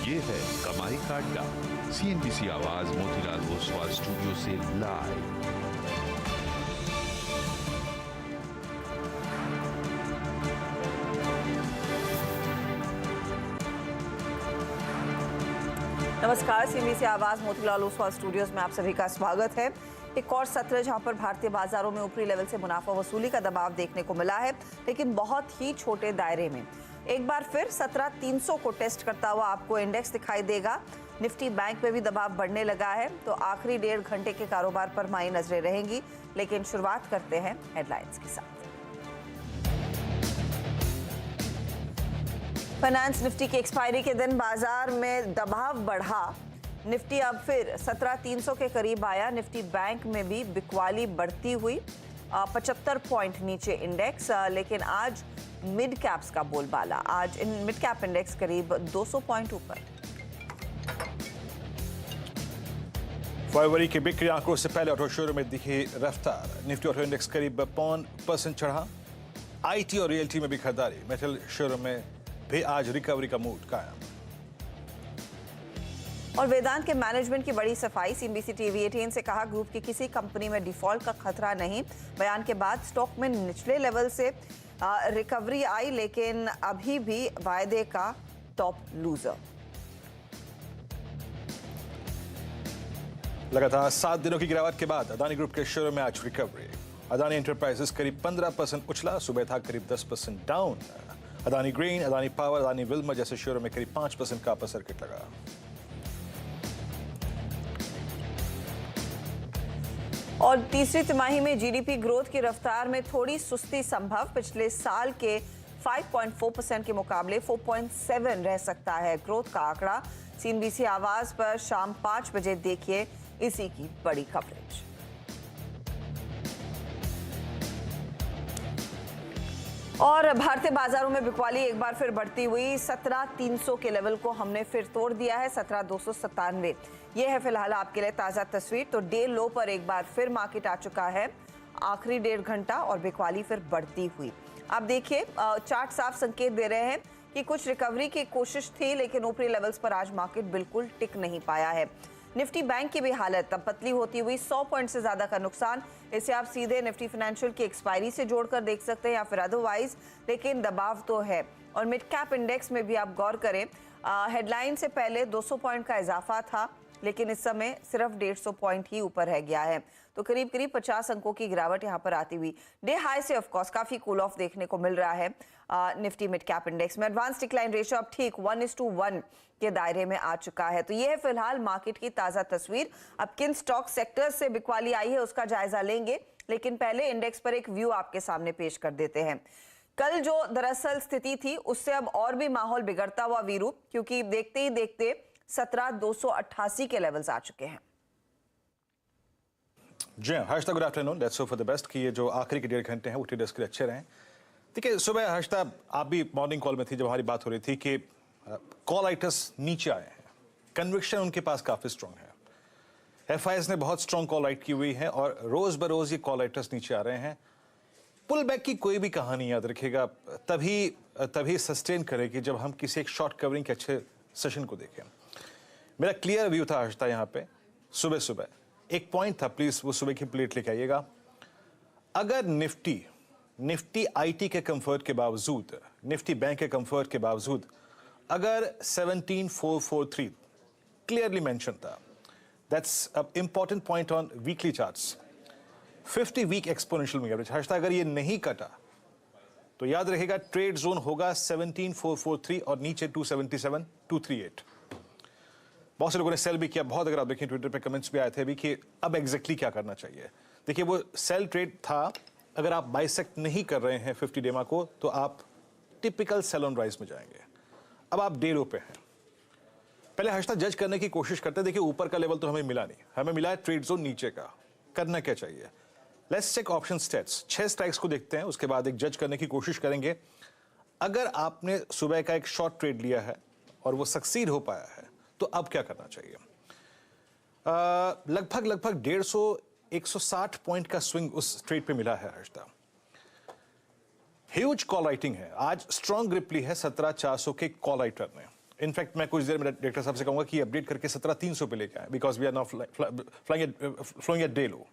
ये है कमाई का अड्डा। CNBC आवाज मोतीलाल ओसवाल स्टूडियो से लाइव। नमस्कार, CNBC आवाज मोतीलाल ओसवाल स्टूडियोज में आप सभी का स्वागत है। एक और सत्र जहां पर भारतीय बाजारों में ऊपरी लेवल से मुनाफा वसूली का दबाव देखने को मिला है, लेकिन बहुत ही छोटे दायरे में। एक बार फिर 17,300 को टेस्ट करता हुआ आपको इंडेक्स दिखाई देगा। निफ्टी बैंक में भी दबाव बढ़ने लगा है, तो आखिरी 1.5 घंटे के कारोबार पर माई नजरें रहेंगी। लेकिन शुरुआत करते हैं हेडलाइंस के साथ। फाइनेंस निफ्टी की एक्सपायरी के दिन बाजार में दबाव बढ़ा। निफ्टी अब फिर 17,300 के करीब आया। निफ्टी बैंक में भी बिकवाली बढ़ती हुई, 75 पॉइंट नीचे इंडेक्स। लेकिन आज मिड कैप्स का बोलबाला। आज इन मिड कैप इंडेक्स करीब 200 पॉइंट ऊपर। फरवरी के बिक्री आंकड़ों से पहले ऑटो शोरूम में दिखी रफ्तार। निफ्टी ऑटो इंडेक्स करीब 0.5% चढ़ा। आईटी और रियल्टी में भी खरीदारी। मेटल शोरूम में भी आज रिकवरी का मूड कायम। और वेदांत के मैनेजमेंट की बड़ी सफाई। CNBC TV 18 से कहा, ग्रुप की किसी कंपनी में डिफॉल्ट का खतरा नहीं। बयान के बाद स्टॉक में निचले लेवल से रिकवरी आई, लेकिन अभी भी वायदे का टॉप लूजर। लगातार 7 दिनों की गिरावट के बाद अदानी ग्रुप के शेयरों में आज रिकवरी। अदानी एंटरप्राइजेस करीब 15% उछला, सुबह था करीब 10% down. Adani green, Adani power, Adani Wilmer जैसे शेयरों में करीब 5% का अपर सर्किट लगा। और तीसरी तिमाही में जीडीपी ग्रोथ की रफ्तार में थोड़ी सुस्ती संभव। पिछले साल के 5.4% के मुकाबले 4.7 रह सकता है ग्रोथ का आंकड़ा। CNBC आवाज पर शाम 5 बजे देखिए इसी की बड़ी कवरेज। और भारतीय बाजारों में बिकवाली एक बार फिर बढ़ती हुई। 17,300 के लेवल को हमने फिर तोड़ दिया है। 17,297 ये है फिलहाल आपके लिए ताजा तस्वीर। तो डे लो पर एक बार फिर मार्केट आ चुका है। आखिरी 1.5 घंटा और बिकवाली फिर बढ़ती हुई। आप देखिए चार्ट साफ संकेत दे रहे हैं कि कुछ रिकवरी की कोशिश थी, लेकिन ऊपरी लेवल्स पर आज मार्केट बिल्कुल टिक नहीं पाया है। निफ्टी बैंक की भी हालत तब पतली होती हुई। 100 पॉइंट से ज्यादा का नुकसान। इसे आप सीधे निफ्टी फाइनेंशियल की एक्सपायरी से जोड़कर देख सकते हैं या फिर अदरवाइज, लेकिन दबाव तो है। और मिड कैप इंडेक्स में भी आप गौर करें, हेडलाइन से पहले 200 पॉइंट का इजाफा था, लेकिन इस समय सिर्फ 150 पॉइंट ही ऊपर रह गया है। तो करीब 50 अंकों की गिरावट यहां पर आती हुई। डे हाई से ऑफ कोर्स काफी कूल ऑफ देखने को मिल रहा है। निफ्टी मिड कैप इंडेक्स में एडवांस डिक्लाइन रेशियो अब ठीक 1:1 के दायरे में आ चुका है। तो ये है फिलहाल मार्केट की ताजा तस्वीर। अब किन स्टॉक सेक्टर्स से बिकवाली आई है उसका जायजा लेंगे, लेकिन पहले इंडेक्स पर एक व्यू आपके सामने पेश कर देते हैं। कल जो दरअसल स्थिति थी उससे अब और भी माहौल बिगड़ता हुआ वीरू, क्योंकि देखते ही देखते 17,288 के लेवल्स आ चुके हैं। जी Harshada, good afternoon. Let's hope for the best कि ये जो आखिरी के 1.5 घंटे हैं वो ट्रेडर्स के लिए अच्छे रहें। देखिए, सुबह हर्षदा आप भी मॉर्निंग कॉल में थी जब हमारी बात हो रही थी कि कॉल राइटर्स नीचे आए हैं। कन्विक्शन उनके पास काफी स्ट्रांग है। FIs ने बहुत स्ट्रांग कॉल राइट की हुई है और रोज बरोज ये कॉल राइटर्स नीचे आ रहे हैं। पुल बैक की कोई भी कहानी याद रखिएगा तभी सस्टेन करेगी जब हम किसी एक शॉर्ट कवरिंग के अच्छे सेशन को देखें। मेरा क्लियर व्यू था हर्षदा यहाँ पे सुबह एक पॉइंट था, प्लीज वो सुबह की प्लेट लेके आइएगा। अगर निफ्टी आईटी के कंफर्ट के बावजूद, निफ्टी बैंक के कंफर्ट के बावजूद अगर 17,443 क्लियरली मेंशन था, that's a important point on weekly charts. 50 week exponential moving average Harshada अगर ये नहीं कटा तो याद रखेगा ट्रेड जोन होगा 17,443 और नीचे 277, 238। बहुत से लोगों ने सेल भी किया। बहुत, अगर आप देखें ट्विटर पे कमेंट्स भी आए थे अभी कि अब एग्जैक्टली क्या करना चाहिए। देखिए, वो सेल ट्रेड था। अगर आप बाइसेक्ट नहीं कर रहे हैं 50 डेमा को तो आप टिपिकल सेल ऑन राइज में जाएंगे। अब आप डे लो पे हैं। पहले हर्षदा जज करने की कोशिश करते हैं। देखिए, ऊपर का लेवल तो हमें मिला नहीं, हमें मिला है ट्रेड जोन नीचे का। करना क्या चाहिए? Let's check option states. 6 strikes को देखते हैं, उसके बाद एक जज करने की कोशिश करेंगे। अगर आपने सुबह का एक शॉर्ट ट्रेड लिया है और वो सक्सीड हो पाया है तो अब क्या करना चाहिए? लगभग 150-160 पॉइंट का स्विंग उस ट्रेड पे मिला है हर्षदा। ह्यूज कॉल राइटिंग है। आज स्ट्रॉन्ग ग्रिप ली है 17,400 के कॉल राइटर ने। इनफैक्ट मैं कुछ देर में डायरेक्टर साहब से कहूंगा कि अपडेट करके 17,300 पे लेके आए because we are now flying at day low.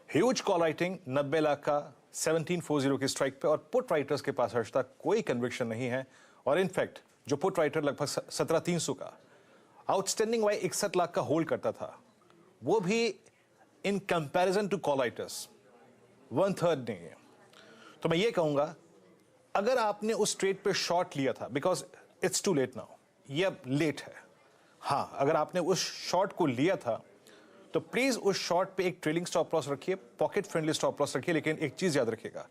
Huge call writing 90 lakh का 1740 के स्ट्राइक पे, और पुट राइटर्स के पास आज तक कोई कन्विक्शन नहीं है। और इनफैक्ट जो पुट राइटर लगभग 17,300 का आउटस्टैंडिंग वाई 61 लाख का होल्ड करता था, वो भी in comparison to call writers 1/3 नहीं है। तो मैं ये कहूंगा अगर आपने उस ट्रेड पे शॉर्ट लिया था, because it's too late now, ये अब लेट है। हाँ, अगर आपने उस शॉर्ट को लिया था तो प्लीज उस शॉर्ट पे एक ट्रेलिंग स्टॉप लॉस रखिए, पॉकेट फ्रेंडली स्टॉप लॉस रखिए, लेकिन एक चीज याद रखिएगा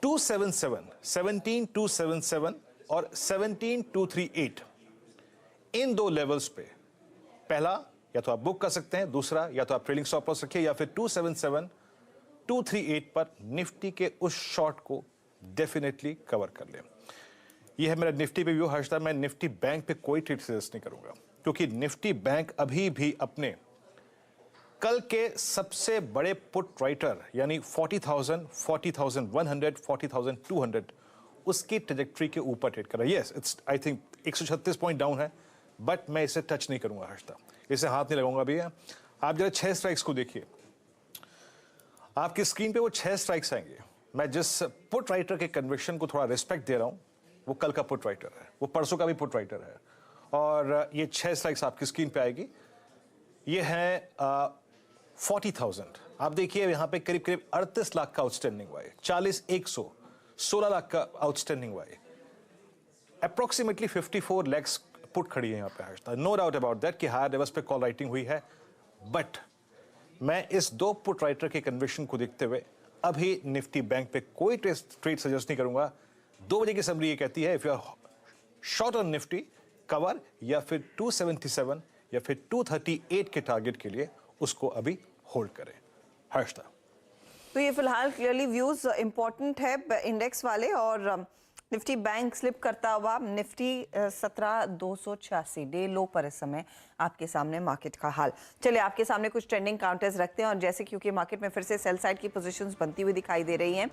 277, 17,277 और 17,238 इन दो लेवल्स पे पहला या तो आप बुक कर सकते हैं, दूसरा या तो आप ट्रेलिंग स्टॉप लॉस रखिए, या फिर 277, 238 पर निफ्टी के उस शॉर्ट को डेफिनेटली कवर कर लें। यह है मेरा निफ्टी पे व्यू। हर्षदा, मैं निफ्टी बैंक पे कोई ट्रेड सजेस्ट नहीं करूंगा, क्योंकि निफ्टी बैंक अभी भी अपने कल के सबसे बड़े पुट राइटर यानी 40,000, 40,100, 40,200 उसकी ट्रेजेक्ट्री के ऊपर ट्रेड कर रहा है। Yes, it's I think 136 point down है, बट मैं इसे टच नहीं करूंगा हर्षदा, इसे हाथ नहीं लगाऊंगा भैया। आप जरा 6 स्ट्राइक्स को देखिए, आपकी स्क्रीन पे वो 6 स्ट्राइक्स आएंगे। मैं जिस पुट राइटर के कन्विक्शन को थोड़ा रिस्पेक्ट दे रहा हूं, वो कल का पुट राइटर है, वो परसों का भी पुट राइटर है, और ये 6 स्ट्राइक्स आपकी स्क्रीन पे आएगी। ये है 40,000। आप देखिए यहां पे करीब करीब 38 लाख का आउटस्टैंडिंग हुआ है, 40,100, 16 लाख का आउटस्टैंडिंग हुआ है, अप्रोक्सीमेटली 54 लैक्स पुट खड़ी है यहां पे Harshada. No doubt about that कि हायर लेवल्स पे कॉल राइटिंग हुई है, बट मैं इस दो पुट राइटर के कन्विक्शन को देखते हुए अभी निफ्टी बैंक पे कोई ट्रेड सजेस्ट नहीं करूंगा। 2 बजे की समरी ये कहती है if you are short on Nifty cover, या फिर 277 या फिर 238 के टारगेट के लिए उसको अभी होल्ड करें। हर्षदा, तो ये फिलहाल क्लियरली व्यूज इंपॉर्टेंट है इंडेक्स वाले, और निफ्टी बैंक स्लिप करता हुआ, निफ्टी 17,286 डे लो पर इस समय आपके सामने मार्केट का हाल। चलिए आपके सामने कुछ ट्रेंडिंग काउंटर्स रखते हैं, और जैसे क्योंकि मार्केट में फिर से सेल साइड की पोजीशंस बनती हुई दिखाई दे रही हैं,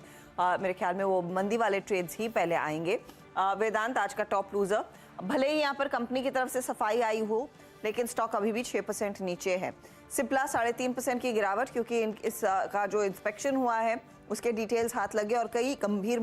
मेरे ख्याल में वो मंदी वाले ट्रेड्स ही पहले आएंगे। वेदांत आज का टॉप लूजर, भले ही यहाँ पर कंपनी की तरफ से सफाई आई हो, लेकिन स्टॉक अभी भी 6% नीचे है। सिप्ला 3.5% की गिरावट, क्योंकि इसका जो इंस्पेक्शन हुआ है उसके डिटेल्स हाथ लगे और कई गंभीर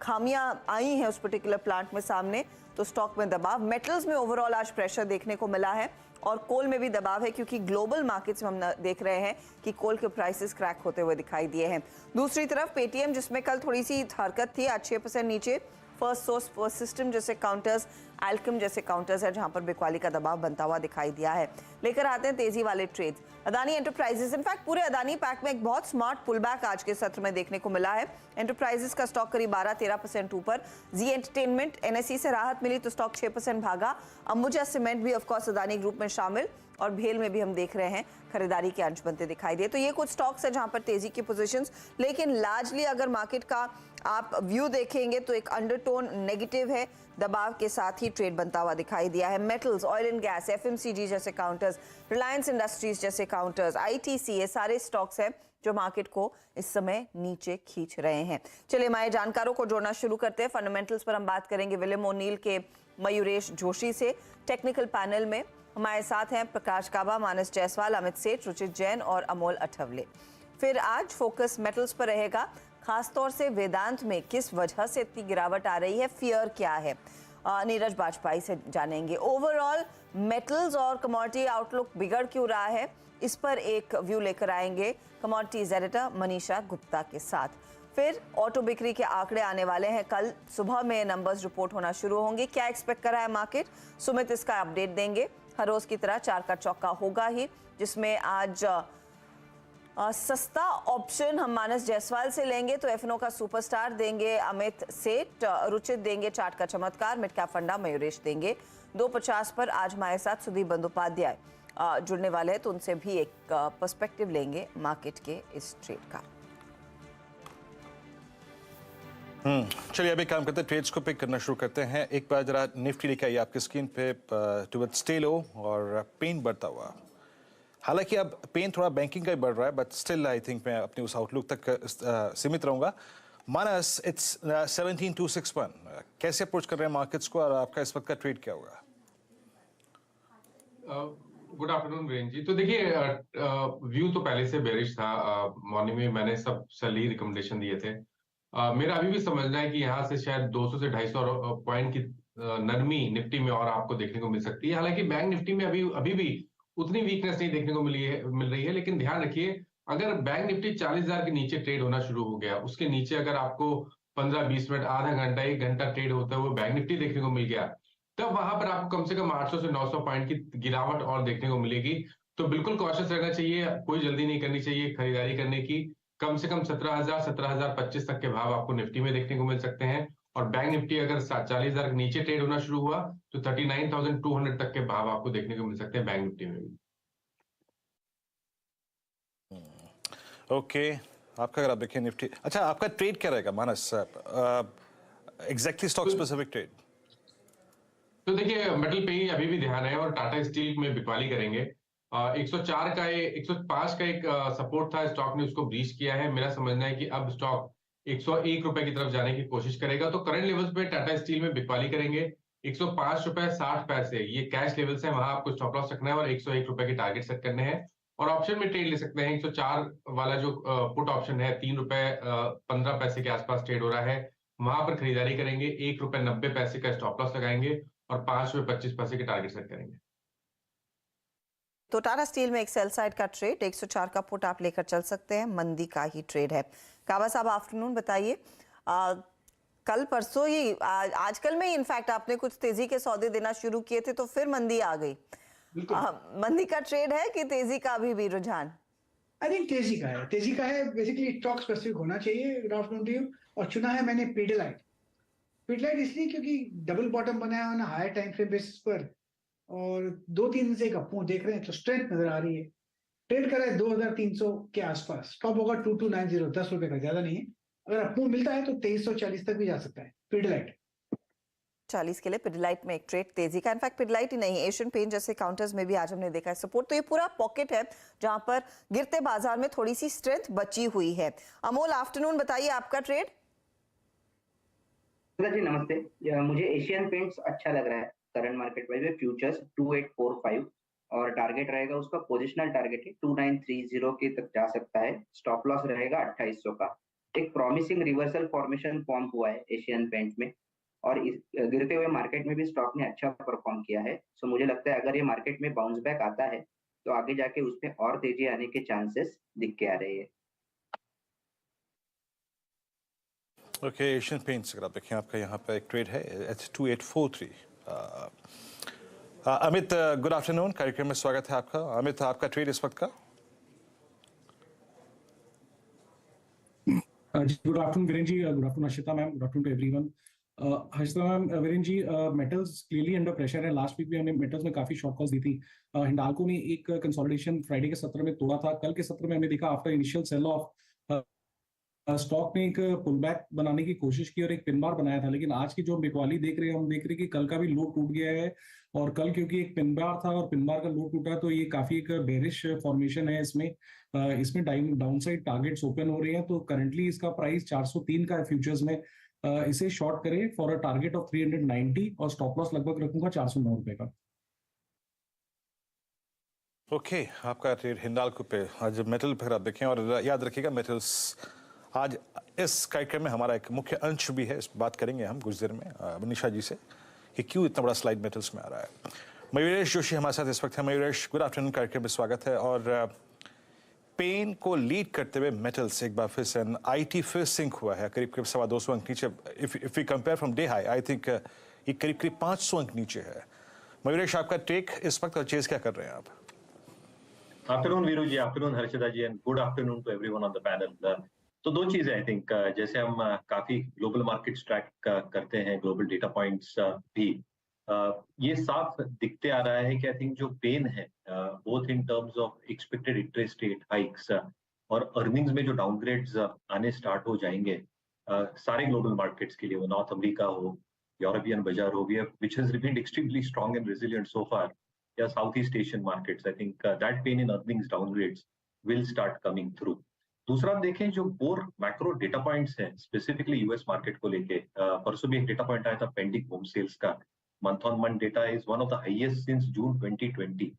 खामियां आई हैं उस पर्टिकुलर प्लांट में सामने, तो स्टॉक में दबाव। मेटल्स में ओवरऑल आज प्रेशर देखने को मिला है, और कोल में भी दबाव है, क्योंकि ग्लोबल मार्केट्स में हम देख रहे हैं कि कोल के प्राइसेस क्रैक होते हुए दिखाई दिए हैं। दूसरी तरफ पेटीएम, जिसमें कल थोड़ी सी हरकत थी, आज 6% नीचे। फर्स्ट सोर्स, फर्स्ट सिस्टम जैसे काउंटर्स, एल्कम जैसे काउंटर्स है जहां पर बिकवाली का दबाव बनता हुआ दिखाई दिया है। लेकर आते हैं तेजी वाले ट्रेड्स। अदानी एंटरप्राइजेस, इनफैक्ट पूरे अदानी पैक में एक बहुत स्मार्ट पुलबैक आज के सत्र में देखने को मिला है। एंटरप्राइजेस का स्टॉक करीब 12-13% ऊपर। जी एंटरटेनमेंट, एनएसई से राहत मिली तो स्टॉक 6% भागा। अंबुजा सीमेंट भी ऑफकोर्स अदानी ग्रुप में शामिल, और भेल में भी हम देख रहे हैं खरीदारी के अंश बनते दिखाई दिए। तो ये कुछ स्टॉक्स है जहां पर तेजी की पोजीशंस, लेकिन लार्जली अगर मार्केट का आप व्यू देखेंगे तो एक अंडरटोन नेगेटिव है, दबाव के साथ ही ट्रेड बनता हुआ दिखाई दिया है। Metals, oil and gas, FMCG जैसे काउंटर्स, रिलायंस इंडस्ट्रीज जैसे काउंटर्स, आईटीसी, ये सारे स्टॉक्स हैं जो मार्केट को इस समय नीचे खींच रहे हैं। चलिए हमारे जानकारों को जोड़ना शुरू करते हैं। फंडामेंटल्स पर हम बात करेंगे विलियम ओनील के मयूरेश जोशी से। टेक्निकल पैनल में हमारे साथ हैं प्रकाश काबा, मानस जायसवाल, अमित सेठ, रुचित जैन और अमोल अठवले। फिर आज फोकस मेटल्स पर रहेगा, खासतौर से वेदांत में किस वजह से इतनी गिरावट आ रही है, फियर क्या है, नीरज बाजपेयी से जानेंगे। ओवरऑल मेटल्स और कमोडिटी आउटलुक बिगड़ क्यों रहा है, इस पर एक व्यू लेकर आएंगे कमोडिटीज एडिटर मनीषा गुप्ता के साथ। फिर ऑटो बिक्री के आंकड़े आने वाले हैं, कल सुबह में नंबर्स रिपोर्ट होना शुरू होंगे। क्या एक्सपेक्ट कर रहा है मार्केट, सुमित इसका अपडेट देंगे। हर रोज की तरह 4 का चौका होगा ही, जिसमें आज सस्ता ऑप्शन हम मानस जायसवाल से लेंगे, तो एफएनओ का सुपरस्टार देंगे अमित सेठ, रुचित देंगे चार्ट का चमत्कार, मिड कैप फंडा मयूरेश देंगे। 2:50 पर आज हमारे साथ सुदीप बंदोपाध्याय जुड़ने वाले हैं, तो उनसे भी एक पर्सपेक्टिव लेंगे मार्केट के इस ट्रेड का। चलिए अभी काम करते हैं, ट्रेड्स को पिक करना शुरू करते हैं। एक बार जरा निफ्टी लेके आइए आपकी स्क्रीन पे, टुवर्ड्स स्टे लो और पेन बढ़ता हुआ। हालांकि अब पेन थोड़ा बैंकिंग का ही बढ़ रहा है, बट स्टिल आई थिंक मैं अपनी उस आउटलुक तक सीमित रहूंगा। मानस, इट्स 17,261, कैसे अप्रोच कर रहे हैं मार्केट्स को और आपका इस वक्त का ट्रेड क्या होगा? गुड आफ्टरनून वीरेंद्र जी। तो देखिए, व्यू तो पहले से बेरिश था। मॉर्निंग में मैंने सब सही रिकमेंडेशन दिए थे। मेरा अभी भी समझना है कि यहाँ से शायद 200 से 250 पॉइंट की नरमी निफ्टी में और आपको देखने को मिल सकती है। हालांकि बैंक निफ्टी में अभी भी उतनी वीकनेस नहीं देखने को मिल रही है। लेकिन ध्यान रखिए, अगर बैंक निफ्टी 40,000 के नीचे ट्रेड होना शुरू हो गया, उसके नीचे अगर आपको 15-20 मिनट, आधा घंटा, 1 घंटा ट्रेड होता है वो बैंक निफ्टी देखने को मिल गया, तब वहां पर आपको कम से कम 800 से 900 पॉइंट की गिरावट और देखने को मिलेगी। तो बिल्कुल कॉशियस रहना चाहिए, कोई जल्दी नहीं करनी चाहिए खरीदारी करने की। कम से कम 17,000, 17,025 तक के भाव आपको निफ्टी में देखने को मिल सकते हैं। और बैंक निफ्टी अगर 40,000 के नीचे ट्रेड होना शुरू हुआ तो 39,200 तक के भाव आपको देखने को मिल सकते हैं बैंक निफ्टी में भी। ओके, आपका अगर आप देखें निफ्टी, अच्छा आपका ट्रेड क्या रहेगा Manas? Exactly stock specific trade. तो देखिए, मेटल पे ही अभी भी ध्यान है और टाटा स्टील में बिकवाली करेंगे। 105 का एक सपोर्ट था, स्टॉक ने उसको ब्रीच किया है। मेरा समझना है कि अब स्टॉक 101 रुपए की तरफ जाने की कोशिश करेगा। तो करंट लेवल्स पे टाटा स्टील में बिकवाली करेंगे। 105 रुपए 60 पैसे ये कैश लेवल्स है, वहां आपको स्टॉप लॉस रखना है और 101 रुपए के टारगेट सेट करने हैं। और ऑप्शन में ट्रेड ले सकते हैं। 104 वाला जो पुट ऑप्शन है, 3 रुपए 15 पैसे के आसपास ट्रेड हो रहा है, वहां पर खरीदारी करेंगे। 1 रुपए 90 पैसे का स्टॉप लॉस लगाएंगे और 5 रुपए 25 पैसे के टारगेट सेट करेंगे। तो टाटा स्टील में एक सेल साइड का ट्रेड 104 का पुट आप लेकर चल सकते हैं, मंदी का ही ट्रेड है। काबा साहब, आफ्टरनून बताइए। कल परसों ही आजकल में ही इनफैक्ट आपने कुछ तेजी के सौदे देना शुरू किए थे, तो फिर मंदी आ गई। मंदी का ट्रेड है कि तेजी का अभी भी रुझान? आई थिंक तेजी का है। बेसिकली स्टॉक स्पेसिफिक होना चाहिए। Good afternoon to you. और चुना है मैंने पीडिलाइट इसलिए क्योंकि डबल बॉटम बनाया है ना हायर टाइम फ्रेम बेसिस पर, और 2-3 दिन से एक अप मूव देख रहे हैं, तो स्ट्रेंथ नजर आ रही है। ट्रेड कर रहा है 2,300 के आसपास, स्टॉप होगा 2290, 10 रुपए का, ज्यादा नहीं है। अगर अप मूव मिलता है तो 2340 तक भी जा सकता है पीडिलाइट। 40 के लिए पिडिलाइट में एक ट्रेड तेजी का। इनफैक्ट पिडिलाइट ही नहीं, एशियन पेंट जैसे काउंटर्स में भी आज हमने देखा है सपोर्ट। तो ये पूरा पॉकेट है जहां पर गिरते बाजार में थोड़ी सी स्ट्रेंथ बची हुई है। अमोल, आफ्टरनून बताइए आपका ट्रेड। जी नमस्ते। मुझे एशियन पेंट्स अच्छा लग रहा है करंट मार्केट प्राइस में। फ्यूचर्स 2845 और टारगेट रहेगा उसका, पोजिशनल टारगेट है 2930 के तक जा सकता है। स्टॉप लॉस रहेगा 2800 का। एक प्रॉमिसिंग रिवर्सल फॉर्मेशन फॉर्म हुआ है एशियन पेंट में, और इस गिरते हुए मार्केट में भी स्टॉक ने अच्छा परफॉर्म किया है। सो मुझे लगता है अगर ये मार्केट में बाउंस बैक आता है तो आगे जाके उसमें और तेजी आने के चांसेस दिख के आ रहे हैं। ओके, एशियन पेंट्स अगर आप देखें, आपका यहाँ पे एक ट्रेड है H2843। अमित, गुड आफ्टरनून, कार्यक्रम में स्वागत है आपका। अमित, आपका ट्रेड इस वक्त का? Good afternoon Virendra ji, good afternoon Harshita ma'am, good afternoon to everyone. Harshita ma'am, Virendra ji, metals clearly under pressure है। लास्ट वीक भी हमने मेटल्स में काफी शॉर्ट कॉल्स दी थी। हिंडाल्को ने एक कंसोलिडेशन फ्राइडे के सत्र में तोड़ा था। कल के सत्र में हमने देखा after initial sell off stock ने एक पुल बैक बनाने की कोशिश की और एक पिन बार बनाया था। लेकिन आज की जो बिकवाली देख रहे हैं, हम देख रहे हैं कि कल का भी लो टूट गया है। और कल क्योंकि एक पिन बार था और पिन बार का लो टूटा, तो ये काफी एक बेरिश फॉर्मेशन है। इसमें डाउन साइड टारगेट्स ओपन हो रहे हैं। तो करंटली इसका प्राइस 403 का है फ्यूचर्स में। इसे शॉर्ट करें फॉर अ टारगेट ऑफ 390 और स्टॉप लॉस लगभग रखूंगा 409 रुपए का। ओके, आपका ट्रेड हिंडाल्को पे। आज मेटल पर आप देखें, और याद रखिएगा मेटल्स आज इस कार्यक्रम में हमारा एक मुख्य अंश भी है। इस बात करेंगे हम कुछ देर में मनीषा जी से कि क्यों इतना बड़ा स्लाइड मेटल्स में आ रहा है। मयूरेश जोशी हमारे साथ इस वक्त है। मयूरेश, गुड आफ्टरनून, कार्यक्रम में स्वागत है। और पेन को लीड करते हुए मेटल्स एक बार फिर से आईटी फिर सिंक हुआ है, करीब 250 अंक नीचे। If we compare from day high, I think ये करीब 500 अंक नीचे है। मयूरेश, आपका टेक इस वक्त और चेज क्या कर रहे हैं आप? Afternoon Viru ji, afternoon Harshita ji, and good afternoon to everyone on the panel. तो दो चीजें आई थिंक, जैसे हम काफी ग्लोबल मार्केट्स ट्रैक करते हैं, ग्लोबल डेटा पॉइंट्स भी, ये साफ दिखते आ रहा है कि आई थिंक जो पेन है both in terms of expected interest rate hikes और अर्निंग्स में जो डाउनग्रेड्स आने स्टार्ट हो जाएंगे सारे ग्लोबल मार्केट्स के लिए, वो नॉर्थ अमेरिका हो, यूरोपियन बाजार हो, which has remained extremely strong and resilient so far, या south east Asian markets, I think that pain in earnings downgrades will start coming through. दूसरा देखें जो बोर मैक्रो डेटा पॉइंट्स हैं स्पेसिफिकली यूएस मार्केट को लेके, परसों भी एक डेटा पॉइंट आया था पेंडिंग होम सेल्स का, month on month data is one of the highest since June 2020।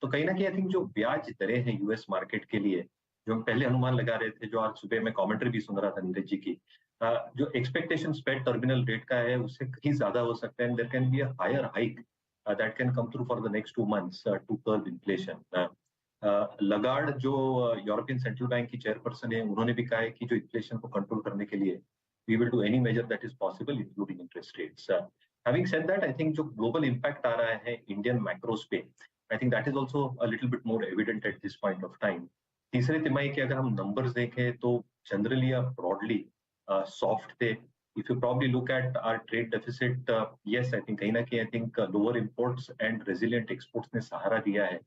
तो कहीं ना कहीं आई थिंक जो ब्याज दरें हैं यूएस मार्केट के लिए, जो हम पहले अनुमान लगा रहे थे, जो आज सुबह में कमेंट्री भी सुन रहा था नीरज जी की, जो एक्सपेक्टेशन फेड टर्मिनल रेट का है उससे कहीं ज्यादा हो सकता है, there can be a higher hike that can come through for the next 2 months to curb inflation. Lagarde जो यूरोपियन सेंट्रल बैंक की चेयरपर्सन है, उन्होंने भी कहा है कि जो इन्फ्लेशन को कंट्रोल करने के लिए we will do any measure that is possible including interest rates. Having said that, I think जो ग्लोबल इंपैक्ट आ रहा है इंडियन मैक्रोस पे, I think that is also a little bit more evident at this point of time. तीसरे तिमाही के अगर हम नंबर्स देखें तो जनरली ब्रॉडली सॉफ्ट थे। If you probably look at our trade deficit, yes, I think कहीं ना कहीं I think lower imports and resilient exports ने सहारा दिया है,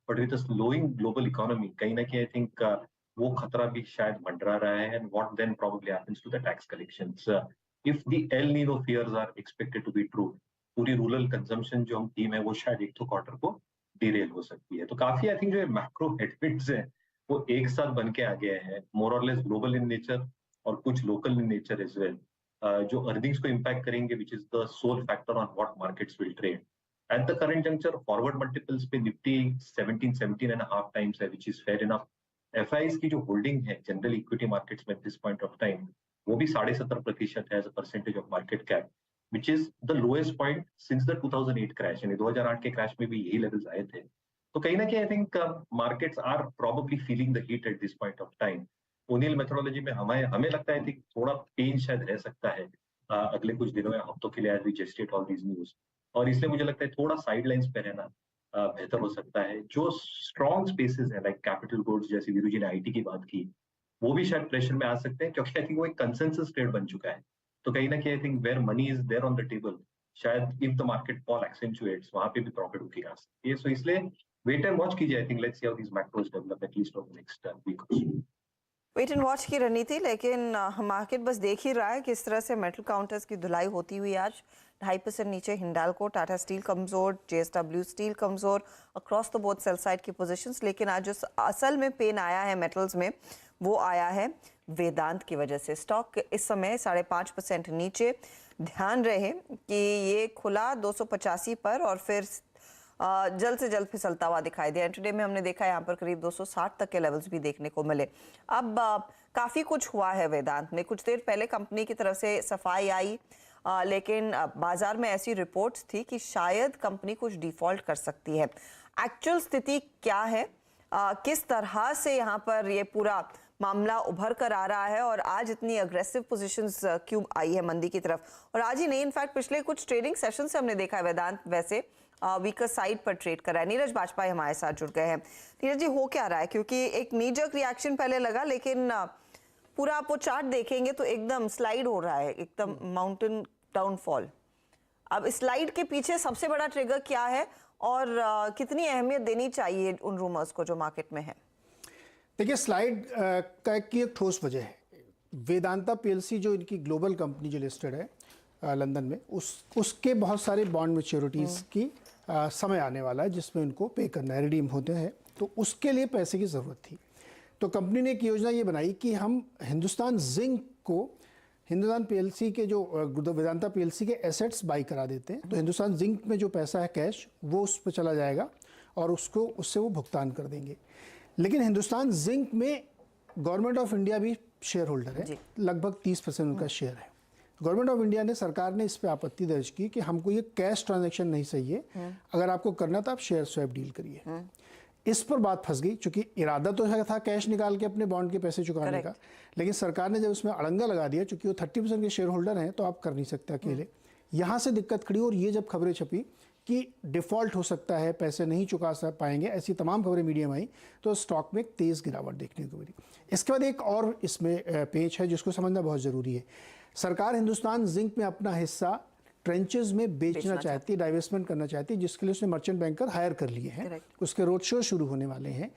but with a slowing global economy, कहीं ना कहीं I think वो खतरा भी शायद मंडरा रहा है, and what then probably happens to the tax collections if the El Nino fears are expected to be true, पूरी रूरल कंजम्पशन जो हम थीम है वो शायद एक तो क्वार्टर को डिरेल हो सकती है। तो काफी आई थिंक जो मैक्रो हेडविंड्स हैं वो एक साथ बन के आ गए हैं, मोर और लेस ग्लोबल इन नेचर और कुछ local in nature as well, जो अर्निंग्स को इम्पैक्ट करेंगे, which is the sole factor on what markets will trade. At the current juncture forward multiples पे निफ्टी 17.5 टाइम्स है, which is fair enough. FIs की जो holding है जनरल इक्विटी मार्केट्स में this point of time, वो भी 70.5% है as a percentage of market cap, which is the lowest point since the 2008 crash, यानी 2008 के क्रैश में भी यही लेवल्स आए थे। तो कहीं ना कहीं I think markets are probably feeling the heat at this point of time. O'Neil methodology में हमें लगता है कि थोड़ा पेन शायद रह सकता है अगले कुछ दिनों या हफ्तों के लिए as we gestate all these news, और इसलिए मुझे लगता है थोड़ा साइडलाइंस पे रहना बेहतर हो सकता है। जो स्ट्रॉन्ग स्पेसेस है लाइक कैपिटल गुड्स, जैसे वीरू जी ने आईटी की बात की, वो भी शायद प्रेशर में आ सकते हैं, क्योंकि आई थिंक वो एक कंसेंसस ट्रेड बन चुका है। तो कहीं ना कहीं I think where money is there on the table, शायद if the market fall accentuates, वहां पे भी प्रॉफिट बुकिंग आ सकती है। सो इसलिए वेट एंड वॉच कीजिए। I think let's see how these macros develop at least for the next week और so. Wait and watch की रणनीति, लेकिन मार्केट बस देख ही रहा है किस तरह से मेटल काउंटर्स की धुलाई होती हुई। आज 2.5% नीचे हिंडाल्को, टाटा स्टील कमजोर, जेएसडब्ल्यू स्टील कमजोर, across the board sell side की पोजीशंस। लेकिन आज जो असल में पेन आया है मेटल्स में, वो आया है वेदांत की वजह से। स्टॉक इस समय 5.5% नीचे। ध्यान रहे कि ये खुला 285 पर और फिर जल्द से जल्द फिसलता हुआ दिखाई दिया। इंट्राडे में हमने देखा यहाँ पर करीब 260 तक के लेवल्स भी देखने को मिले। अब काफ़ी कुछ हुआ है वेदांत में। कुछ देर पहले कंपनी की तरफ से सफाई आई, लेकिन बाजार में ऐसी रिपोर्ट्स थी कि शायद कंपनी कुछ डिफॉल्ट कर सकती है। एक्चुअल स्थिति क्या है, किस तरह से यहाँ पर ये पूरा मामला उभर कर आ रहा है और आज इतनी अग्रेसिव पोजीशंस क्यों आई है मंदी की तरफ? और आज ही नहीं, इनफैक्ट पिछले कुछ ट्रेडिंग सेशन से हमने देखा है वेदांत वैसे वीकर साइड पर ट्रेड कर रहा है। नीरज बाजपाई हमारे साथ जुड़ गए हैं। नीरज जी, हो क्या रहा है? क्योंकि एक नीजक रिएक्शन पहले लगा, लेकिन पूरा आप वो चार्ट देखेंगे तो एकदम स्लाइड हो रहा है, एकदम माउंटेन डाउनफॉल। अब स्लाइड के पीछे सबसे बड़ा ट्रिगर क्या है और कितनी अहमियत देनी चाहिए उन रूमर्स को जो मार्केट में है? देखिए, स्लाइड का की एक ठोस वजह है। वेदांता पीएलसी जो इनकी ग्लोबल कंपनी जो लिस्टेड है लंदन में, उसके बहुत सारे बॉन्ड मैच्योरिटीज़ की समय आने वाला है जिसमें उनको पे करना है, रिडीम होते हैं, तो उसके लिए पैसे की ज़रूरत थी। तो कंपनी ने एक योजना ये बनाई कि हम हिंदुस्तान जिंक को हिंदुस्तान पीएलसी के जो वेदांता पीएलसी के एसेट्स बाई करा देते हैं, तो हिंदुस्तान जिंक में जो पैसा है कैश, वो उस पर चला जाएगा और उससे वो भुगतान कर देंगे। लेकिन हिंदुस्तान जिंक में गवर्नमेंट ऑफ इंडिया भी शेयर होल्डर है, लगभग 30% उनका शेयर है। गवर्नमेंट ऑफ इंडिया ने, सरकार ने इस पे आपत्ति दर्ज की कि हमको ये कैश ट्रांजैक्शन नहीं चाहिए, अगर आपको करना तो आप शेयर स्वैप डील करिए। इस पर बात फंस गई, क्योंकि इरादा तो था कैश निकाल के अपने बॉन्ड के पैसे चुकाने का, लेकिन सरकार ने जब उसमें अड़ंगा लगा दिया, चूंकि वो 30% के शेयर होल्डर हैं, तो आप कर नहीं सकते अकेले। यहाँ से दिक्कत खड़ी। और ये जब खबरें छपी कि डिफ़ॉल्ट हो सकता है, पैसे नहीं चुका पाएंगे, ऐसी तमाम खबरें मीडिया में आई, तो स्टॉक में एक तेज़ गिरावट देखने को मिली। इसके बाद एक और इसमें पेच है जिसको समझना बहुत ज़रूरी है। सरकार हिंदुस्तान जिंक में अपना हिस्सा ट्रेंचेस में बेचना चाहती है, डाइवेस्टमेंट करना चाहती है, जिसके लिए उसने मर्चेंट बैंकर हायर कर लिए हैं। उसके रोड शो शुरू होने वाले हैं।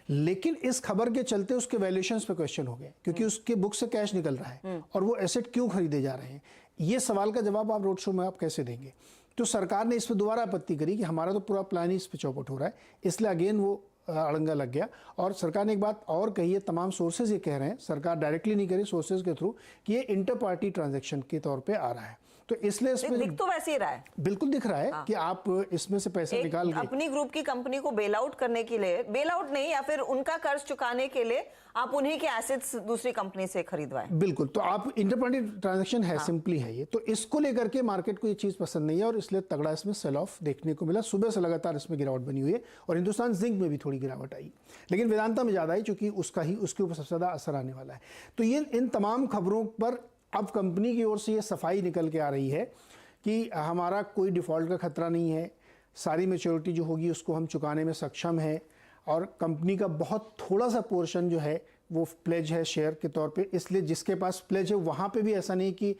लेकिन इस खबर के चलते उसके वैल्यूएशंस पे क्वेश्चन हो गए, क्योंकि उसके बुक से कैश निकल रहा है और वो एसेट क्यों खरीदे जा रहे हैं। ये सवाल का जवाब आप रोड शो में आप कैसे देंगे? तो सरकार ने इस पर दोबारा आपत्ति करी कि हमारा तो पूरा प्लान ही इस पर चौपट हो रहा है, इसलिए अगेन वो अड़ंगा लग गया। और सरकार ने एक बात और कही है, तमाम सोर्सेज ये कह रहे हैं, सरकार डायरेक्टली नहीं कह रही, सोर्सेज के थ्रू, कि ये इंटर पार्टी ट्रांजैक्शन के तौर पे आ रहा है। तो इसलिए इसमें दिख तो वैसे ही रहा है, बिल्कुल दिख रहा है कि आप इसमें से पैसे निकाल के अपनी ग्रुप की कंपनी को बेल आउट करने के लिए, बेल आउट नहीं या फिर उनका कर्ज चुकाने के लिए आप उन्हीं के एसेट्स दूसरी कंपनी से खरीदवाएं। बिल्कुल, तो आप इंटर पार्टी ट्रांजैक्शन है, सिंपली है ये। तो इसको लेकर के मार्केट को ये चीज पसंद नहीं है और इसलिए तगड़ा इसमें सेल ऑफ देखने को मिला। सुबह से लगातार इसमें गिरावट बनी हुई है और हिंदुस्तान जिंक में भी थोड़ी गिरावट आई, लेकिन वेदांता में ज्यादा आई क्योंकि उसके ऊपर सबसे ज्यादा असर आने वाला है। तो ये इन तमाम खबरों पर अब कंपनी की ओर से ये सफाई निकल के आ रही है कि हमारा कोई डिफ़ॉल्ट का खतरा नहीं है, सारी मैच्योरिटी जो होगी उसको हम चुकाने में सक्षम है और कंपनी का बहुत थोड़ा सा पोर्शन जो है वो प्लेज है शेयर के तौर पे। इसलिए जिसके पास प्लेज है वहाँ पे भी ऐसा नहीं कि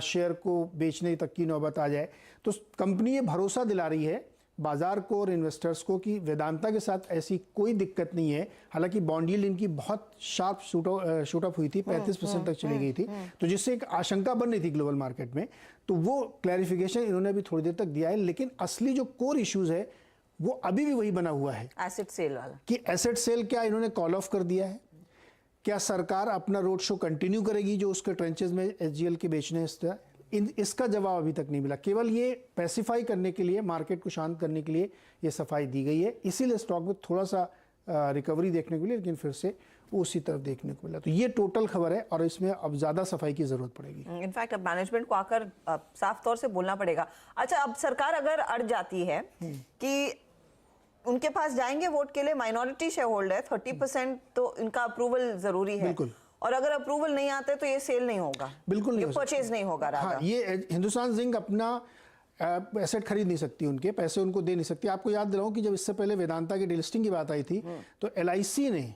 शेयर को बेचने तक की नौबत आ जाए। तो कंपनी ये भरोसा दिला रही है बाजार को और इन्वेस्टर्स को कि वेदांता के साथ ऐसी कोई दिक्कत नहीं है। हालांकि बॉन्ड यील्ड इनकी बहुत शार्प शूट अप हुई थी, 35% तक चली गई थी, तो जिससे एक आशंका बन रही थी ग्लोबल मार्केट में। तो वो क्लैरिफिकेशन इन्होंने अभी थोड़ी देर तक दिया है, लेकिन असली जो कोर इश्यूज है वो अभी भी वही बना हुआ है, एसेट सेल वाला। कि एसेट सेल क्या इन्होंने कॉल ऑफ कर दिया है, क्या सरकार अपना रोड शो कंटिन्यू करेगी जो उसके ट्रेंचेज में एचजीएल के बेचने हिस्सा, इसका जवाब अभी तक नहीं मिला। केवल ये पैसिफाई करने के लिए, मार्केट को शांत करने के लिए ये सफाई दी गई है, इसीलिए स्टॉक में थोड़ा सा रिकवरी देखने को मिली, लेकिन फिर से उसी तरफ देखने को मिला। तो ये टोटल खबर है और इसमें अब ज्यादा सफाई की जरूरत पड़ेगी। इनफैक्ट अब मैनेजमेंट को आकर साफ तौर से बोलना पड़ेगा। अच्छा, अब सरकार अगर अड़ जाती है कि उनके पास जाएंगे वोट के लिए, माइनॉरिटी शेयर होल्डर है, 30% तो इनका अप्रूवल जरूरी है, बिल्कुल, और अगर अप्रूवल नहीं आते तो ये सेल नहीं होगा, बिल्कुल नहीं, परचेज नहीं होगा। हाँ, ये हिंदुस्तान जिंक अपना एसेट खरीद नहीं सकती, उनके पैसे उनको दे नहीं सकती। आपको याद दिलाऊं कि जब इससे पहले वेदांता की डिलिस्टिंग की बात आई थी तो LIC ने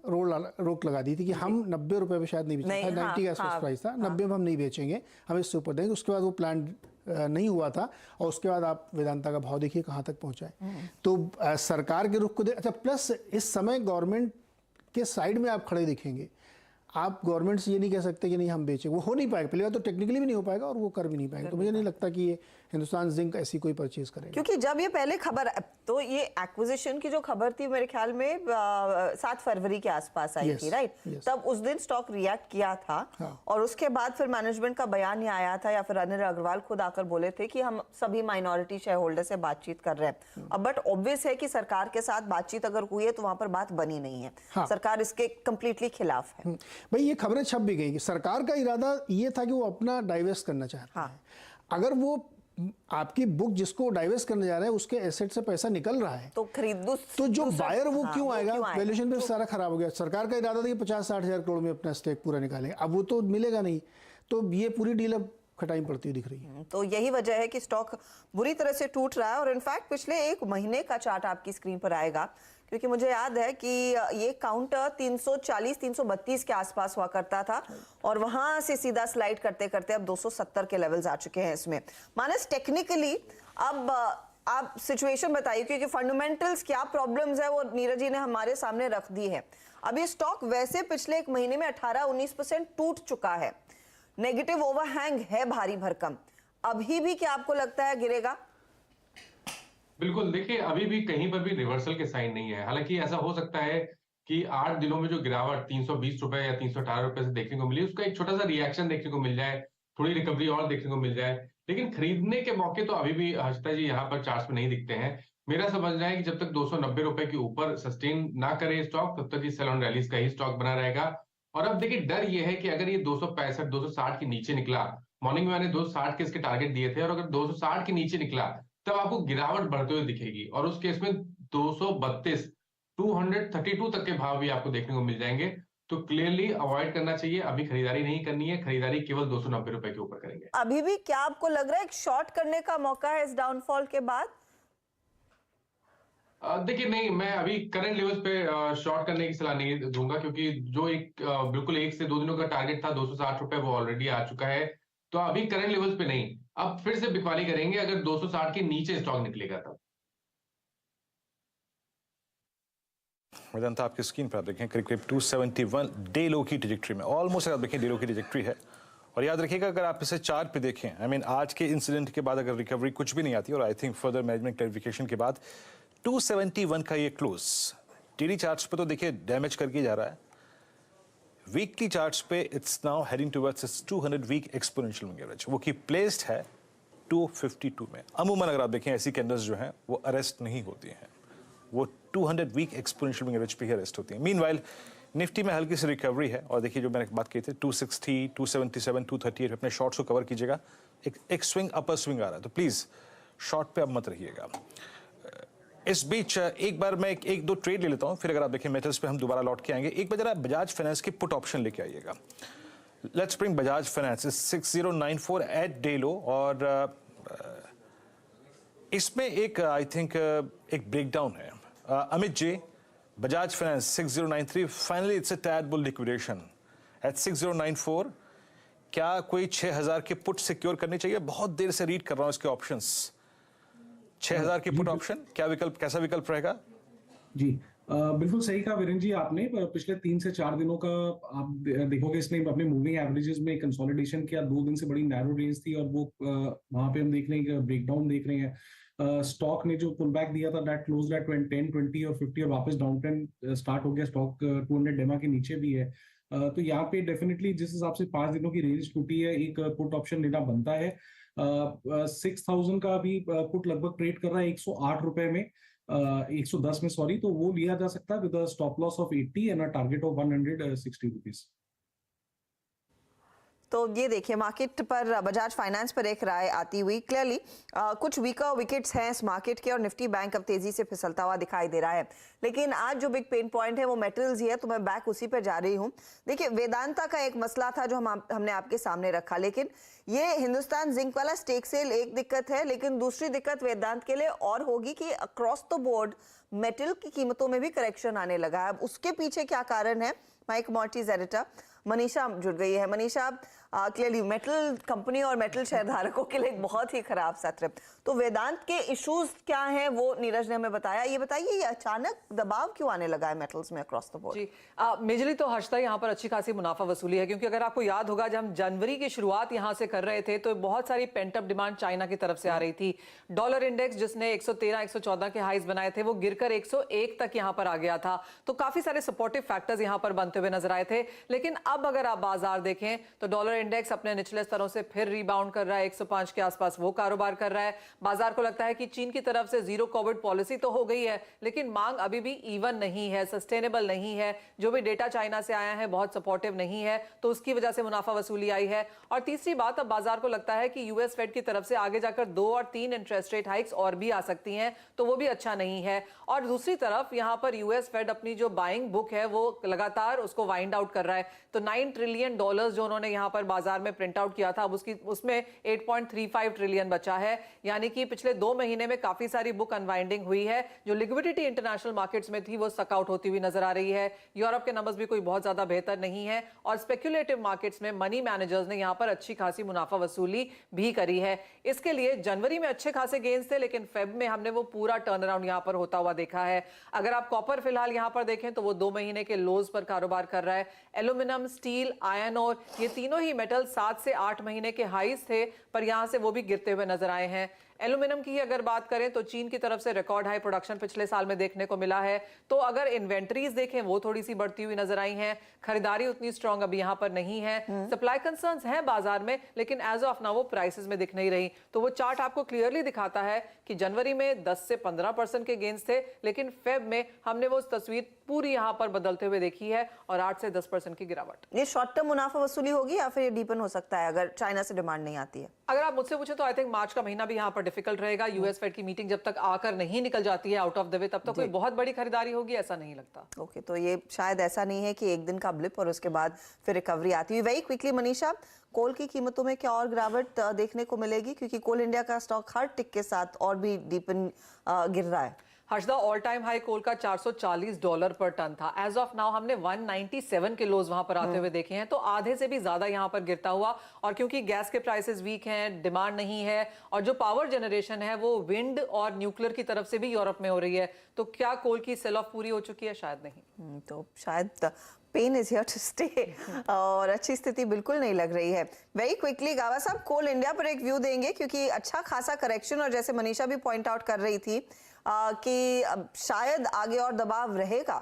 रोक लगा दी थी कि हम 90 रुपए पे शायद नहीं बेचेंगे, 90 का आसपास प्राइस था, 90 में हम नहीं बेचेंगे, हम इससे ऊपर देंगे। उसके बाद वो प्लान नहीं हुआ था और उसके बाद आप वेदांता का भाव देखिए कहाँ तक पहुंचा है। तो सरकार के रुख को अच्छा, प्लस इस समय गवर्नमेंट के साइड में आप खड़े दिखेंगे, आप गवर्नमेंट से ये नहीं कह सकते कि नहीं हम बेचें, वो हो नहीं पाएगा। पहली बात तो टेक्निकली भी नहीं हो पाएगा और वो कर भी नहीं पाएगा। तो मुझे नहीं लगता कि ये हिंदुस्तान जिंक ऐसी कोई परचेज करेगा, क्योंकि जब ये पहले खबर, तो ये एक्विजिशन की जो खबर थी मेरे ख्याल में 7 फरवरी के आसपास आई थी, राइट? तब उस दिन स्टॉक रिएक्ट किया था। और उसके बाद फिर मैनेजमेंट का बयान ये आया था, या फिर अनिल अग्रवाल खुद आकर बोले थे कि हम सभी माइनॉरिटी शेयर होल्डर से बातचीत कर रहे हैं। अब बट ऑब्वियस है कि सरकार के साथ बातचीत अगर हुई है तो वहां पर बात बनी नहीं है। सरकार इसके कंप्लीटली खिलाफ है। भाई ये खबरें छप भी गई कि सरकार का इरादा ये था कि वो अपना डाइवर्स करना चाहता है। अगर वो आपकी बुक जिसको डाइवर्स करने जा रहे हैं उसके एसेट से पैसा निकल रहा है तो खरीद, तो जो बायर वो क्यों आएगा? वैल्यूएशन पे सारा खराब हो गया। सरकार का इरादा था कि 50-60 हजार करोड़ में अपना स्टेक पूरा निकालेंगे, अब वो तो मिलेगा नहीं, तो ये पूरी डील अब खटाई पड़ती हुई दिख रही है। तो यही वजह है कि स्टॉक बुरी तरह से टूट रहा है। और इनफैक्ट पिछले 1 महीने का चार्ट आपकी स्क्रीन पर आएगा, क्योंकि मुझे याद है कि ये काउंटर 340-332 के आसपास हुआ करता था और वहां से सीधा स्लाइड करते करते अब 270 के लेवल्स आ चुके हैं इसमें। मानस, टेक्निकली अब आप सिचुएशन बताइए, क्योंकि फंडामेंटल्स क्या प्रॉब्लम्स है वो नीरज जी ने हमारे सामने रख दी है। अब ये स्टॉक वैसे पिछले 1 महीने में 18-19% टूट चुका है, नेगेटिव ओवरहैंग है भारी भरकम, अभी भी क्या आपको लगता है गिरेगा? बिल्कुल, देखिए अभी भी कहीं पर भी रिवर्सल के साइन नहीं है। हालांकि ऐसा हो सकता है कि 8 दिनों में जो गिरावट 320 रुपए या 318 रुपए से देखने को मिली, उसका एक छोटा सा रिएक्शन देखने को मिल जाए, थोड़ी रिकवरी और देखने को मिल जाए, लेकिन खरीदने के मौके तो अभी भी हर्षिता जी यहाँ पर चार्ट्स में नहीं दिखते हैं। मेरा समझना है कि जब तक 290 रुपए के ऊपर सस्टेन ना करे स्टॉक, तब तक ये सेल ऑन रैलीज का ही स्टॉक बना रहेगा। और अब देखिए डर ये है कि अगर ये 265-260 के नीचे निकला, मॉर्निंग में मैंने 260 के इसके टारगेट दिए थे, और अगर 260 के नीचे निकला तब आपको गिरावट बढ़ते हुए दिखेगी, और उस केस में 232 तक के भाव भी आपको देखने को मिल जाएंगे। तो क्लियरली अवॉइड करना चाहिए, अभी खरीदारी नहीं करनी है, खरीदारी केवल 290 रुपए के ऊपर करेंगे। अभी भी क्या आपको लग रहा है एक शॉर्ट करने का मौका है इस डाउनफॉल के बाद? देखिए नहीं, मैं अभी करंट लेवल्स पे शॉर्ट करने की सलाह नहीं दूंगा, क्योंकि जो एक बिल्कुल 1 से 2 दिनों का टारगेट था 260 रुपए, वो ऑलरेडी आ चुका है। तो अभी करंट लेवल्स पे नहीं, अब फिर से बिकवाली करेंगे अगर 260 के नीचे स्टॉक निकलेगा तब। वेदांता आपकी स्क्रीन पर आप देखें करीब 271 डे लो की ट्रैजेक्टरी में, ऑलमोस्ट आप देखें डे लो की ट्रैजेक्टरी है। और याद रखिएगा अगर आप इसे चार्ट पे देखें, आई मीन आज के इंसिडेंट के बाद अगर रिकवरी कुछ भी नहीं आती, और I think further management clarification के बाद 271 का ये क्लोज डेली चार्ट्स पे तो देखिए डैमेज करके जा रहा है, वीकली चार्ट्स पे it's now heading towards its 200 week exponential moving average, वो की प्लेस्ड है 252 में। अमूमन अगर आप देखें ऐसी कैंडल्स जो हैं वो अरेस्ट नहीं होती हैं, वो 200 वीक एक्सपोनेंशियल मूविंग एवरेज पे ही अरेस्ट होती हैं। मीनवाइल निफ्टी में हल्की सी रिकवरी है, और देखिए जो मैंने बात की थी 260, 277, 238 अपने शॉर्ट्स को कवर कीजिएगा। एक स्विंग अपर स्विंग आ रहा है, तो प्लीज शॉर्ट पे अब मत रहिएगा। इस बीच एक बार मैं एक दो ट्रेड ले लेता हूं, फिर अगर आप देखें मेटल्स पे हम दोबारा लौट के आएंगे। एक बार जरा बजाज फाइनेंस की पुट ऑप्शन लेके आइएगा। Let's bring Bajaj finance 6094 at day low, और इसमें एक आई थिंक एक ब्रेकडाउन है। Amit ji, Bajaj finance 6093 finally it's a tad bull liquidation at 6094। क्या कोई 6000 के पुट सिक्योर करनी चाहिए? बहुत देर से रीड कर रहा हूं इसके ऑप्शंस। 6000 की पुट ऑप्शन क्या विकल्प, कैसा विकल्प रहेगा? जी बिल्कुल सही कहा वीरेंद्र जी आपने। पिछले 3 से 4 दिनों का आप देखोगे इसने अपने मूविंग एवरेजेस में कंसोलिडेशन किया। 2 दिन से बड़ी नैरो रेंज थी, और वो वहां पे हम देख रहे हैं ब्रेकडाउन देख रहे हैं। स्टॉक ने जो पुल बैक दिया था दैट क्लोज्ड एट 10, 20 और 50, और वापस डाउन ट्रेंड स्टार्ट हो गया। स्टॉक 200 डेमा के नीचे भी है। तो यहाँ पे डेफिनेटली जिस हिसाब से 5 दिनों की रेंज टूटी है, एक पुट ऑप्शन लेना बनता है। 6000 का भी पुट लगभग ट्रेड कर रहा है 108 रुपए में, 110 में सॉरी, तो वो लिया जा सकता है with stop loss of 80 and a target of 160 rupees. तो ये देखिए मार्केट पर बजाज फाइनेंस पर एक राय आती हुई क्लियरली कुछ वीकर विकेट्स हैं इस मार्केट के, और निफ्टी बैंक अब तेजी से फिसलता हुआ दिखाई दे रहा है। लेकिन आज जो बिग पेन पॉइंट है वो मेटल्स ही है, तो मैं बैक उसी पर जा रही हूँ। देखिए वेदांता का एक मसला था जो हमने आपके सामने रखा, लेकिन ये हिंदुस्तान जिंक वाला स्टेक सेल एक दिक्कत है, लेकिन दूसरी दिक्कत वेदांत के लिए और होगी कि अक्रॉस द बोर्ड मेटल की कीमतों में भी करेक्शन आने लगा है। अब उसके पीछे क्या कारण है? माई कमोडिटीज एडिटर मनीषा जुड़ गई है। मनीषा, क्लियरली मेटल कंपनी और मेटल शेयरधारकों के लिए एक बहुत ही खराब सत्र। तो वेदांत के इश्यूज क्या हैं वो नीरज ने हमें बताया। ये बताइए ये अचानक दबाव क्यों आने लगा है मेटल्स में अक्रॉस द बोर्ड? जी मेजरली तो हर्षदा यहाँ पर अच्छी खासी मुनाफा वसूली है, क्योंकि अगर आपको याद होगा जब हम जनवरी की शुरुआत यहाँ से कर रहे थे तो बहुत सारी पेंट अप डिमांड चाइना की तरफ से आ रही थी। डॉलर इंडेक्स जिसने 113 114 के हाइज बनाए थे वो गिरकर 101 तक यहाँ पर आ गया था। तो काफी सारे सपोर्टिव फैक्टर्स यहाँ पर बनते हुए नजर आए थे। लेकिन अब अगर आप बाजार देखें तो डॉलर इंडेक्स अपने निचले स्तरों से फिर रिबाउंड कर रहा है, 105 के आसपास वो कारोबार कर रहा है। बाजार को लगता है कि चीन की तरफ से जीरो कोविड पॉलिसी तो हो गई है, लेकिन मांग अभी भी इवन नहीं है, सस्टेनेबल नहीं है। जो भी डेटा चाइना से आया है बहुत सपोर्टिव नहीं है, तो उसकी वजह से मुनाफा वसूली आई है। और तीसरी बात, अब बाजार को लगता है कि यूएस फेड की तरफ से आगे जाकर 2 और 3 इंटरेस्ट रेट हाइक्स और भी आ सकती हैं, तो वो भी अच्छा नहीं है। और दूसरी तरफ यहां पर यूएस फेड अपनी जो बाइंग बुक है वो लगातार उसको वाइंड आउट कर रहा है। तो $9 ट्रिलियन जो उन्होंने यहां पर बाजार में प्रिंट आउट किया था, अब उसमें 8.35 ट्रिलियन बचा है। यानी कि पिछले 2 महीने में काफी सारी बुक अनवाइंडिंग हुई है। जो लिक्विडिटी इंटरनेशनल मार्केट्स में थी वो सक आउट होती हुई नजर आ रही है। यूरोप के नंबर्स भी कोई बहुत ज्यादा बेहतर नहीं है, और स्पेक्युलेटिव मार्केट्स में मनी मैनेजर्स ने यहां पर अच्छी खासी मुनाफा वसूली भी करी है। इसके लिए जनवरी में अच्छे खासे गेन्स थे, लेकिन फेब में हमने वो पूरा टर्न अराउंड यहां पर होता हुआ देखा है। अगर आप कॉपर फिलहाल यहां पर देखें तो वो 2 महीने के लोज पर कारोबार कर रहा है। एल्यूमिनियम, स्टील, आयरन और ये तीनों ही मेटल 7 से 8 महीने के हाईज थे, पर यहां से वो भी गिरते हुए नजर आए हैं। एल्यूमिनियम की अगर बात करें तो चीन की तरफ से रिकॉर्ड हाई प्रोडक्शन पिछले साल में देखने को मिला है। तो अगर इन्वेंटरीज देखें वो थोड़ी सी बढ़ती हुई नजर आई हैं। खरीदारी उतनी स्ट्रांग अभी यहां पर नहीं है। सप्लाई कंसर्न्स हैं बाजार में, लेकिन एज ऑफ नाउ वो प्राइसेस में दिख नहीं रही। तो वो चार्ट आपको क्लियरली दिखाता है कि जनवरी में 10 से 15% के गेन्स थे, लेकिन फेब में हमने वो तस्वीर पूरी यहां पर बदलते हुए देखी है और 8 से 10% की गिरावट। ये शॉर्ट टर्म मुनाफा वसूली होगी या फिर ये डीपन हो सकता है अगर चाइना से डिमांड नहीं आती है? अगर आप मुझसे पूछे तो आई थिंक मार्च का महीना भी यहाँ पर डिफिकल्ट रहेगा। यूएस फेड की मीटिंग जब तक आकर नहीं निकल जाती है आउट ऑफ द वे, तब तक कोई बहुत बड़ी खरीदारी होगी ऐसा नहीं लगता। ओके, तो ये शायद ऐसा नहीं है कि एक दिन का ब्लिप और उसके बाद फिर रिकवरी आती हुई। वेरी क्विकली मनीषा, कोल की कीमतों में क्या और गिरावट देखने को मिलेगी, क्योंकि कोल इंडिया का स्टॉक हर टिक के साथ और भी डीपन गिर रहा है? हर्षदा, ऑल टाइम हाई कोल का $440 पर टन था। एज ऑफ नाउ हमने 197 के लोज वहां पर आते हुए देखे हैं, तो आधे से भी ज्यादा यहां पर गिरता हुआ। और क्योंकि गैस के प्राइसेस वीक हैं, डिमांड नहीं है, और जो पावर जनरेशन है वो विंड और न्यूक्लियर की तरफ से भी यूरोप में हो रही है, तो क्या कोल की सेल ऑफ पूरी हो चुकी है? शायद नहीं। तो शायद pain is here to stay और अच्छी स्थिति बिल्कुल नहीं लग रही है। वेरी क्विकली गावा साहब, कोल इंडिया पर एक व्यू देंगे, क्योंकि अच्छा खासा करेक्शन, और जैसे मनीषा भी पॉइंट आउट कर रही थी कि शायद आगे और दबाव रहेगा?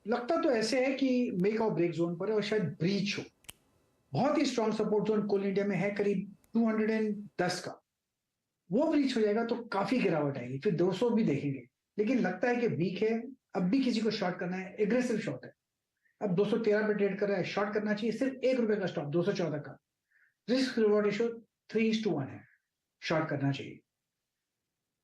लगता तो ऐसे है कि मेक और ब्रेक जोन पर है और शायद ब्रीच हो। बहुत ही स्ट्रॉन्ग सपोर्ट जोन कोल इंडिया में है करीब 210 का। वो ब्रीच हो जाएगा तो काफी गिरावट आएगी, फिर 200 भी देखेंगे। लेकिन लगता है कि वीक है, अब भी किसी को शॉर्ट करना है, एग्रेसिव शॉर्ट है। अब 213 पे ट्रेड कर रहा है, शॉर्ट करना चाहिए, सिर्फ ₹1 का स्टॉप 214 का। रिस्क रिवॉर्ड रेशियो 3:1 है, शॉर्ट करना चाहिए।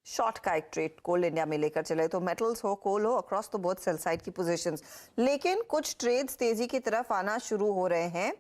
शॉर्ट का एक ट्रेड कोल इंडिया में लेकर चले तो मेटल्स हो, कोल हो, अक्रॉस तो बहुत सेल साइड की पोजीशंस, लेकिन कुछ ट्रेड्स तेजी की तरफ आना शुरू हो रहे हैं।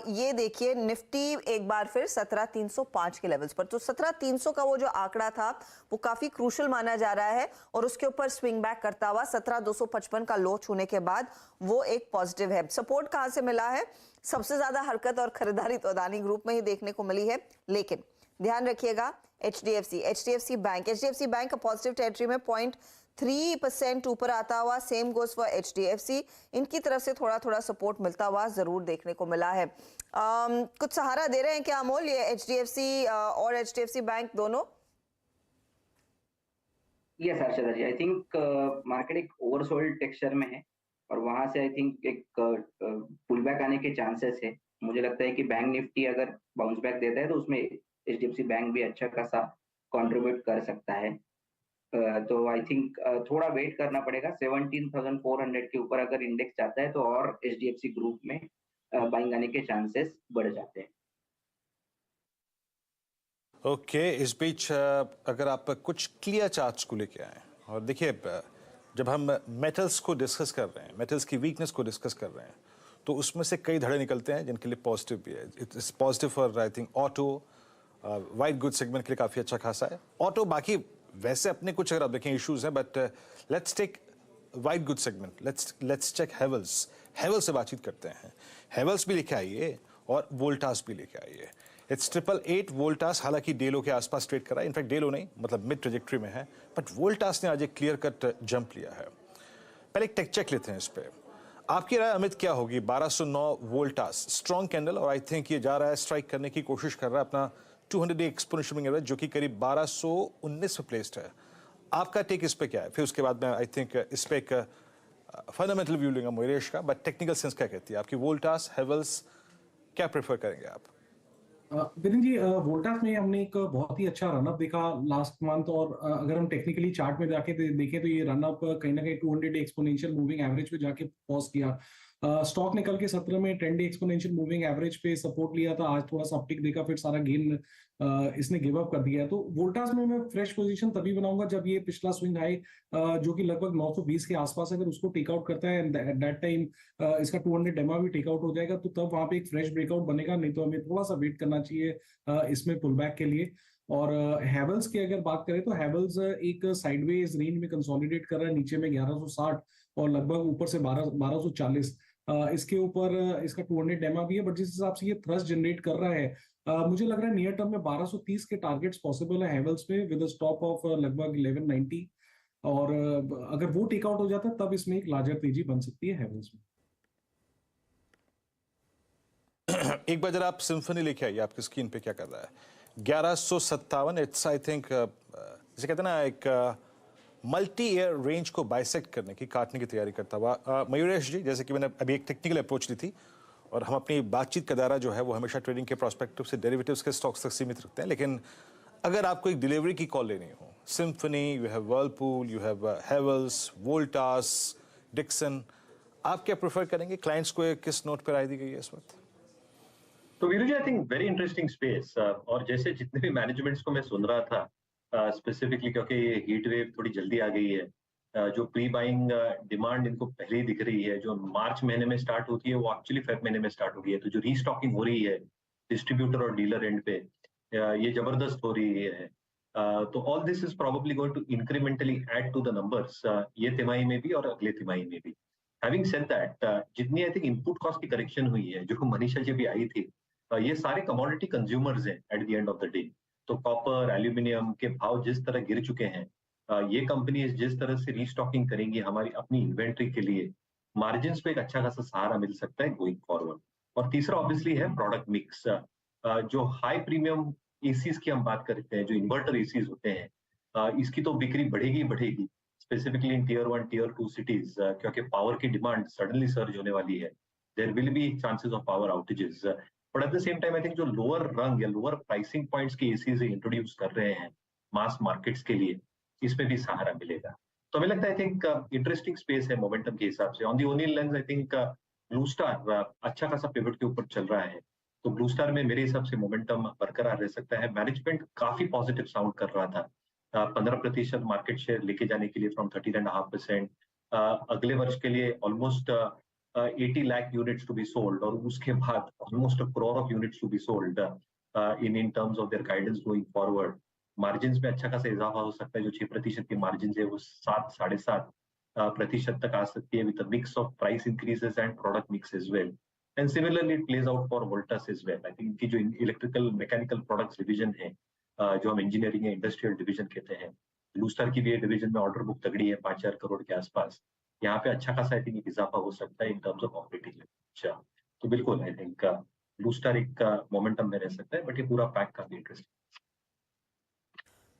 ये देखिए निफ्टी एक बार फिर 17,305 के लेवल्स पर, तो 17,300 का वो जो आंकड़ा था वो काफी क्रूशल माना जा रहा है और उसके ऊपर स्विंग बैक करता हुआ 17,255 का लो छूने के बाद वो एक पॉजिटिव है। सपोर्ट कहां से मिला है? सबसे ज्यादा हरकत और खरीदारी तो अदानी ग्रुप में ही देखने को मिली है, लेकिन ध्यान रखिएगा एचडीएफसी बैंक का पॉजिटिव टेरिटरी में 0.3% ऊपर आता हुआ, सेम गोस फॉर एचडीएफसी। इनकी तरफ से थोड़ा थोड़ा सपोर्ट मिलता हुआ जरूर देखने को मिला है। कुछ सहारा दे रहे हैं क्या अमोल ये एचडीएफसी और एचडीएफसी बैंक दोनों? Yes Harshada ji, I think market एक ओवरसोल्ड टेक्सचर में है और वहां से आई थिंक एक पुल बैक आने के चांसेस है। मुझे लगता है कि बैंक निफ्टी अगर बाउंस बैक देता है तो उसमें एचडीएफसी बैंक भी अच्छा खासा कंट्रीब्यूट कर सकता है। तो आई थिंक थोड़ा वेट करना पड़ेगा। 17,400 के ऊपर अगर इंडेक्स जाता है तो और एचडीएफसी ग्रुप में बाइंग आने के चांसेस बढ़ जाते हैं। ओके, इस बीच अगर आप कुछ क्लियर चार्ट्स को लेके आए और देखिए जब हम मेटल्स को डिस्कस कर रहे हैं, मेटल्स की वीकनेस को डिस्कस कर रहे हैं, तो उसमें से कई धड़े निकलते हैं जिनके लिए पॉजिटिव भी है। It's positive for I think auto, white good segment के लिए काफ़ी अच्छा खासा है। ऑटो बाकी वैसे अपने कुछ अगर आप देखें इश्यूज हैं, but let's take white good segment, let's check Havells से बातचीत करते हैं। हेवल्स भी लेके आइए और वोल्टास भी लेके आइए। इट्स 888 वोल्टास हालांकि डेलो के आसपास ट्रेड कर रहा है, इनफैक्ट डेलो नहीं मतलब मिड ट्रेजेक्ट्री में है, बट वोल्टास ने आज एक क्लियर कट जंप लिया है। पहले एक टेक चेक लेते हैं इस पर। आपकी राय अमित क्या होगी? 1209 वोल्टास स्ट्रॉन्ग कैंडल और आई थिंक ये जा रहा है स्ट्राइक करने की कोशिश कर रहा है अपना 200-डे एक्सपोनेंशियल मूविंग एवरेज जो कि करीब 1219 पे प्लेस्ड है। आपका टेक इस पे क्या है? फिर उसके बाद मैं आई थिंक इस पे एक फंडामेंटल व्यू लूंगा मयूरेश का, बट टेक्निकल सेंस क्या कहती है आपकी? वोल्टास, हेवल्स, क्या प्रेफर करेंगे आप? विरेन जी, वोल्टास में हमने एक बहुत ही अच्छा रनअप देखा लास्ट मंथ और अगर हम टेक्निकली चार्ट में जाके देखें तो ये रनअप कहीं ना कहीं 200-डे एक्सपोनेंशियल मूविंग एवरेज पे जाके पॉज किया। स्टॉक निकल के 17 में 10-डे एक्सपोनेंशियल मूविंग एवरेज पे सपोर्ट लिया था, आज थोड़ा सा अपटिक देखा, फिर सारा गेन इसने गिव अप कर दिया। तो वोल्टास में मैं फ्रेश पोजीशन तभी बनाऊंगा जब ये पिछला स्विंग हाई जो कि लगभग 920 के आसपास अगर उसको टेक आउट करता है, एट दैट टाइम इसका 200 डेमा भी टेक आउट हो जाएगा, तो तब वहां पे एक फ्रेश ब्रेकआउट बनेगा, नहीं तो हमें थोड़ा सा वेट करना चाहिए इसमें पुल बैक के लिए। और हैवल्स की अगर बात करें तो हैवल्स एक साइडवेज रेंज में कंसोलिडेट कर रहा है, नीचे में 1160 और लगभग ऊपर से 1240। इसके ऊपर इसका 200 डेमा भी है, बट जिस हिसाब से ये थ्रस्ट जनरेट कर रहा है मुझे लग रहा है नियर टर्म में 1230 के टारगेट्स पॉसिबल है हैवल्स में विद स्टॉप ऑफ लगभग 1190 और अगर वो टेक आउट हो जाता है तब इसमें एक लार्जर तेजी बन सकती है हैवल्स में। एक बार जरा आप सिम्फनी लेके आइए, आपकी स्क्रीन पे क्या कर रहा है? 1157, इट्स आई थिंक जैसे कहते हैं ना एक मल्टी ईयर रेंज को बाइसेक्ट करने की, काटने की तैयारी करता हुआ। मयूरेश जी, जैसे कि मैंने अभी एक टेक्निकल अप्रोच ली थी और हम अपनी बातचीत का दायरा जो है वो हमेशा ट्रेडिंग के प्रोस्पेक्टिव से डेरिवेटिव्स के स्टॉक्स तक सीमित रखते हैं, लेकिन अगर आपको एक डिलीवरी की कॉल लेनी हो, Symphony, you have Whirlpool, you have Havells, Voltas, Dixon, आप क्या प्रेफर करेंगे? क्लाइंट्स को किस नोट पर राय दी गई है इस वक्त? तो Veeru ji, I think very interesting space और जैसे जितने भी मैनेजमेंट्स को मैं सुन रहा था स्पेसिफिकली क्योंकि ये हीट वेव थोड़ी जल्दी आ गई है, जो प्री बाइंग डिमांड इनको पहले ही दिख रही है, जो मार्च महीने में स्टार्ट होती है वो एक्चुअली फेब महीने में स्टार्ट हो गई है, तो जो रीस्टॉकिंग हो रही है डिस्ट्रीब्यूटर और डीलर एंड पे ये जबरदस्त हो रही है। तो all this is probably going to incrementally add to the numbers ये तिमाही में भी और अगले तिमाही में भी। हैविंग सेड दैट, जितनी आई थिंक इनपुट कॉस्ट की करेक्शन हुई है जो मनीषा जी भी आई थी, ये सारे कमोडिटी कंज्यूमर्स हैं at the end of the day. तो कॉपर, एल्यूमिनियम के भाव जिस तरह गिर चुके हैं, ये कंपनीज जिस तरह से रीस्टॉकिंग करेंगी हमारी अपनी इन्वेंट्री के लिए, मार्जिन्स पे एक अच्छा खासा सहारा मिल सकता है गोइंग फॉरवर्ड। और तीसरा ऑब्वियसली है प्रोडक्ट मिक्स, जो हाई प्रीमियम एसीज की हम बात करते हैं, जो इन्वर्टर एसीज होते हैं, इसकी तो बिक्री बढ़ेगी बढ़ेगी, specifically in tier 1 tier 2 cities, क्योंकि पावर की डिमांड सडनली सर्ज होने वाली है. There will be chances of power outages, but at the same time I think जो लोअर रंग या लोअर प्राइसिंग पॉइंट्स की एसीज इंट्रोड्यूस कर रहे हैं मास मार्केट्स के लिए, इसमें भी सहारा मिलेगा. तो हमें लगता है आई थिंक इंटरेस्टिंग स्पेस है मोमेंटम के हिसाब से. On the O'Neil lens I think Blue Star अच्छा खासा पिवट के ऊपर चल रहा है, तो ब्लू स्टार में मेरे हिसाब से मोमेंटम बरकरार रह सकता है. मैनेजमेंट काफी पॉजिटिव साउंड कर रहा था, 15% मार्केट शेयर लेके जाने के लिए फ्रॉम 13.5%, अगले वर्ष के लिए almost 80 lakh units to be sold, और उसके बाद almost a crore of units to be sold in terms of their guidance going forward. Margin में अच्छा खासा इजाफा हो सकता है. जो 6% की मार्जिन है वो 7-7.5% तक आ सकती है, with a mix of price increases and product mix as well. And similarly it plays out for Voltas as well. I think इनकी जो इलेक्ट्रिकल मैकेनिकल प्रोडक्ट्स डिवीजन है, जो हम इंजीनियरिंग या इंडस्ट्रियल डिवीजन कहते हैं, ब्लू स्टार की भी ये डिवीजन में ऑर्डर बुक तगड़ी है 5,000 करोड़ के आसपास. यहाँ पे अच्छा खासा आई थिंक इजाफा हो सकता है इन टर्म्स ऑफ ऑपरेटिंग. अच्छा, तो बिल्कुल आई थिंक ब्लू स्टार एक मोमेंटम में रह सकता है, बट ये पूरा पैक काफी इंटरेस्टिंग.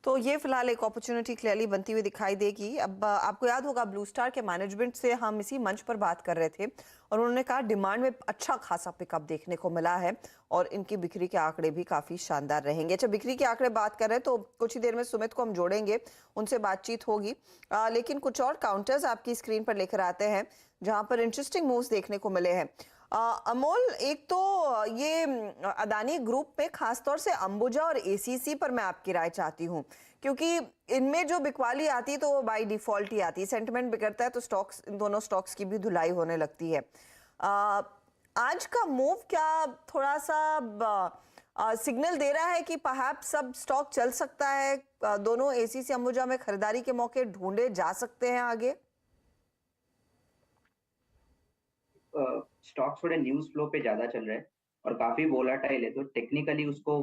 तो ये फिलहाल एक अपॉर्चुनिटी क्लियरली बनती हुई दिखाई देगी. अब आपको याद होगा ब्लू स्टार के मैनेजमेंट से हम इसी मंच पर बात कर रहे थे और उन्होंने कहा डिमांड में अच्छा खासा पिकअप देखने को मिला है और इनकी बिक्री के आंकड़े भी काफ़ी शानदार रहेंगे. अच्छा, बिक्री के आंकड़े बात कर रहे हैं तो कुछ ही देर में सुमित को हम जोड़ेंगे, उनसे बातचीत होगी. लेकिन कुछ और काउंटर्स आपकी स्क्रीन पर लेकर आते हैं जहाँ पर इंटरेस्टिंग मूव्स देखने को मिले हैं. अमोल, एक तो ये अदानी ग्रुप में खासतौर से अंबुजा और एसीसी पर मैं आपकी राय चाहती हूँ, क्योंकि इनमें जो बिकवाली आती है तो वो बाय डिफॉल्ट ही आती है. सेंटिमेंट बिगड़ता है तो स्टॉक्स, इन दोनों स्टॉक्स की भी धुलाई होने लगती है. आज का मूव क्या थोड़ा सा सिग्नल दे रहा है कि परहैप्स सब स्टॉक चल सकता है, दोनों एसीसी अंबुजा में खरीदारी के मौके ढूंढे जा सकते हैं आगे? स्टॉक्स थोड़े न्यूज फ्लो पे ज्यादा चल रहे हैं और काफी वोलाटाइल है, तो टेक्निकली उसको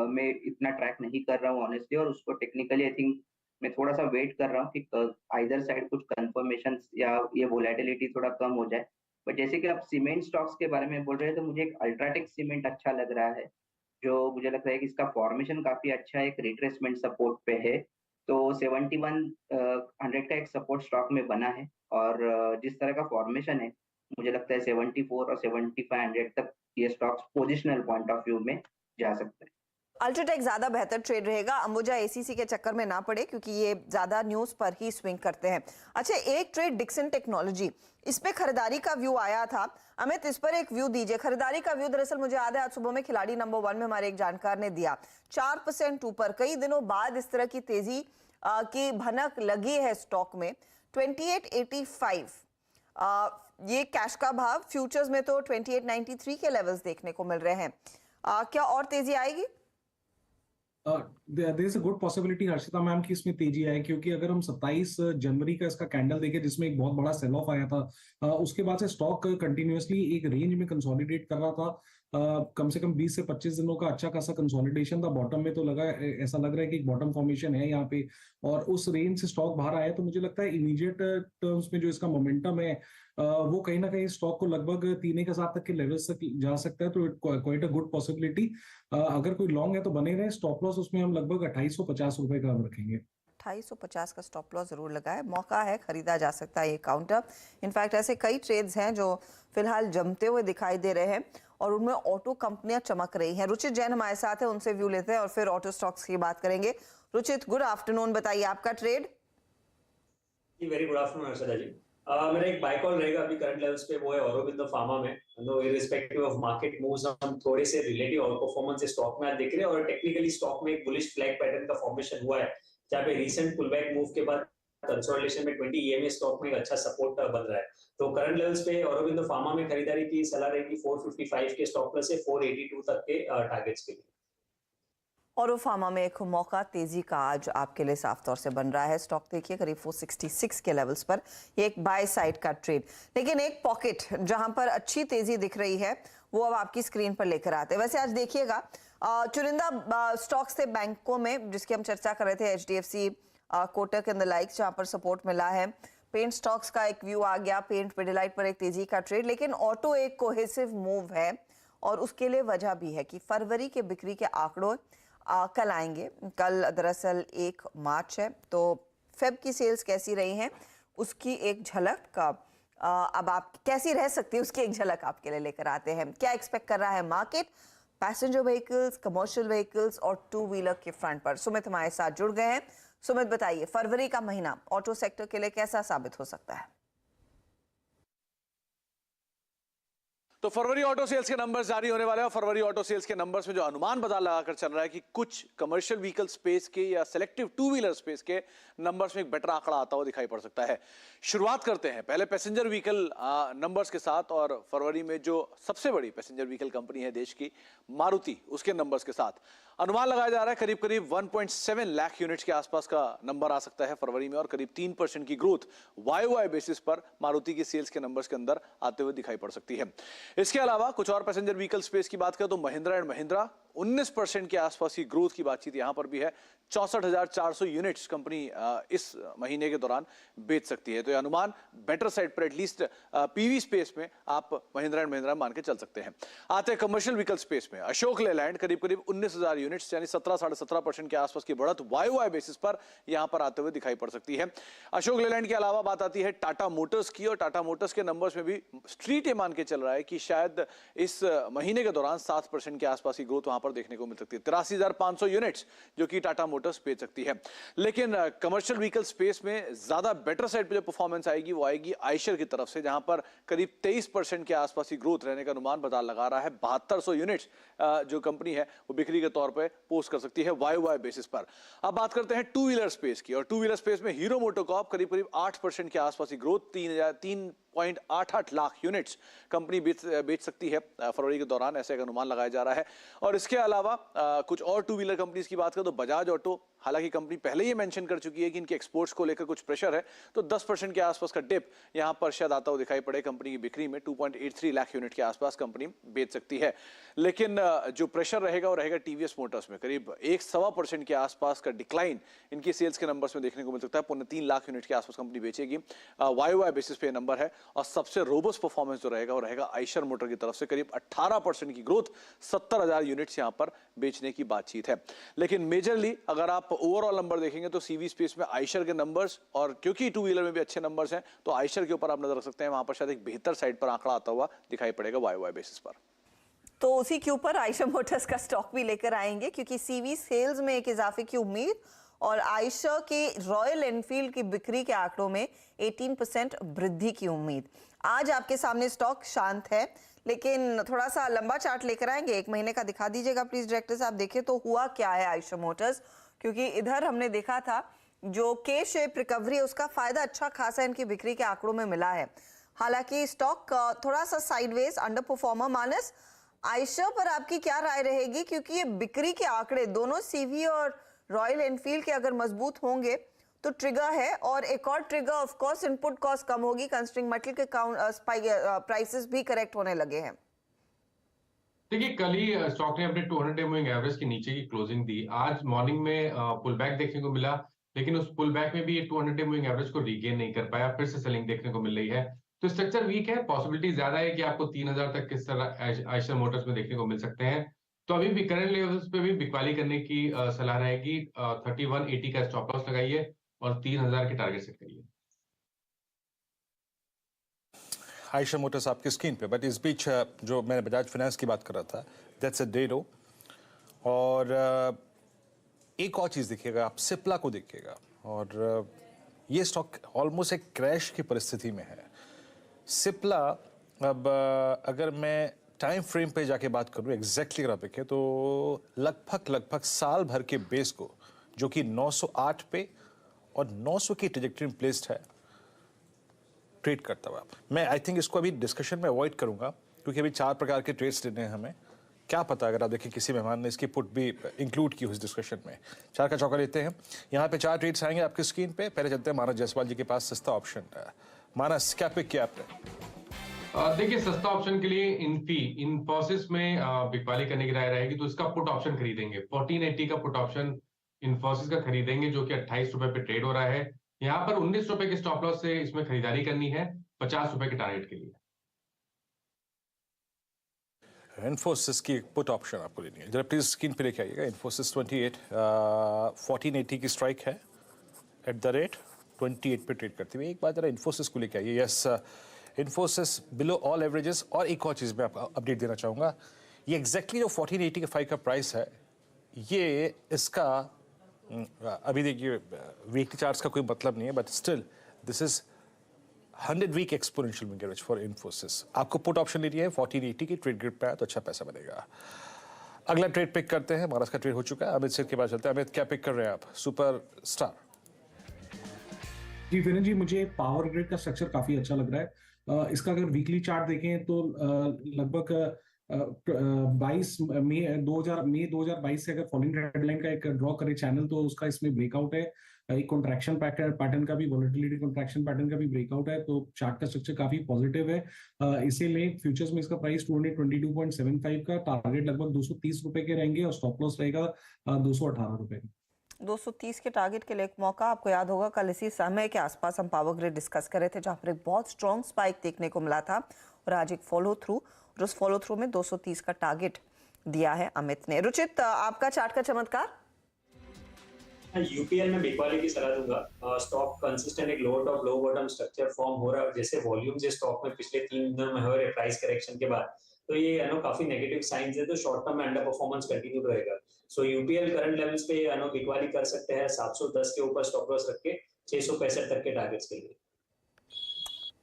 मैं इतना ट्रैक नहीं कर रहा हूँ ऑनेस्टली, और उसको टेक्निकली आई थिंक मैं थोड़ा सा वेट कर रहा हूँ कि आइदर साइड कुछ कंफर्मेशन या ये वोलेटिलिटी थोड़ा कम हो जाए. बट जैसे कि आप सीमेंट स्टॉक्स के बारे में बोल रहे हैं, तो मुझे एक अल्ट्राटेक सीमेंट अच्छा लग रहा है, जो मुझे लगता है कि इसका फॉर्मेशन काफी अच्छा है, एक रिट्रेसमेंट सपोर्ट पे है. तो 7100 का एक सपोर्ट स्टॉक में बना है, और जिस तरह का फॉर्मेशन है मुझे लगता है 74 और 7500 तक ये stocks positional point of view में जा सकते हैं. अल्ट्राटेक ज्यादा बेहतर ट्रेड रहेगा, अंबुजा एसीसी के चक्कर में ना पड़े क्योंकि ये ज्यादा न्यूज पर ही स्विंग करते हैं. अच्छा, एक ट्रेड डिक्सन टेक्नोलॉजी, इस पे खरीदारी का व्यू आया था. अमित, इस पर एक व्यू दीजिए. खरीदारी का व्यू दरअसल मुझे याद है आज सुबह में खिलाड़ी नंबर 1 में हमारे एक जानकार ने दिया 4% ऊपर. कई दिनों बाद इस तरह की तेजी की भनक लगी है स्टॉक में. 2885 ये कैश का भाव, फ्यूचर्स में तो 2893 के लेवल्स देखने को मिल रहे हैं. क्या और तेजी आएगी? There is a good possibility Harshita ma'am कि इसमें तेजी आए, क्योंकि अगर हम 27 जनवरी का इसका कैंडल देखें जिसमें एक बहुत बड़ा सेल ऑफ आया था, उसके बाद से स्टॉक कंटिन्यूअसली एक रेंज में कंसोलिडेट कर रहा था. कम से कम 20 से 25 दिनों का अच्छा खासा कंसोलिडेशन था. बॉटम में तो ऐसा लग रहा है कि एक बॉटम फॉर्मेशन है यहाँ पे, और उस रेंज से स्टॉक बाहर आया. तो मुझे लगता है इमीडिएट टर्म्स में जो इसका मोमेंटम है वो कहीं ना कहीं स्टॉक को लगभग 3,000 तक के लेवल्स तक जा सकता है. तो क्वाइट अ गुड पॉसिबिलिटी. अगर कोई लॉन्ग है तो बने रहे. स्टॉप लॉस उसमें हम लगभग 2850 रुपए का हम रखेंगे. 2850 का स्टॉप लॉस जरूर लगाए, मौका है, खरीदा जा सकता है ये काउंटर. इनफैक्ट ऐसे कई ट्रेड्स हैं जो फिलहाल जमते हुए दिखाई दे रहे हैं और उनमें ऑटो कंपनियां चमक रही हैं. रुचित जैन हमारे साथ है, उनसे व्यू लेते हैं और फिर ऑटो स्टॉक्स की बात करेंगे. रुचित, गुड आफ्टरनून, बताइए आपका trade. Very good afternoon Harshada ji. मेरा एक बाय कॉल रहेगा अभी करंट लेवल्स पे, वो है औरोबिंदो फार्मा में. No irrespective of market moves, हम थोड़े से रिलेटिव आउट परफॉर्मेंस से स्टॉक में देख रहे हैं, और टेक्निकली स्टॉक में एक बुलिश फ्लैग पैटर्न का फॉर्मेशन हुआ है, जहाँ पे रीसेंट पुलबैक मूव के बाद कंसोलिडेशन में 20 EMA स्टॉक में एक अच्छा सपोर्ट बन रहा है. तो करंट लेवल्स पे औरोबिंदो फार्मा में खरीदारी की सलाह रहेगी 455 के स्टॉक प्लस से 482 तक के टारगेट्स के लिए. और फार्मा में एक मौका तेजी का आज आपके लिए साफ तौर से बन रहा है. स्टॉक देखिए करीब 466 के लेवल्स पर, ये एक बाय साइड का ट्रेड. लेकिन एक पॉकेट जहां पर अच्छी तेजी दिख रही है वो अब आपकी स्क्रीन पर लेकर आते हैं. वैसे आज देखिएगा चुनिंदा स्टॉक्स थे बैंकों में जिसकी हम चर्चा कर रहे थे, HDFC, Kotak and the likes, जहां पर सपोर्ट मिला है. पेंट स्टॉक्स का एक व्यू आ गया, पेंट पिडिलाइट पर एक तेजी का ट्रेड. लेकिन ऑटो एक कोहेसिव मूव है और उसके लिए वजह भी है कि फरवरी के बिक्री के आंकड़ों कल आएंगे। कल दरअसल 1 मार्च है, तो फेब की सेल्स कैसी रही हैं उसकी एक झलक का अब आप कैसी रह सकती है उसकी एक झलक आपके लिए लेकर आते हैं। क्या एक्सपेक्ट कर रहा है market passenger vehicles, commercial vehicles और 2 व्हीलर के फ्रंट पर? सुमित हमारे साथ जुड़ गए हैं। सुमित, बताइए फरवरी का महीना ऑटो सेक्टर के लिए कैसा साबित हो सकता है? तो फरवरी ऑटो सेल्स के नंबर्स जारी होने वाले हैं और फरवरी ऑटो सेल्स के नंबर्स में जो अनुमान बाजार लगाकर चल रहा है कि कुछ कमर्शियल व्हीकल स्पेस के या सिलेक्टिव 2 व्हीलर स्पेस के नंबर्स में एक बेटर आंकड़ा आता हुआ दिखाई पड़ सकता है। शुरुआत करते हैं पहले पैसेंजर व्हीकल नंबर्स के साथ, और फरवरी में जो सबसे बड़ी पैसेंजर व्हीकल कंपनी है देश की मारुति, उसके नंबर्स के साथ अनुमान लगाया जा रहा है करीब करीब 1.7 लाख यूनिट्स के आसपास का नंबर आ सकता है फरवरी में, और करीब 3% की ग्रोथ YOY बेसिस पर मारुति की सेल्स के नंबर्स के अंदर आते हुए दिखाई पड़ सकती है। इसके अलावा कुछ और पैसेंजर व्हीकल स्पेस की बात करें तो महिंद्रा एंड महिंद्रा 19% के आसपास की ग्रोथ की बातचीत यहां पर भी है। 64,400 यूनिट्स कंपनी इस महीने के दौरान बेच सकती है। तो यह अनुमान बेटर साइड पर एटलीस्ट पीवी स्पेस में आप महिंद्रा एंड महिंद्रा मान के चल सकते हैं। आते हैं कमर्शियल व्हीकल स्पेस में, अशोक लेलैंड करीब करीब 19,000 यूनिट्स यानी 17-17.5% के आसपास की बढ़त YOY बेसिस पर यहां पर आते हुए दिखाई पड़ सकती है। अशोक लेलैंड के अलावा बात आती है टाटा मोटर्स की, और टाटा मोटर्स के नंबर्स में भी स्ट्रीट ये मान के चल रहा है कि शायद इस महीने के दौरान 7% के आसपास की ग्रोथ वहां पर देखने को मिल सकती है। 83,500 यूनिट्स जो कि टाटा मोटर्स बेच सकती है। लेकिन कमर्शियल व्हीकल स्पेस में ज्यादा बेटर साइड पे जो परफॉर्मेंस आएगी वो आएगी आयशर की तरफ से, जहां पर करीब 23% के आसपास की ग्रोथ रहने का अनुमान बाजार लगा रहा है। 7200 यूनिट्स जो कंपनी है वो बिक्री के तौर पे पोस्ट कर सकती है YOY बेसिस पर। अब बात करते हैं 2 व्हीलर स्पेस की, और 2 व्हीलर स्पेस में हीरो मोटोकॉर्प करीब करीब 8% के आसपास की ग्रोथ 3.88 लाख यूनिट्स कंपनी बेच सकती है फरवरी के दौरान, ऐसे एक अनुमान लगाया जा रहा है। और इसके अलावा कुछ और 2 व्हीलर कंपनीज की बात करें तो बजाज ऑटो, हालांकि कंपनी पहले ही मेंशन कर चुकी है कि इनके एक्सपोर्ट्स को लेकर कुछ प्रेशर है, तो 10% के आसपास का डिप यहां पर शायद आता हुआ दिखाई पड़े। कंपनी की बिक्री में 2.83 लाख यूनिट के आसपास कंपनी बेच सकती है। लेकिन जो प्रेशर रहेगा वो रहेगा टीवीएस मोटर्स में, करीब 1.25% के आसपास का डिक्लाइन इनकी सेल्स के नंबर्स में देखने को मिल सकता है। 3 लाख यूनिट के आसपास कंपनी बेचेगी, YOY बेसिस पे नंबर है। और सबसे रोबस्ट परफॉर्मेंस जो रहेगा वो रहेगा आयशर मोटर की तरफ से, करीब 18% की ग्रोथ, 70,000 यूनिट्स यहां पर बेचने की बातचीत है। लेकिन मेजरली अगर आप ओवरऑल नंबर देखेंगे तो सीवी स्पेस में आयशर के नंबर्स, और क्योंकि 2 व्हीलर में भी अच्छे नंबर्स हैं तो आयशर के ऊपर आप नजर रख सकते हैं, वहां पर शायद एक बेहतर साइड पर आंकड़ा आता हुआ दिखाई पड़ेगा YOY बेसिस पर। तो उसी के ऊपर आयशर मोटर्स का स्टॉक भी लेकर आएंगे, क्योंकि सीवी सेल्स में एक इजाफे की उम्मीद और आयशर के रॉयल एनफील्ड की बिक्री के आंकड़ों में 18% वृद्धि की उम्मीद। आज आपके सामने स्टॉक शांत है, लेकिन थोड़ा सा लंबा चार्ट लेकर आएंगे, 1 महीने का दिखा दीजिएगा प्लीज डायरेक्टर साहब। देखें तो हुआ क्या है आयशर मोटर्स, क्योंकि इधर हमने देखा था जो के शेप रिकवरी है उसका फायदा अच्छा खासा इनकी बिक्री के आंकड़ों में मिला है। हालांकि स्टॉक थोड़ा सा साइडवेज अंडर परफॉर्मर। मानस, आयशर पर आपकी क्या राय रहेगी, क्योंकि ये बिक्री के आंकड़े दोनों सीवी और रॉयल एनफील्ड के अगर मजबूत होंगे तो ट्रिगर है, और एक और trigger of course input cost कम होगी, कंस्ट्रिंग मेटल के प्राइसेस भी करेक्ट होने लगे हैं। देखिए, कल ही स्टॉक ने अपने 200 डे मूविंग एवरेज के नीचे की क्लोजिंग दी। आज मॉर्निंग में पुल बैक देखने को मिला, लेकिन उस पुल बैक में भी ये 200 डे मूविंग एवरेज को रीगेन नहीं कर पाया, फिर से सेलिंग देखने को मिल रही है। तो स्ट्रक्चर वीक है, पॉसिबिलिटी ज्यादा है कि आपको 3000 तक किस तरह आयशर मोटर्स में देखने को मिल सकते हैं। तो अभी भी करंट लेवल्स पे भी बिकवाली करने की सलाह रहेगी। 3180 का स्टॉप लॉस लगाइए और 3000 के टारगेट सेट करिए। आयशर मोटर्स आपकी स्क्रीन पे, बट इस बीच जो मैंने बजाज फाइनेंस की बात कर रहा था, दैट्स अ डे लो। और एक और चीज़ देखिएगा, आप सिप्ला को देखिएगा, और ये स्टॉक ऑलमोस्ट एक क्रैश की परिस्थिति में है। सिप्ला, अब अगर मैं टाइम फ्रेम पे जाके बात करूँ एग्जैक्टली अगर आप देखें तो लगभग साल भर के बेस को, जो कि 908 पे और 900 की ट्रेजेक्टरी में प्लेस्ड है, ट्रेड करता हुआ। मैं आई थिंक इसको अभी डिस्कशन में अवॉइड करूंगा, क्योंकि अभी 4 प्रकार के ट्रेड्स लेने हैं हमें। क्या पता अगर आप देखें किसी मेहमान ने इसकी पुट भी इंक्लूड की उस डिस्कशन में। 4 का चौका लेते हैं। यहाँ पे 4 ट्रेड्स आएंगे आपकी स्क्रीन पे। पहले चलते हैं मानस जायसवाल जी के पास, सस्ता ऑप्शन। मानस, क्या पिक किया आपने? देखिए, सस्ता ऑप्शन के लिए इन्फोसिस में बिकवाली करने की राय रहेगी, तो इसका पुट ऑप्शन खरीदेंगे। 1480 का पुट ऑप्शन इन्फोसिस का खरीदेंगे, जो कि 28 रुपए पे ट्रेड हो रहा है। यहाँ पर 19 रुपए के स्टॉप लॉस से इसमें खरीदारी करनी है, 50 रुपए के टारगेट के लिए। इन्फोसिस की पुट ऑप्शन आपको लेनी है, जरा प्लीज स्क्रीन पे लेके आइएगा। इन्फोसिस 1480 की स्ट्राइक है एट द रेट 28 पे ट्रेड करती हुई। एक बार जरा इन्फोसिस को लेके आइए। Yes, Infosys below all averages. और एक और चीज़ मैं आपको अपडेट देना चाहूँगा, ये एग्जैक्टली जो 1485 का प्राइस है, ये इसका अभी देखिए वीकली चार्ट्स का कोई मतलब नहीं है, but still this is 100 week exponential moving average for Infosys. आपको पुट ऑप्शन लेनी है 1480 की, ट्रेड ग्रिड पे आया तो अच्छा पैसा बनेगा। अगला ट्रेड पिक करते हैं, हमारा इसका ट्रेड हो चुका है। अमित सिर के पास चलते हैं। अमित, क्या पिक कर रहे हैं आप? Super star. जी वीरेंद्र जी, मुझे पावर ग्रिड का स्ट्रक्चर काफी अच्छा लग रहा है। इसका अगर वीकली चार्ट देखें तो लगभग 22 मई 2022 से अगर फॉलोइंग हेडलाइन का एक ड्रॉ करे चैनल, तो उसका इसमें ब्रेकआउट है। एक कॉन्ट्रैक्शन पैटर्न का भी, वॉलेटिलिटी कॉन्ट्रैक्शन पैटर्न का भी ब्रेकआउट है, तो चार्ट का स्ट्रक्चर काफी पॉजिटिव है। इसीलिए फ्यूचर्स में इसका प्राइस 222.75 का, टारगेट लगभग 230 रुपए के रहेंगे और स्टॉप लॉस रहेगा 218 रुपए का। 230 के टारगेट के लिए एक मौका। आपको याद होगा कल इसी समय के आसपास हम पावर ग्रिड डिस्कस कर रहे थे, जहां पर एक बहुत स्ट्रॉन्ग स्पाइक देखने को मिला था और आज एक फॉलो थ्रू, और उस फॉलो थ्रू में 230 का टारगेट दिया है अमित ने। रुचित, आपका चार्ट का चमत्कार? यूपीएल में बिकवाली की सलाह दूंगा। स्टॉक कंसिस्टेंट एक लो टॉप लो बॉटम स्ट्रक्चर फॉर्म हो रहा है, जैसे वॉल्यूम से स्टॉक में पिछले 3 दिनों में हो रहे प्राइस करेक्शन के बाद, तो ये काफी नेगेटिव साइंस है, तो शॉर्ट टर्म में अंडर परफॉर्मेंस कंटिन्यू रहेगा। सो यूपीएल करंट लेवल्स पे बिकवाली कर सकते हैं 710 के ऊपर स्टॉप लॉस रख के 665 तक के टारगेट्स के लिए।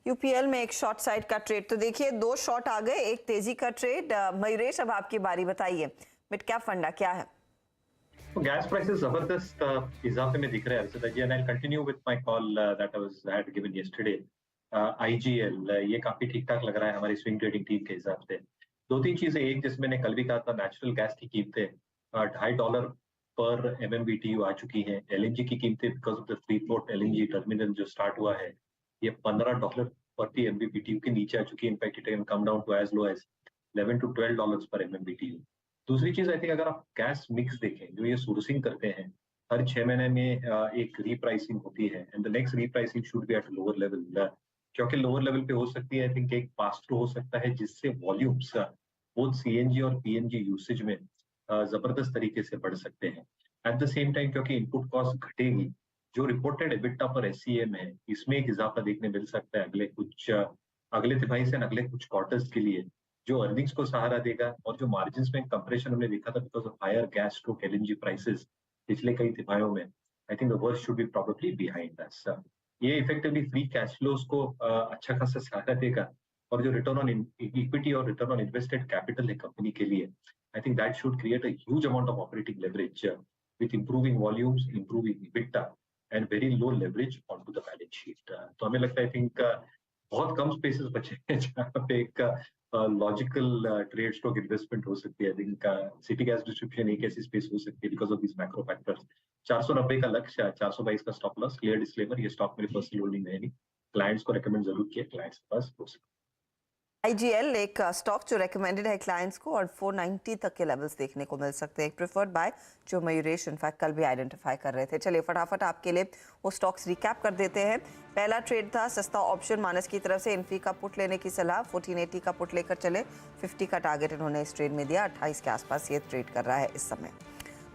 यूपीएल में एक शॉर्ट साइड का ट्रेड, तो देखिए 2 शॉर्ट आ गए, एक तेजी का ट्रेड। मयूरेश, अब आपकी बारी, बताइए मिड कैप फंडा क्या है? गैस प्राइसेस जबरदस्त इजाफे में दिख रहे हैं Arshada ji, and I continue with my call that I had given yesterday. IGL ये काफी ठीक ठाक लग रहा है हमारी स्विंग ट्रेडिंग टीम के हिसाब से। 2-3 चीजें, एक जिसमें मैंने कल भी कहा था, नेचुरल गैस की कीमतें $2.5 पर MMBTU आ चुकी हैं। LNG की कीमतें because of the Freeport LNG terminal जो स्टार्ट हुआ है, ये $15 पर MMBTU के नीचे आ चुकी है। In fact it can come down to as low as $11 to $12 पर MMBTU। दूसरी चीज, आई थिंक अगर आप गैस मिक्स देखें, जो ये सोर्सिंग करते हैं, हर 6 महीने में एक रीप्राइसिंग होती है, and the next repricing should be at lower level, क्योंकि लोअर लेवल पे हो सकती है, आई थिंक एक पास थ्रू हो सकता है, जिससे वॉल्यूम्स बोथ CNG और PNG यूसेज में जबरदस्त तरीके से बढ़ सकते हैं। एट द सेम टाइम क्योंकि इनपुट कॉस्ट घटेगी, जो रिपोर्टेड एबिटा पर SCM है, इसमें एक इजाफा देखने मिल सकता है अगले तिमाही से अगले कुछ क्वार्टर्स के लिए, जो अर्निंग्स को सहारा देगा। और जो मार्जिन्स में कंप्रेशन हमने देखा था because of higher gas stroke LNG prices पिछले कई तिमाहियों में, I think the worst should be probably behind us. ये इफेक्टिवली फ्री कैश फ्लोस को अच्छा खासा सहारा देगा, और जो रिटर्न ऑन इक्विटी और रिटर्न ऑन इन्वेस्टेड कैपिटल है कंपनी के लिए, I think that should create a huge amount of operating leverage with improving volumes, improving EBITDA and very low leverage on to the balance sheet. तो हमें लगता है, I think बहुत कम spaces बचे हैं जहाँ पे एक लॉजिकल ट्रेड स्टॉक इन्वेस्टमेंट हो सकती है। I think city gas distribution एक ऐसी स्पेस हो सकती है because of this macro factors. 490 का लक्ष्य, 422 का स्टॉप लॉस। क्लियर डिस्क्लेमर, ये स्टॉक मेरी पर्सनल होल्डिंग है नहीं, क्लाइंट्स को रेकमेंड जरूर किया, क्लाइंट्स के पास हो सकता है। IGL एक स्टॉक जो रेकमेंडेड है क्लाइंट्स को, और 490 तक के लेवल्स देखने को मिल सकते हैं। एक प्रेफर्ड बाय जो मयूरेश इनफैक्ट कल भी आइडेंटिफाई कर रहे थे। चलिए फटाफट आपके लिए वो स्टॉक्स रिकैप कर देते हैं। पहला ट्रेड था सस्ता ऑप्शन मानस की तरफ से, इन्फी का पुट लेने की सलाह। 1480 का पुट लेकर चले, 50 का टारगेट इन्होंने इस ट्रेड में दिया। 28 के आसपास ये ट्रेड कर रहा है इस समय।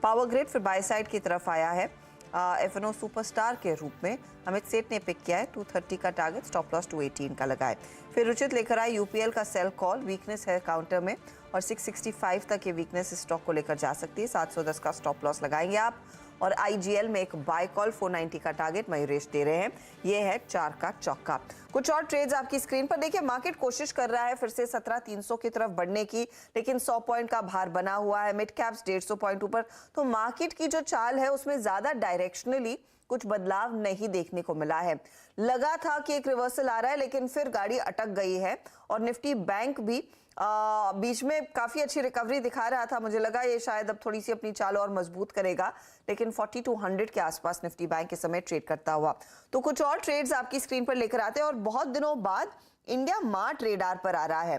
पावर ग्रिड फिर बाय साइड की तरफ आया है। FNO सुपरस्टार के रूप में अमित सेठ ने पिक किया है। 230 का टारगेट, स्टॉप लॉस 218 का लगाए। फिर रुचित लेकर आए यूपीएल का सेल कॉल, वीकनेस है काउंटर में और 665 तक ये वीकनेस इस स्टॉक को लेकर जा सकती है। 710 का स्टॉप लॉस लगाएंगे आप। और IGL में एक बाय कॉल, 490 का टारगेट मयूरेश दे रहे हैं। ये है 4 का चौका। कुछ और ट्रेड्स आपकी स्क्रीन पर देखिए। मार्केट कोशिश कर रहा है फिर से 17,300 की तरफ बढ़ने की, लेकिन 100 पॉइंट का भार बना हुआ है। मिड कैप्स 150 पॉइंट ऊपर, तो मार्केट की जो चाल है उसमें ज्यादा डायरेक्शनली कुछ बदलाव नहीं देखने को मिला है। लगा था कि एक रिवर्सल आ रहा है, लेकिन फिर गाड़ी अटक गई है। और निफ्टी बैंक भी बीच में काफी अच्छी रिकवरी दिखा रहा था, मुझे लगा ये शायद अब थोड़ी सी अपनी चाल और मजबूत करेगा, लेकिन 4200 के आसपास निफ्टी बैंक इस समय ट्रेड करता हुआ। तो कुछ और ट्रेड्स आपकी स्क्रीन पर लेकर आते हैं, और बहुत दिनों बाद इंडिया मार्ट रेडार पर आ रहा है।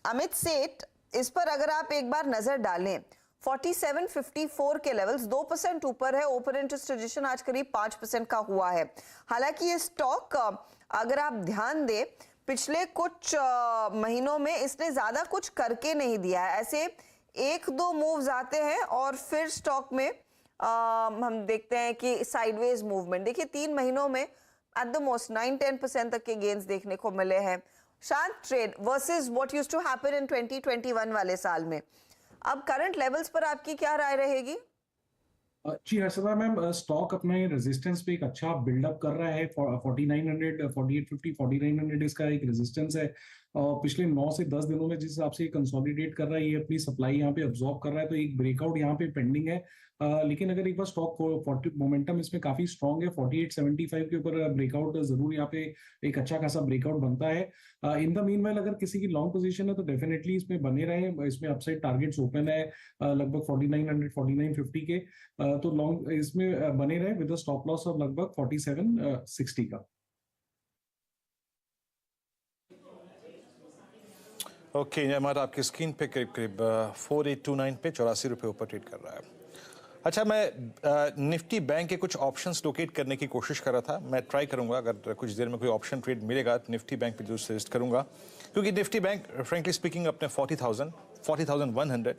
अमित सेठ, इस पर अगर आप एक बार नजर डालें, 4754 के लेवल्स 2% ऊपर है। ओपन इंटरेस्ट रजिस्ट्रेशन आज करीब 5% का हुआ है। हालांकि ये स्टॉक अगर आप ध्यान दें पिछले कुछ महीनों में इसने ज्यादा कुछ करके नहीं दिया है। ऐसे एक दो मूव्स आते हैं और फिर स्टॉक में हम देखते हैं कि साइडवेज मूवमेंट। देखिए 3 महीनों में एट द मोस्ट 9-10% तक के गेन्स देखने को मिले हैं। शांत trade versus what used to happen in 2021 वाले साल में। अब करंट लेवल्स पर आपकी क्या राय रहेगी? जी हर्षदा मैम, स्टॉक अपने रेजिस्टेंस पे एक अच्छा बिल्डअप कर रहा है। 4900, 4850, 4900 इसका एक रेजिस्टेंस है। पिछले 9 से 10 दिनों में जिस हिसाब से कंसोलिडेट कर रहा है, ये अपनी सप्लाई यहाँ पे अब्सॉर्ब कर रहा है, तो एक ब्रेकआउट यहाँ पे पेंडिंग है। लेकिन अगर एक बार स्टॉक 40 मोमेंटम इसमें काफी स्ट्रांग है, 4875 के ऊपर ब्रेकआउट जरूर यहाँ पे एक अच्छा खासा ब्रेकआउट बनता है। इन द मीनवाइल अगर किसी की लॉन्ग पोजीशन है तो डेफिनेटली इसमें बने रहे। इसमें अपसाइड टारगेट्स ओपन है लगभग 4900, 4950 के, तो लॉन्ग इसमें बने रहे विद स्टॉप लॉस ऑफ लगभग 4760 का। ओके, हमारा आपकी स्क्रीन पे करीब करीब 4829 पे 84 रुपये ऊपर ट्रेड कर रहा है। अच्छा, मैं निफ्टी बैंक के कुछ ऑप्शंस लोकेट करने की कोशिश कर रहा था। मैं ट्राई करूंगा, अगर कुछ देर में कोई ऑप्शन ट्रेड मिलेगा तो निफ्टी बैंक पे जरूर सजेस्ट करूंगा, क्योंकि निफ्टी बैंक फ्रेंकली स्पीकिंग अपने 40,000, 40,100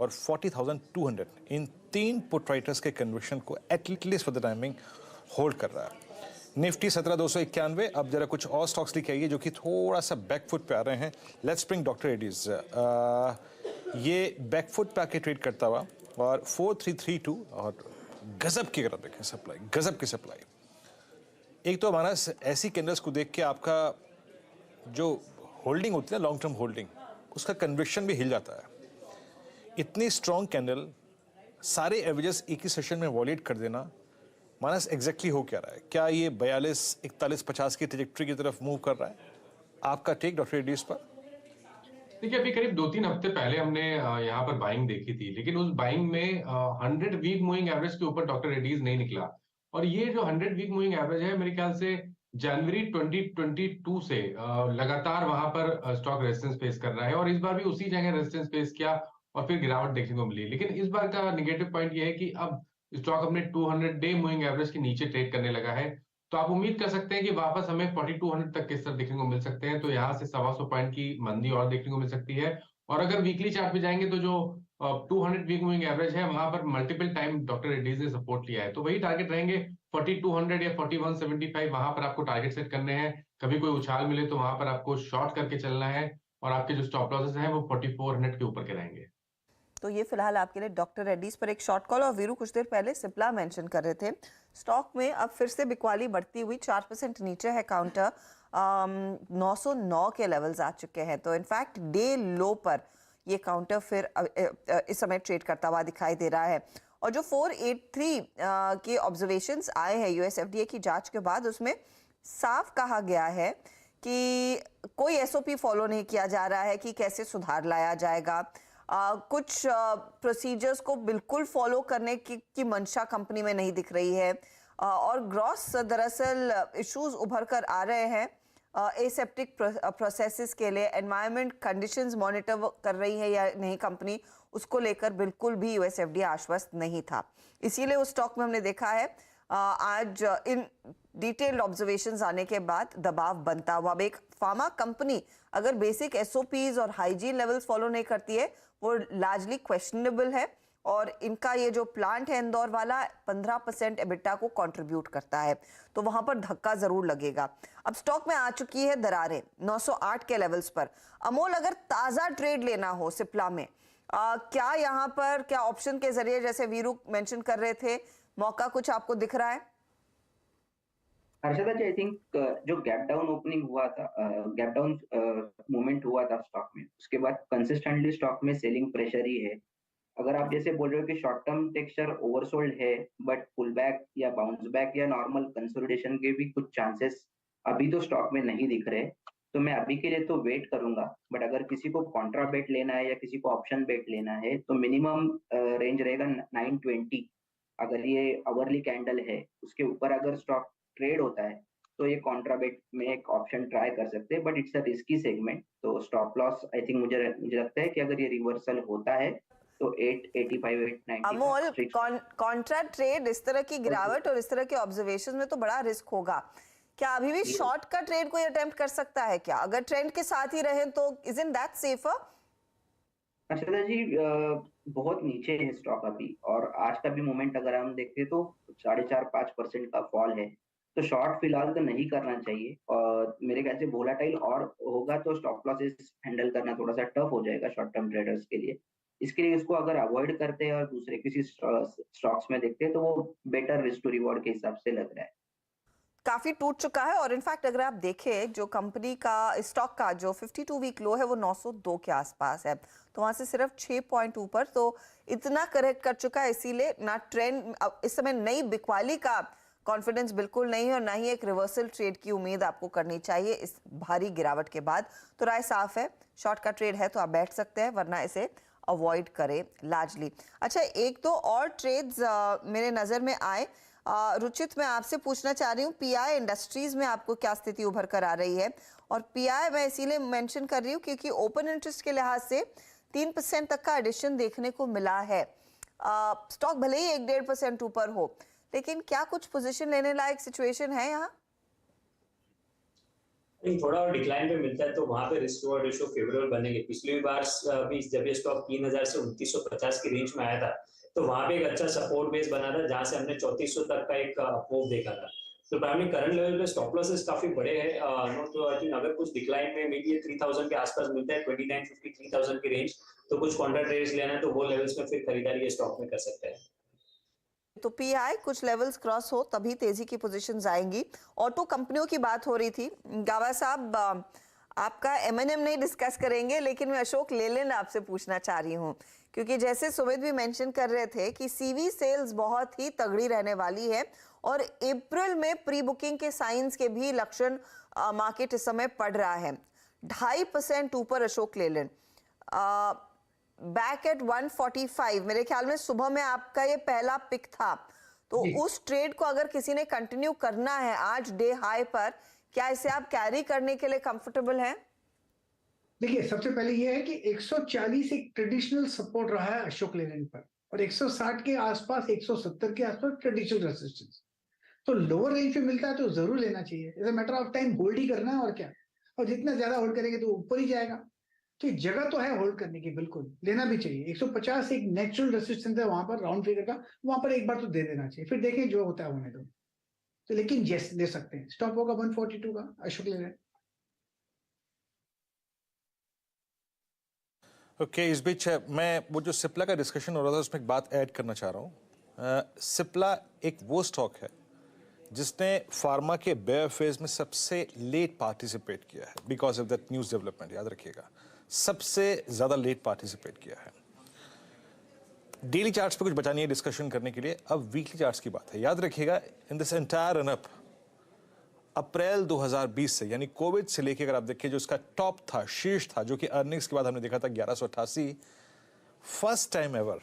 और 40,200 इन 3 पुट राइटर्स के कन्वर्शन को at least for the timing hold कर रहा है। निफ्टी 17,291। अब जरा कुछ और स्टॉक्स लेके आइए जो कि थोड़ा सा बैकफुट पे आ रहे हैं। Let's bring doctor Reddy's. ये बैकफुट पे आके ट्रेड करता हुआ और 4332 और गजब की, अगर आप देखें सप्लाई, गजब की सप्लाई। एक तो हमारा ऐसी कैंडल्स को देख के आपका जो होल्डिंग होती है ना, लॉन्ग टर्म होल्डिंग, उसका कन्विक्शन भी हिल जाता है। इतनी स्ट्रॉन्ग कैंडल, सारे एवरेजेस एक ही सेशन में वॉलेट कर देना, मानस एग्जैक्टली हो क्या रहा है? क्या ये 42, 41, 50 की ट्रैजेक्टरी की तरफ मूव कर रहा है? आपका टेक डॉक्टर रेड्डीज पर? देखिए, अभी करीब 2-3 हफ्ते पहले हमने यहाँ पर बाइंग देखी थी, लेकिन उस बाइंग में 100 वीक मूविंग एवरेज के ऊपर डॉक्टर रेड्डीज नहीं निकला। और ये जो 100 वीक मूविंग एवरेज है, मेरे ख्याल से जनवरी 2022 से लगातार वहां पर स्टॉक रेजिस्टेंस फेस कर रहा है, और इस बार भी उसी जगह रेजिस्टेंस फेस किया और फिर गिरावट देखने को मिली। लेकिन इस बार का निगेटिव पॉइंट ये है कि अब स्टॉक अपने 200 डे मूविंग एवरेज के नीचे ट्रेड करने लगा है, तो आप उम्मीद कर सकते हैं कि वापस हमें 4200 तक के स्तर देखने को मिल सकते हैं। तो यहाँ से 125 पॉइंट की मंदी और देखने को मिल सकती है। और अगर वीकली चार्ट पे जाएंगे तो जो 200 वीक मूविंग एवरेज है, वहां पर मल्टीपल टाइम डॉक्टर रेड्डीज ने सपोर्ट लिया है, तो वही टारगेट रहेंगे 4200 या 4175। वहां पर आपको टारगेट सेट करने हैं। कभी कोई उछाल मिले तो वहां पर आपको शॉर्ट करके चलना है, और आपके जो स्टॉप लॉसेस हैं वो 4400 के ऊपर के रहेंगे। तो ये फिलहाल आपके लिए डॉक्टर रेड्डीज पर एक शॉर्ट कॉल। और वीरू कुछ देर पहले सिप्ला मेंशन कर रहे थे, स्टॉक में अब फिर से बिकवाली बढ़ती हुई 4% नीचे है। काउंटर 909 के लेवल्स आ चुके हैं, तो इनफैक्ट डे लो पर ये काउंटर फिर इस समय ट्रेड करता हुआ दिखाई दे रहा है। और जो 483 के ऑब्जर्वेशंस आए हैं यूएस एफडीए की जांच के बाद, उसमें साफ कहा गया है कि कोई एसओपी फॉलो नहीं किया जा रहा है कि कैसे सुधार लाया जाएगा। कुछ प्रोसीजर्स को बिल्कुल फॉलो करने की मंशा कंपनी में नहीं दिख रही है, और ग्रॉस दरअसल इश्यूज उभर कर आ रहे हैं एसेप्टिक प्रोसेसेस के लिए। एनवायरनमेंट कंडीशंस मॉनिटर कर रही है या नहीं कंपनी, उसको लेकर बिल्कुल भी यूएस एफडीए आश्वस्त नहीं था। इसीलिए उस स्टॉक में हमने देखा है आज इन डिटेल्ड ऑब्जर्वेशंस आने के बाद दबाव बनता हुआ। अब एक फार्मा कंपनी अगर बेसिक एसओपीज और हाइजीन लेवल्स फॉलो नहीं करती है, वो लार्जली क्वेश्चनेबल है। और इनका ये जो प्लांट है इंदौर वाला 15% एबिटा को कंट्रीब्यूट करता है, तो वहां पर धक्का जरूर लगेगा। अब स्टॉक में आ चुकी है दरारें 908 के लेवल्स पर। अमोल, अगर ताजा ट्रेड लेना हो सिप्ला में, क्या यहाँ पर क्या ऑप्शन के जरिए, जैसे वीरू मेंशन कर रहे थे, मौका कुछ आपको दिख रहा है? हर्षदा जी, आई थिंक जो गैप डाउन ओपनिंग हुआ था, गैप डाउन मूवमेंट हुआ था स्टॉक में, उसके बाद कंसिस्टेंटली स्टॉक में सेलिंग प्रेशर ही है। अगर आप जैसे बोल रहे हो कि शॉर्ट टर्म टेक्सचर ओवरसोल्ड है, बट पुल बैक या बाउंस बैक या नॉर्मल कंसोलिडेशन के भी कुछ चांसेस अभी तो स्टॉक में नहीं दिख रहे, तो मैं अभी के लिए तो वेट करूंगा। बट अगर किसी को कॉन्ट्रा बेट लेना है या किसी को ऑप्शन बेट लेना है, तो मिनिमम रेंज रहेगा 920। अगर ये आवरली कैंडल है, उसके ऊपर अगर स्टॉक ट्रेड होता है तो ये कॉन्ट्रा बेट में एक ऑप्शन ट्राई कर सकते हैं, but it's a risky segment. तो स्टॉप लॉस आई थिंक मुझे लगता है कि अगर ये रिवर्सल होता है तो 885, 890। अमोल, कॉन्ट्रा ट्रेड इस तरह की गिरावट और इस तरह के ऑब्जर्वेशन में तो बड़ा रिस्क होगा, क्या अभी भी शॉर्ट का ट्रेड कोई अटेम्प्ट कर सकता है क्या? अगर ट्रेंड के साथ ही रहे तो इजंट दैट सेफर? अर्चना जी, बहुत नीचे है स्टॉक अभी, और आज का भी मोमेंट अगर हम देखें तो 4.5-5% का फॉल है। तो शॉर्ट फिलहाल तो नहीं करना चाहिए, और मेरे ख्याल से वोलाटाइल और होगा तो स्टॉप लॉसेस हैंडल करना थोड़ा सा टफ हो जाएगा शॉर्ट टर्म ट्रेडर्स के लिए। इसके लिए इसको अगर अवॉइड करते हैं और दूसरे किसी स्टॉक्स में देखते हैं तो वो बेटर रिस्क टू रिवॉर्ड के हिसाब से लग रहा है। काफी टूट चुका है, और इनफैक्ट अगर आप देखें जो कंपनी का स्टॉक का जो 52 वीक लो है वो 902 के आसपास है, तो वहां से सिर्फ 6 पॉइंट ऊपर, तो इतना करेक्ट कर चुका है। इसीलिए ना ट्रेंड इस समय नई बिकवाली का कॉन्फिडेंस बिल्कुल नहीं है, और ना ही एक रिवर्सल ट्रेड की उम्मीद आपको करनी चाहिए इस भारी गिरावट के बाद। तो राय साफ है, शॉर्ट का ट्रेड है तो आप बैठ सकते हैं, वरना इसे अवॉइड करें लार्जली। अच्छा, एक दो और ट्रेड्स मेरे नजर में आए। रुचित, मैं आपसे पूछना चाह रही हूँ पीआई इंडस्ट्रीज में आपको क्या स्थिति उभर कर आ रही है? और पीआई मैं इसीलिए मेंशन कर रही हूँ क्योंकि ओपन इंटरेस्ट के लिहाज से 3% तक का एडिशन देखने को मिला है। स्टॉक भले ही 1-1.5% ऊपर हो, लेकिन क्या कुछ पोजीशन लेने लायक सिचुएशन है यहाँ? थोड़ा और डिक्लाइन पे मिलता है तो वहां पे रिस्क रिवॉर्ड रेशियो फेवरेबल बनेंगे। पिछली बार भी जब ये स्टॉक 3000 से 2950 की रेंज में आया था तो वहां पे एक अच्छा सपोर्ट बेस बना था, जहां से हमने 3400 तक का एक मूव देखा था। तो प्राइमरी करंट लेवल पे स्टॉप लॉसेस काफी बड़े हैं। तो आई थिंक अगर कुछ डिक्लाइन में मे बी ये 3000 के आसपास मिलता है, 2950 3000 की रेंज, तो कुछ काउंटर ट्रेड्स लेना है तो वो लेवल्स में फिर खरीदारी ये स्टॉक में कर सकते हैं। तो पीआई कुछ लेवल्स क्रॉस हो तभी तेजी की पोजीशंस आएंगी। ऑटो कंपनियों की बात हो रही थी। गावा साहब, आपका एमएनएम नहीं डिस्कस करेंगे, लेकिन मैं अशोक लेलैंड आपसे पूछना चाह रही हूँ, क्योंकि जैसे सुमित भी मेंशन कर रहे थे कि सीवी सेल्स बहुत ही तगड़ी रहने वाली है, और अप्रैल में प्री बुकिंग के साइंस के भी लक्षण मार्केट इस समय पड़ रहा है। 2.5% ऊपर अशोक लेलैंड, बैक एट 145। मेरे ख्याल में सुबह में आपका ये पहला पिक था, तो उस ट्रेड को अगर किसी ने कंटिन्यू करना है आज डे हाई पर, क्या इसे आप कैरी करने के लिए कंफर्टेबल हैं? देखिए, सबसे पहले ये है कि 140 एक ट्रेडिशनल सपोर्ट रहा है अशोक लेलैंड पर, और 160 के आसपास, 170 के आसपास ट्रेडिशनल रेजिस्टेंस। तो लोअर रेंज पे मिलता है तो जरूर लेना चाहिए। As a matter of time hold ही करना है, और क्या। और जितना ज्यादा होल्ड करेंगे तो ऊपर ही जाएगा। तो जगह तो है होल्ड करने की, बिल्कुल लेना भी चाहिए। 150 एक नेचुरल रेजिस्टेंस है वहां पर, राउंड फिगर का, वहां पर एक बार तो दे देना चाहिए, फिर देखें जो होता है होने दो। तो लेकिन यस, ले सकते हैं। स्टॉप होगा 142 का अशोक लेलैंड। ओके, इस बीच मैं वो जो सिप्ला का डिस्कशन हो रहा था उसमें एक बात ऐड करना चाह रहा हूँ। सिप्ला एक वो स्टॉक है जिसने फार्मा के बेयर फेज में सबसे लेट पार्टिसिपेट किया है, because of that news development. याद रखिएगा, सबसे ज्यादा लेट पार्टिसिपेट किया है। डेली चार्ट्स पे कुछ बचा नहीं है डिस्कशन करने के लिए, अब वीकली चार्ट्स की बात है। याद रखिएगा, in this entire run up April 2020 से, यानी कोविड से लेके अगर आप देखिए, जो इसका टॉप था, शीर्ष था, जो कि अर्निंग्स के बाद हमने देखा था 1188, फर्स्ट टाइम एवर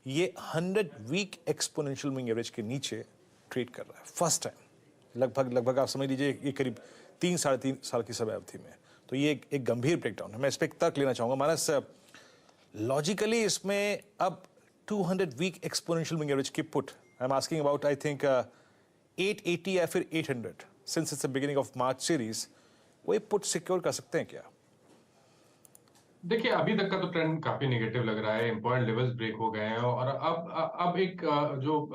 ये 100 वीक एक्सपोनेंशियल मूविंग एवरेज के नीचे ट्रेड कर रहा है। फर्स्ट टाइम, लगभग आप समझ लीजिए ये करीब 3-3.5 साल की समय अवधि में। तो ये एक गंभीर ब्रेकडाउन है। मैं इस पर एक तर्क लेना चाहूंगा मानस। लॉजिकली इसमें अब 200 वीक एक्सपोनेंशियल मूविंग एवरेज की put, I am asking about, I think 880 या फिर 800, since it's the beginning of March series, वो पुट सिक्योर कर सकते हैं क्या? देखिए, अभी तक का तो ट्रेंड काफी नेगेटिव लग रहा है। इम्पोर्टेंट लेवल्स ब्रेक हो गए हैं, और अब एक जो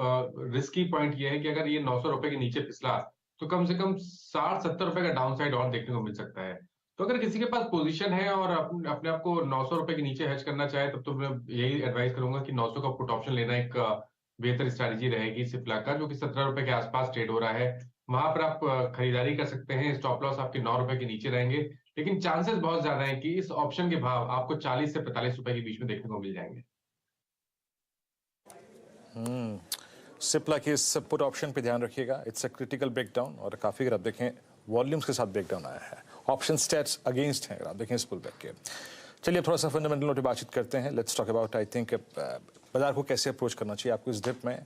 रिस्की पॉइंट ये है कि अगर ये 900 रुपए के नीचे फिसला तो कम से कम 60-70 रुपए का डाउन साइड और देखने को मिल सकता है। तो अगर किसी के पास पोजीशन है और अपने आप को 900 रुपए के नीचे हेज करना चाहे, तब तो मैं यही एडवाइस करूंगा कि 900 का पुट ऑप्शन लेना एक बेहतर स्ट्रैटेजी रहेगी सिप्ला का, जो कि 17 रुपए के आसपास ट्रेड हो रहा है। वहां पर आप खरीदारी कर सकते हैं। स्टॉप लॉस आपके 9 रुपए के नीचे रहेंगे, लेकिन चांसेस बहुत ज्यादा है कि इस ऑप्शन के भाव आपको 40 से 45 रुपए के बीच में देखने को मिल जाएंगे। सिप्ला के इस पुट ऑप्शन पे ध्यान रखिएगा, इट्स अ क्रिटिकल ब्रेकडाउन, और काफी अगर आप देखें वॉल्यूम्स के साथ ब्रेकडाउन आया है। ऑप्शन स्टेट्स अगेंस्ट हैं अगर आप देखें इस पुल बैक के। चलिए थोड़ा सा फंडामेंटल नोट पे बातचीत करते हैं। Let's talk about, I think, बाजार को कैसे अप्रोच करना चाहिए आपको इस डिप में।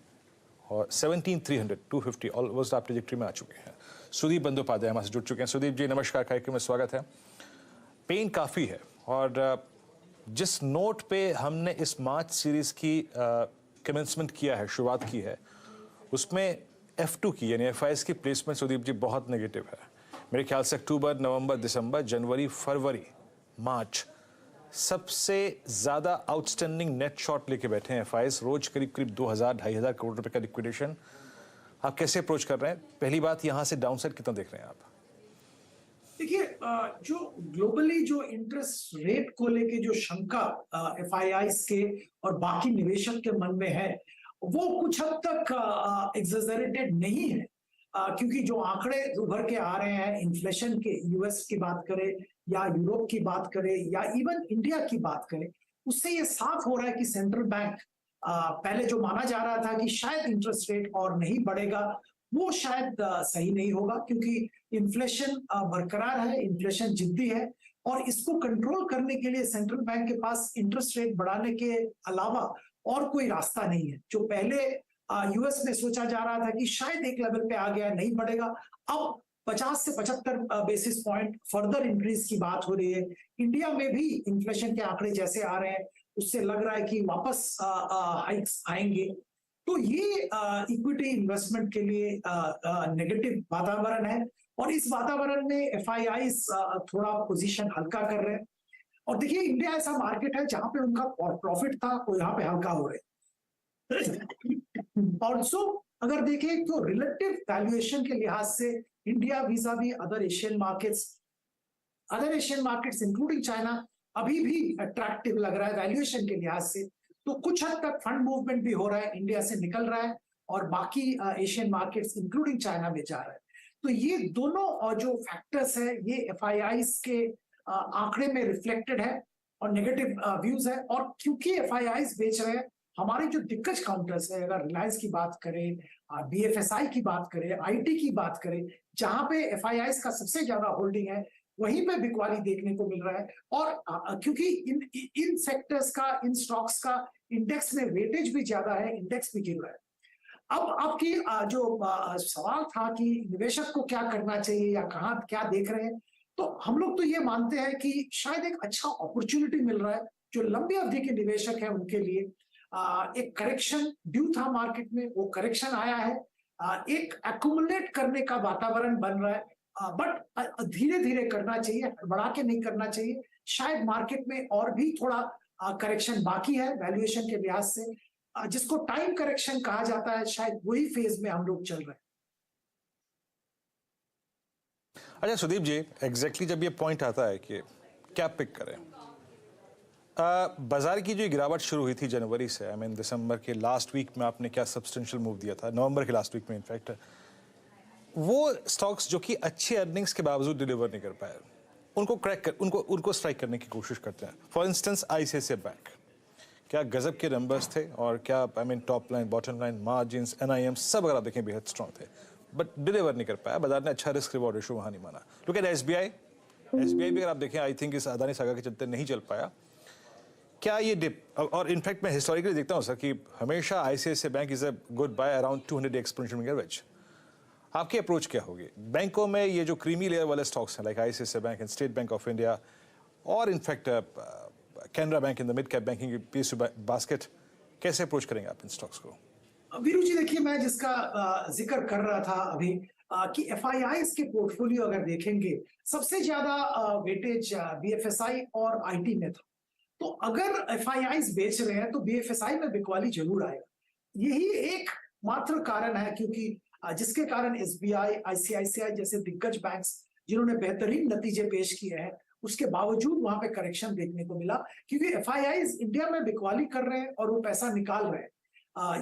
और 17,300 250 ऑलमोस्ट आप ट्रेजेक्टरी में आ चुके हैं। सुदीप बंदोपाध्याय हमारे जुड़ चुके हैं। सुदीप जी नमस्कार, कार्यक्रम में स्वागत है। पेन काफ़ी है, और जिस नोट पे हमने इस मार्च सीरीज की कमेंसमेंट किया है, शुरुआत की है, उसमें F2 की यानी FIs की प्लेसमेंट सुदीप जी बहुत नेगेटिव है। मेरे ख्याल से अक्टूबर, नवंबर, दिसंबर, जनवरी, फरवरी, मार्च सबसे ज्यादा आउटस्टैंडिंग नेट शॉर्ट लेके बैठे हैं FIs। रोज करीब करीब 2,000-2,500 करोड़ रुपए का लिक्विडेशन। आप कैसे अप्रोच कर रहे हैं? पहली बात, यहां से डाउनसाइड कितना देख रहे हैं आप? देखिए, जो ग्लोबली जो इंटरेस्ट रेट को लेके जो शंका FIIs के और बाकी निवेशक के मन में है, वो कुछ हद तक एग्जैजरेटेड नहीं है, क्योंकि जो आंकड़े उभर के आ रहे हैं इन्फ्लेशन के, यूएस की बात करें या यूरोप की बात करें या इवन इंडिया की बात करें, उससे ये साफ हो रहा है कि सेंट्रल बैंक पहले जो माना जा रहा था कि शायद इंटरेस्ट रेट और नहीं बढ़ेगा, वो शायद सही नहीं होगा, क्योंकि इन्फ्लेशन बरकरार है, इन्फ्लेशन जिद्दी है और इसको कंट्रोल करने के लिए सेंट्रल बैंक के पास इंटरेस्ट रेट बढ़ाने के अलावा और कोई रास्ता नहीं है। जो पहले यूएस में सोचा जा रहा था कि शायद एक लेवल पे आ गया, नहीं बढ़ेगा, अब 50 से 75 बेसिस पॉइंट फर्दर इंक्रीज की बात हो रही है। इंडिया में भी इन्फ्लेशन के आंकड़े जैसे आ रहे हैं, उससे लग रहा है कि वापस हाइक्स आएंगे। तो ये इक्विटी इन्वेस्टमेंट के लिए नेगेटिव वातावरण है और इस वातावरण में FIIs थोड़ा पोजीशन हल्का कर रहे हैं। और देखिए, इंडिया ऐसा मार्केट है जहां पे उनका प्रॉफिट था वो यहाँ पे हल्का हो रहे हैं। ऑल्सो अगर देखें तो रिलेटिव वैल्यूएशन के लिहाज से India vis-a-vis other Asian markets including China अभी भी अट्रैक्टिव लग रहा है वैल्यूएशन के लिहाज से। तो कुछ हद तक फंड मूवमेंट भी हो रहा है, इंडिया से निकल रहा है और बाकी एशियन मार्केट्स इंक्लूडिंग चाइना में जा रहा है। तो ये दोनों जो फैक्टर्स है ये FIIs के आंकड़े में रिफ्लेक्टेड है और नेगेटिव व्यूज है। और क्योंकि FIIs बेच रहे हैं, हमारे जो दिग्गज काउंटर्स है, अगर रिलायंस की बात करें, BFSI की बात करें, IT की बात करें, जहां पे FIIs का सबसे ज्यादा होल्डिंग है, वहीं पे बिकवाली देखने को मिल रहा है। और क्योंकि इन सेक्टर्स का, इन स्टॉक्स का इंडेक्स में वेटेज भी ज्यादा है, इंडेक्स भी गिर रहा है। अब आपकी जो सवाल था कि निवेशक को क्या करना चाहिए या कहाँ क्या देख रहे हैं, तो हम लोग तो ये मानते हैं कि शायद एक अच्छा अपॉर्चुनिटी मिल रहा है जो लंबी अवधि के निवेशक है उनके लिए। एक करेक्शन ड्यू था मार्केट में, वो करेक्शन आया है, एक एक्यूमुलेट करने का वातावरण बन रहा है, बट धीरे धीरे करना चाहिए, बढ़ा के नहीं करना चाहिए। शायद मार्केट में और भी थोड़ा करेक्शन बाकी है वैल्यूएशन के लिहाज से, जिसको टाइम करेक्शन कहा जाता है, शायद वही फेज में हम लोग चल रहे हैं। अच्छा सुदीप जी, एग्जैक्टली जब ये पॉइंट आता है कि क्या पिक करें, बाजार की जो गिरावट शुरू हुई थी जनवरी से, आई मीन दिसंबर के लास्ट वीक में आपने क्या सब्सटेंशियल मूव दिया था, नवंबर के लास्ट वीक में इनफैक्ट, वो स्टॉक्स जो कि अच्छे अर्निंग्स के बावजूद डिलीवर नहीं कर पाए, उनको क्रैक कर, उनको स्ट्राइक करने की कोशिश करते हैं। फॉर इंस्टेंस ICICI बैंक, क्या गजब के नंबर्स थे और क्या I mean top line, bottom line, margins, NIM सब अगर आप देखें बेहद स्ट्रॉन्ग थे, बट डिलीवर नहीं कर पाया। बाजार ने अच्छा रिस्क रिवॉर्ड रेशियो वहां नहीं माना। लुक एट SBI भी अगर आप देखें, आई थिंक इस अदानी सागा के चलते नहीं चल पाया। क्या ये डिप, और इनफैक्ट मैं हिस्टोरिकली देखता हूँ सर कि हमेशा ICICI bank is a good buy around 200 exponential average. आपकी अप्रोच क्या होगी बैंकों में? ये जो क्रीमी लेयर वाले स्टॉक्स हैं like ICICI bank and State Bank of India और in fact Canara bank in the mid cap banking PSU basket, कैसे अप्रोच करेंगे आप इन स्टॉक्स को? वीरू जी, देखिए, मैं जिसका जिक्र कर रहा था अभी कि FIIs के पोर्टफोलियो अगर देखेंगे, सबसे ज्यादा वेटेज BFSI और IT में था। तो अगर FIIs बेच रहे हैं तो BFSI में बिकवाली जरूर आएगा। यही एक मात्र कारण है, क्योंकि जिसके कारण SBI, ICICI जैसे दिग्गज बैंक्स जिन्होंने बेहतरीन नतीजे पेश किए हैं, उसके बावजूद वहां पे करेक्शन देखने को मिला, क्योंकि FIIs इंडिया में बिकवाली कर रहे हैं और वो पैसा निकाल रहे हैं।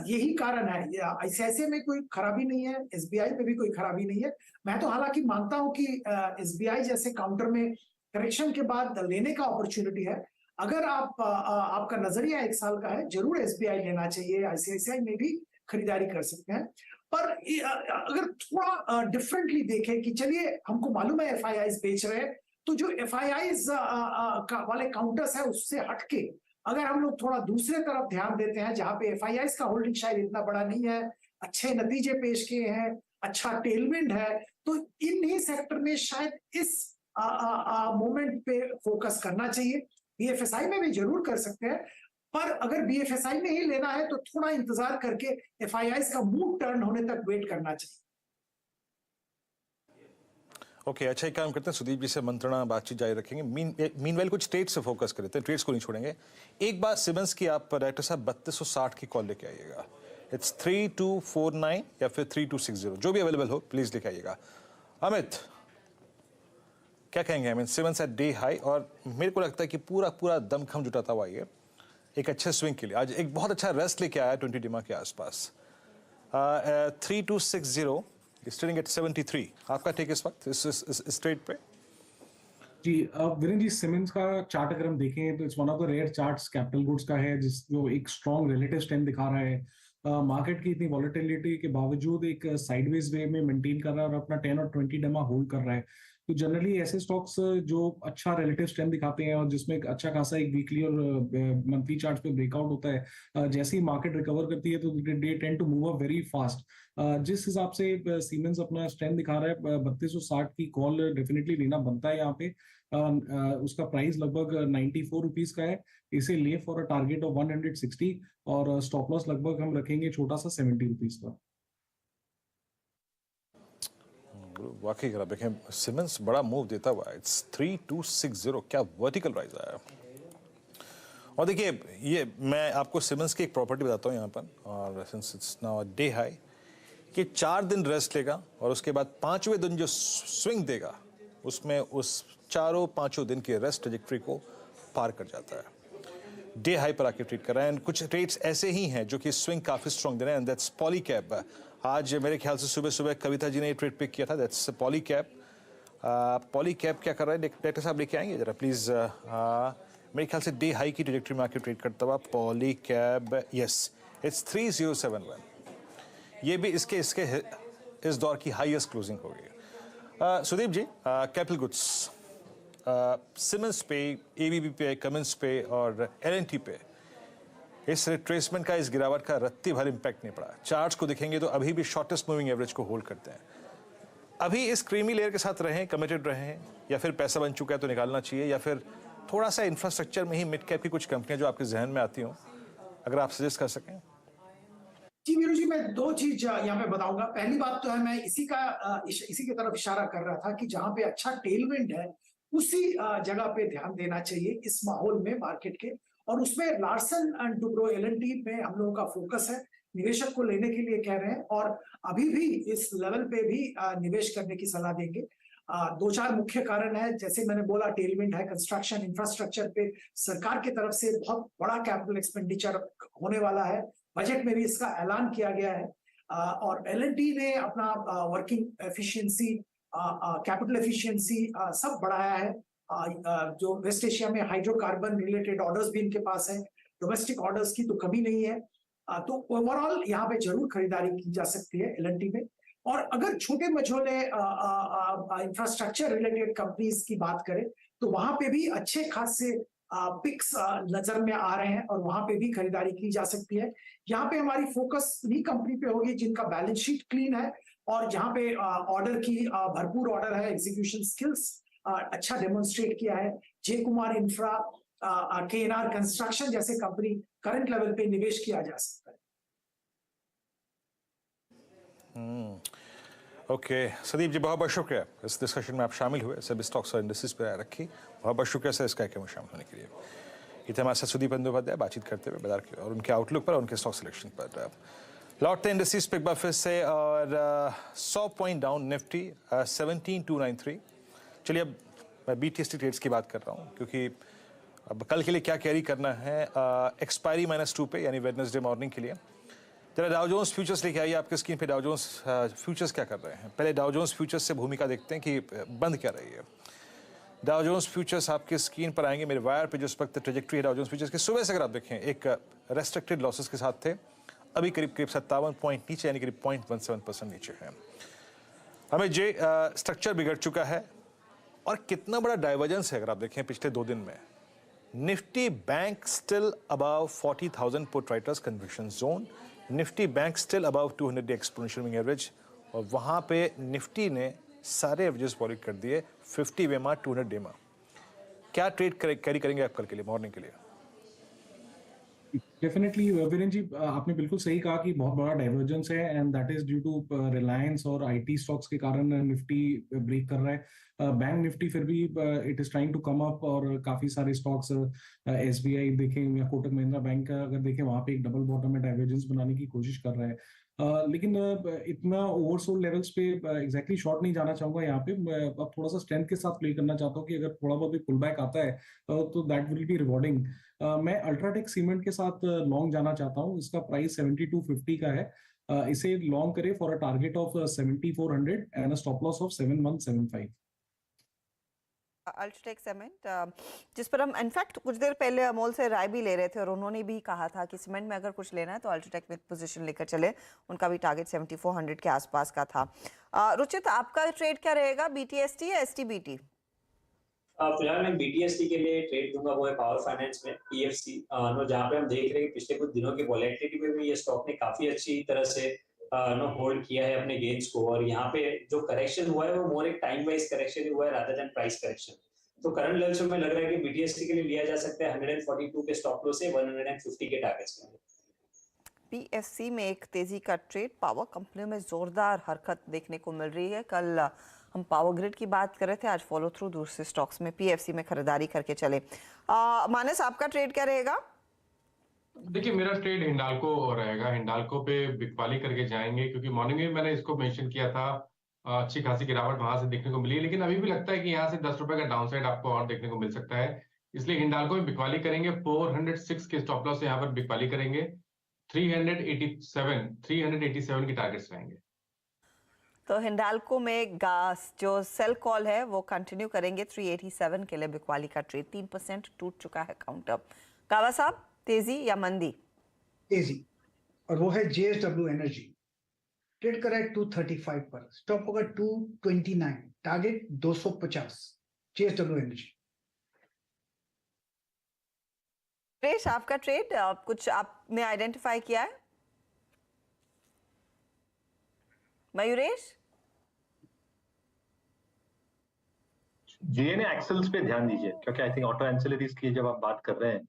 यही कारण है। ICICI में कोई खराबी नहीं है, SBI में भी कोई खराबी नहीं है। मैं तो हालांकि मानता हूं कि SBI जैसे काउंटर में करेक्शन के बाद लेने का अपॉर्चुनिटी है। अगर आपका नजरिया 1 साल का है, जरूर SBI लेना चाहिए, ICICI में भी खरीदारी कर सकते हैं। पर अगर थोड़ा डिफरेंटली देखें कि चलिए, हमको मालूम है FIIs बेच रहे हैं, तो जो FIIs वाले काउंटर्स है उससे हटके अगर हम लोग थोड़ा दूसरे तरफ ध्यान देते हैं, जहां पे FIIs का होल्डिंग शायद इतना बड़ा नहीं है, अच्छे नतीजे पेश किए हैं, अच्छा टेलविंड है, तो इन्हीं सेक्टर में शायद इस मोमेंट पे फोकस करना चाहिए। BFSI में भी जरूर कर सकते हैं, पर अगर BFSI में ही लेना है तो थोड़ा इंतजार करके FIIs का मूव टर्न होने तक वेट करना चाहिए। ओके, अच्छा एक काम करते हैं, सुदीप जी से मंत्रणा बातचीत जारी रखेंगे। मीनवाइल कुछ ट्रेड्स से फोकस करते हैं, ट्रेड्स को नहीं छोड़ेंगे। एक बार सिमेंस की आप डायरेक्टर साहब 3260 की कॉल लेके आइएगा। इट्स 3249 या फिर 3260, जो भी अवेलेबल हो प्लीज लेके आइएगा। अमित क्या कहेंगे? I mean Siemens at day high, और मेरे को लगता है कि पूरा दमखम जुटाता हुआ ये एक अच्छे स्विंग के लिए आज एक बहुत अच्छा रेस्ट लेके आया 20 डिमा के आसपास। 3260 स्टेडिंग एट 73। आपका टेक इस वक्त इस ट्रेड पे? जी वीरेंद्र जी, सिमेंस का चार्ट अगर हम देखें तो it's one of the rare charts capital goods का है जो एक स्ट्रॉन्ग रिलेटिव स्ट्रेंथ दिखा रहा है। मार्केट की इतनी वॉलेटिलिटी के बावजूद एक साइडवेज वे में मेंटेन कर रहा है और अपना 10 और 20 डेमा होल्ड कर रहा है। तो जनरली ऐसे स्टॉक्स जो अच्छा रिलेटिव स्ट्रेंथ दिखाते हैं और जिसमें एक अच्छा खासा एक वीकली और मंथली चार्ट पे ब्रेकआउट होता है, जैसे ही मार्केट रिकवर करती है तो they tend to move up very fast. जिस हिसाब से सीमेंस अपना स्ट्रेंथ दिखा रहा है, 3260 की कॉल डेफिनेटली लेना बनता है यहाँ पे। उसका प्राइस लगभग 94 रुपीज का है। इसे ले फॉर अ टारगेट ऑफ 160 और स्टॉप लॉस लगभग हम रखेंगे छोटा सा 70 रुपीज का। वाकई अगर आप देखें सिमेंस बड़ा मूव देता हुआ है। इट्स 3260, क्या वर्टिकल राइज आया। और देखिए ये मैं आपको सिमेंस की एक प्रॉपर्टी बताता हूँ यहाँ पर, और since it's now day high कि 4 दिन रेस्ट लेगा और उसके बाद 5वें दिन जो स्विंग देगा उसमें उस 4-5 दिन की रेस्ट ट्रेजेक्टरी को पार कर जाता है। डे हाई पर आके ट्रेड कर रहे हैं। कुछ ट्रेड्स ऐसे ही हैं जो कि स्विंग काफी स्ट्रॉन्ग दे रहे हैं, एंड दैट्स पॉलीकैब। आज मेरे ख्याल से सुबह कविता जी ने ये ट्रेड पिक किया था, दैट्स पॉलीकैब। पॉलीकैब क्या कर रहा है डायरेक्टर साहब, लेके आएंगे जरा प्लीज। मेरे ख्याल से डे हाई की ट्रेजेक्टरी में आके ट्रेड करता हुआ पॉलीकैब, यस इट्स 3071। ये भी इसके इस दौर की हाईएस्ट क्लोजिंग होगी। सुदीप जी, कैपिटल गुड्स सिमेंस पे, एबीबी पे, कमिंस पे और एलएनटी पे इस रिट्रेसमेंट का, इस गिरावट का रत्ती भर इंपैक्ट नहीं पड़ा। चार्ट्स को देखेंगे तो अभी भी शॉर्टेस्ट मूविंग एवरेज को होल्ड करते हैं। अभी इस क्रीमी लेयर के साथ रहें, कमिटेड रहें, या फिर पैसा बन चुका है तो निकालना चाहिए, या फिर थोड़ा सा इंफ्रास्ट्रक्चर में ही मिड कैप की कुछ कंपनियां जो आपके जहन में आती हों, अगर आप सजेस्ट कर सकें। जी वीरू जी, मैं 2 चीज यहाँ पे बताऊंगा। पहली बात तो है, मैं इसी की तरफ इशारा कर रहा था कि जहां पे अच्छा टेलविंड है उसी जगह पे ध्यान देना चाहिए इस माहौल में मार्केट के, और उसमें लार्सन एंड टुब्रो एलएनटी में हम लोगों का फोकस है। निवेशक को लेने के लिए कह रहे हैं और अभी भी इस लेवल पे भी निवेश करने की सलाह देंगे। 2-4 मुख्य कारण है, जैसे मैंने बोला टेलविंड है, कंस्ट्रक्शन इंफ्रास्ट्रक्चर पे सरकार की तरफ से बहुत बड़ा कैपिटल एक्सपेंडिचर होने वाला है, बजट में भी इसका ऐलान किया गया है। और एलएनटी ने अपना वर्किंग एफिशिएंसी, कैपिटल एफिशिएंसी सब बढ़ाया है। जो वेस्ट एशिया में हाइड्रोकार्बन रिलेटेड ऑर्डर्स भी इनके पास है, डोमेस्टिक ऑर्डर्स की तो कमी नहीं है। तो ओवरऑल यहाँ पे जरूर खरीदारी की जा सकती है एलएनटी में। और अगर छोटे मझोले इंफ्रास्ट्रक्चर रिलेटेड कंपनीज की बात करें तो वहां पे भी अच्छे खासे पिक्स नजर में आ रहे हैं और वहां पे भी खरीदारी की जा सकती है। यहाँ पे हमारी फोकस उन्हीं कंपनी पे होगी जिनका बैलेंस शीट क्लीन है और जहाँ पे ऑर्डर की भरपूर ऑर्डर है, एग्जीक्यूशन स्किल्स अच्छा डेमोन्स्ट्रेट किया है। जे कुमार इंफ्रा, केएनआर कंस्ट्रक्शन जैसे कंपनी करंट लेवल पे निवेश किया जा सकता है। ओके सुदीप जी, बहुत बहुत शुक्रिया इस डिस्कशन में आप शामिल हुए, सभी स्टॉक्स और इंडस्ट्रीज पर रखी। बहुत बहुत शुक्रिया सर इस कार्यक्रम में शामिल होने के लिए। ये थे हमारे साथ सुदीप बंदोपाध्याय बातचीत करते हुए बाजार के और उनके आउटलुक पर, उनके स्टॉक सिलेक्शन पर। लौटते हैं इंडस्ट्रीज पे एक बार फिर से, और 100 पॉइंट डाउन निफ्टी 17293। चलिए अब मैं BTST ट्रेड्स की बात कर रहा हूँ क्योंकि अब कल के लिए क्या कैरी करना है एक्सपायरी -2 पे, यानी वेडनेसडे मॉर्निंग के लिए। जरा डाउ जोन्स फ्यूचर्स लेके आइए आपके स्क्रीन पे। डाउ जोन्स फ्यूचर्स क्या कर रहे हैं, पहले डाउ जोन्स फ्यूचर्स से भूमिका देखते हैं कि बंद क्या रही है। डाउ जोन्स फ्यूचर्स आपके स्क्रीन पर आएंगे, मेरे वायर पे जो इस वक्त ट्रेजेक्ट्री है डाउ जोन्स फ्यूचर्स की। सुबह से अगर आप देखें एक रेस्ट्रिक्टेड लॉसेस के साथ थे, अभी करीब 57 पॉइंट नीचे, यानी करीब 0.17% नीचे है। हमें जे स्ट्रक्चर बिगड़ चुका है और कितना बड़ा डाइवर्जेंस है अगर आप देखें पिछले 2 दिन में। Nifty bank still above 40,000 put writers conviction zone, Nifty bank still above 200 day exponential moving average, और वहां पे निफ्टी ने सारे एवरेजेस वॉलिड कर दिए 50 वेमा 200 डेमा। क्या ट्रेड कैरी करेंगे आप कल के लिए, मॉर्निंग के लिए? डेफिनेटली वीरेन जी, आपने बिल्कुल सही कहा कि बहुत बड़ा डाइवर्जेंस है and that is due to Reliance और आईटी स्टॉक्स के कारण निफ्टी ब्रेक कर रहा है। बैंक निफ्टी फिर भी it is trying to come up, और काफी सारे स्टॉक्स एसबीआई देखें या कोटक महिंद्रा बैंक का अगर देखें, वहां पे एक डबल बॉटम में डाइवर्जेंस बनाने की कोशिश कर रहा है। लेकिन इतना ओवरसोल्ड लेवल्स पे एग्जैक्टली शॉर्ट नहीं जाना चाहूंगा यहाँ पे। अब थोड़ा सा स्ट्रेंथ के साथ प्ले करना चाहता हूँ कि अगर थोड़ा बहुत भी पुल बैक आता है तो दैट विल बी रिवॉर्डिंग। मैं अल्ट्राटेक सीमेंट के साथ लॉन्ग जाना चाहता हूँ। इसका प्राइस 7250 का है। इसे लॉन्ग करे for a target of 7400 and a stop loss of 7175। UltraTech cement, जिस पर हम इनफैक्ट कुछ देर पहले अमोल से राय भी ले रहे थे और उन्होंने भी कहा था कि सीमेंट में अगर कुछ लेना है तो अल्ट्राटेक में पोजीशन लेकर चले। उनका भी टारगेट 7400 के आसपास का था। रुचित, आपका ट्रेड क्या रहेगा, बीटीएसटी या एसटीबीटी? फिलहाल मैं बीटीएसटी के लिए ट्रेड दूंगा, वो है पावर फाइनेंस में पीएफसी, जहाँ पे हम देख रहे हैं पिछले कुछ दिनों की वॉलेटिलिटी में भी ये स्टॉक ने काफी अच्छी तरह से होल्ड किया है अपने गेन्स को, और यहाँ पे जो करेक्शन हुआ है वो मोर एक टाइम वाइज करेक्शन ही हुआ है रादर देन प्राइस करेक्शन। तो करंट लेवल्स में लग रहा है कि बीटीएसटी के लिए लिया जा सकता है 142 के स्टॉप लॉस से 150 के टारगेट्स के लिए। पीएफसी में एक तेजी का ट्रेड, पावर कंपनियों में जोरदार हरकत देखने को मिल रही है। कल हम पावर ग्रिड की बात कर रहे थे, आज फॉलो थ्रू दूसरे स्टॉक्स में पीएफसी में खरीदारी करके चले। मानस, आपका ट्रेड क्या रहेगा? देखिए, मेरा ट्रेड हिंडाल्को रहेगा। हिंडाल्को पे बिकवाली करके जाएंगे, क्योंकि मॉर्निंग में मैंने इसको मेंशन किया था, अच्छी खासी गिरावट वहां से देखने को मिली है, लेकिन अभी भी लगता है कि यहाँ से 10 रुपए का डाउनसाइड आपको और देखने को मिल सकता है। इसलिए हिंडाल्को में बिकवाली करेंगे। 406 के स्टॉप लॉस से यहाँ पर बिकवाली करेंगे। 387 की टारगेट्स रहेंगे। तो हिंडाल्को में गास जो सेल कॉल है वो कंटिन्यू करेंगे। 387 के लिए बिकवाली का ट्रेड 3% टूट चुका है काउंटर। कावा साहब, तेजी या मंदी? तेजी, और वो है जेएसडब्ल्यू एनर्जी। ट्रेड करा है 235 पर, स्टॉप होगा 229, टारगेट 250। JSW energy. सुरेश, आपका ट्रेड कुछ आपने आइडेंटिफाई किया है? मयूरेश? जीएनए एक्सेल्स पे ध्यान दीजिए, क्योंकि आई थिंक ऑटो एंसिलरीज की जब आप बात कर रहे हैं,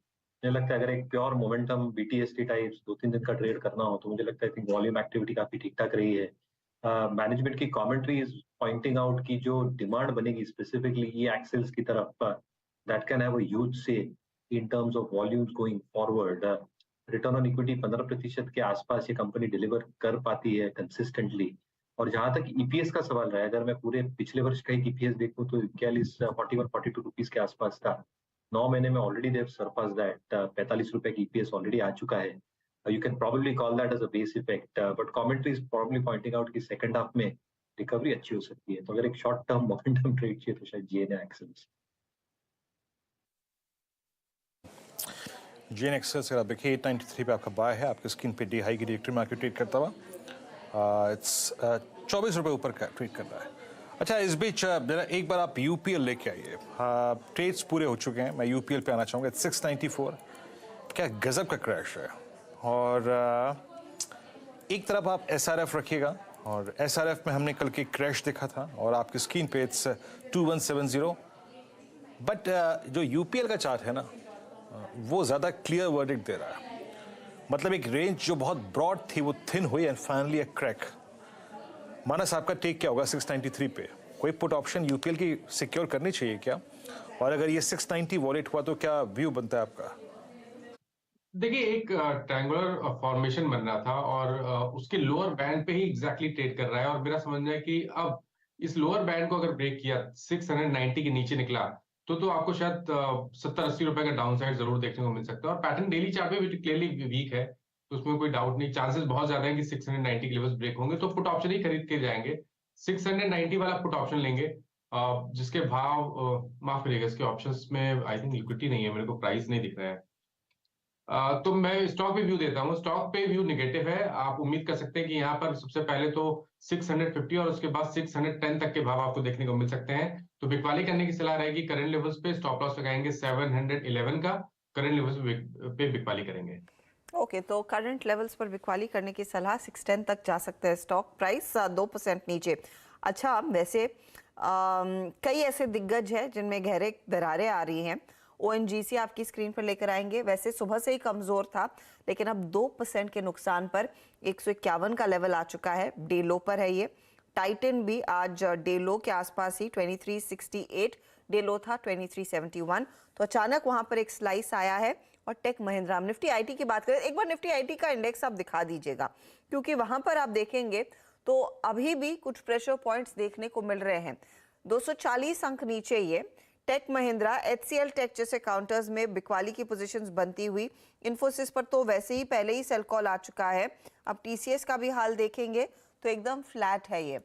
मुझे लगता है अगर एक प्योर मोमेंटम बीटीएसटी टाइप्स 2-3 दिन का ट्रेड करना हो तो मुझे लगता है आई थिंक वॉल्यूम एक्टिविटी काफी ठीक ठाक रही है। मैनेजमेंट की कमेंट्री इज पॉइंटिंग आउट की जो डिमांड बनेगी स्पेसिफिकली ई एक्सेल्स की तरफ, that can have a huge से in terms of volumes going forward. Return on equity 15% के आसपास ये कंपनी डिलीवर कर पाती है कंसिस्टेंटली। और जहां तक ईपीएस का सवाल रहा है, अगर मैं पूरे पिछले वर्ष का एक ईपीएस देखूं तो 41-42 रुपीज के आसपास था। 9 महीने में ऑलरेडी देव सरपास दैट। 45 रुपए की ईपीएस ऑलरेडी आ चुका है। You can probably call that as a base effect, but commentary is probably pointing out कि सेकंड हाफ में रिकवरी अच्छी हो सकती है। तो अगर एक शॉर्ट टर्म मोमेंटम ट्रेड चाहिए तो शायद जीएनए एक्सेल्स। जीएनए एक्सेल्स अगर देखिए 893 पे आपका बाय है, आपकी स्क्रीन पे डी हाई की डायरेक्टरी मार्केट ट्रेड करता हुआ इट्स 24 रुपए ऊपर का ट्रेड कर रहा है। अच्छा, इस बीच जरा एक बार आप यूपीएल लेके आइए। ट्रेड्स पूरे हो चुके हैं, मैं यूपीएल पे आना चाहूँगा। 694, क्या गजब का क्रैश है। और एक तरफ आप एसआरएफ रखिएगा, और एसआरएफ में हमने कल के क्रैश देखा था और आपकी स्क्रीन पे इट्स 2170। बट जो यूपीएल का चार्ट है ना, वो ज़्यादा क्लियर वर्डिक्ट दे रहा है। मतलब एक रेंज जो बहुत ब्रॉड थी वो थिन हुई एंड फाइनली एक क्रैक। मानस, आपका टेक क्या होगा 693 पे? कोई पुट ऑप्शन यूपीएल की सिक्योर करनी चाहिए क्या? और अगर ये 690 वॉलेट हुआ तो क्या व्यू बनता है आपका? देखिए, एक ट्रायंगुलर फॉर्मेशन बन रहा था और उसके लोअर बैंड पे ही एग्जैक्टली ट्रेड कर रहा है, और मेरा समझना है कि अब इस लोअर बैंड को अगर ब्रेक किया, 690 के नीचे निकला, तो आपको शायद 70-80 रुपए का डाउन साइड जरूर देखने को मिल सकता है। और पैटर्न डेली चार्ट में क्लियरली वीक है, तो उसमें कोई डाउट नहीं। चांसेस बहुत ज्यादा है कि 690 के लेवल्स ब्रेक होंगे, तो पुट ऑप्शन ही खरीद के जाएंगे। 690 वाला पुट ऑप्शन लेंगे, जिसके भाव माफ करिएगा, इसके ऑप्शंस में आई थिंक लिक्विडिटी नहीं है, मेरे को प्राइस नहीं दिख रहा है। तो मैं स्टॉक पे व्यू देता हूँ। स्टॉक पे व्यू नेगेटिव है। आप उम्मीद कर सकते हैं कि यहाँ पर सबसे पहले तो 650 और उसके बाद 610 तक के भाव आपको देखने को मिल सकते हैं। तो बिकवाली करने की सलाह रहेगी। करंट लेवल्स पे स्टॉप लॉस लगाएंगे 711 का, करंट लेवल्स पे बिकवाली करेंगे। ओके, तो करंट लेवल्स पर बिकवाली करने की सलाह। 610 तक जा सकते हैं स्टॉक प्राइस, 2% नीचे। अच्छा, वैसे कई ऐसे दिग्गज हैं जिनमें गहरे दरारें आ रही हैं। ONGC आपकी स्क्रीन पर लेकर आएंगे। वैसे सुबह से ही कमजोर था, लेकिन अब 2% के नुकसान पर 151 का लेवल आ चुका है, डे लो पर है ये। टाइटन भी आज डे लो के आसपास ही 2368, डे लो था 2371, तो अचानक वहां पर एक स्लाइस आया है। और टेक महिंद्रा, निफ्टी आईटी की बात करें, एक बार निफ्टी आईटी का इंडेक्स आप दिखा दीजिएगा, क्योंकि वहां पर आप देखेंगे तो अभी भी कुछ प्रेशर पॉइंट्स देखने को मिल रहे हैं। 240 अंक नीचे ये टेक महिंद्रा, HCL टेक जैसे काउंटर्स में बिकवाली की पोजीशंस बनती हुई। इन्फोसिस पर तो वैसे ही पहले ही सेल कॉल आ चुका है। अब TCS का भी हाल देखेंगे तो एकदम फ्लैट है ये।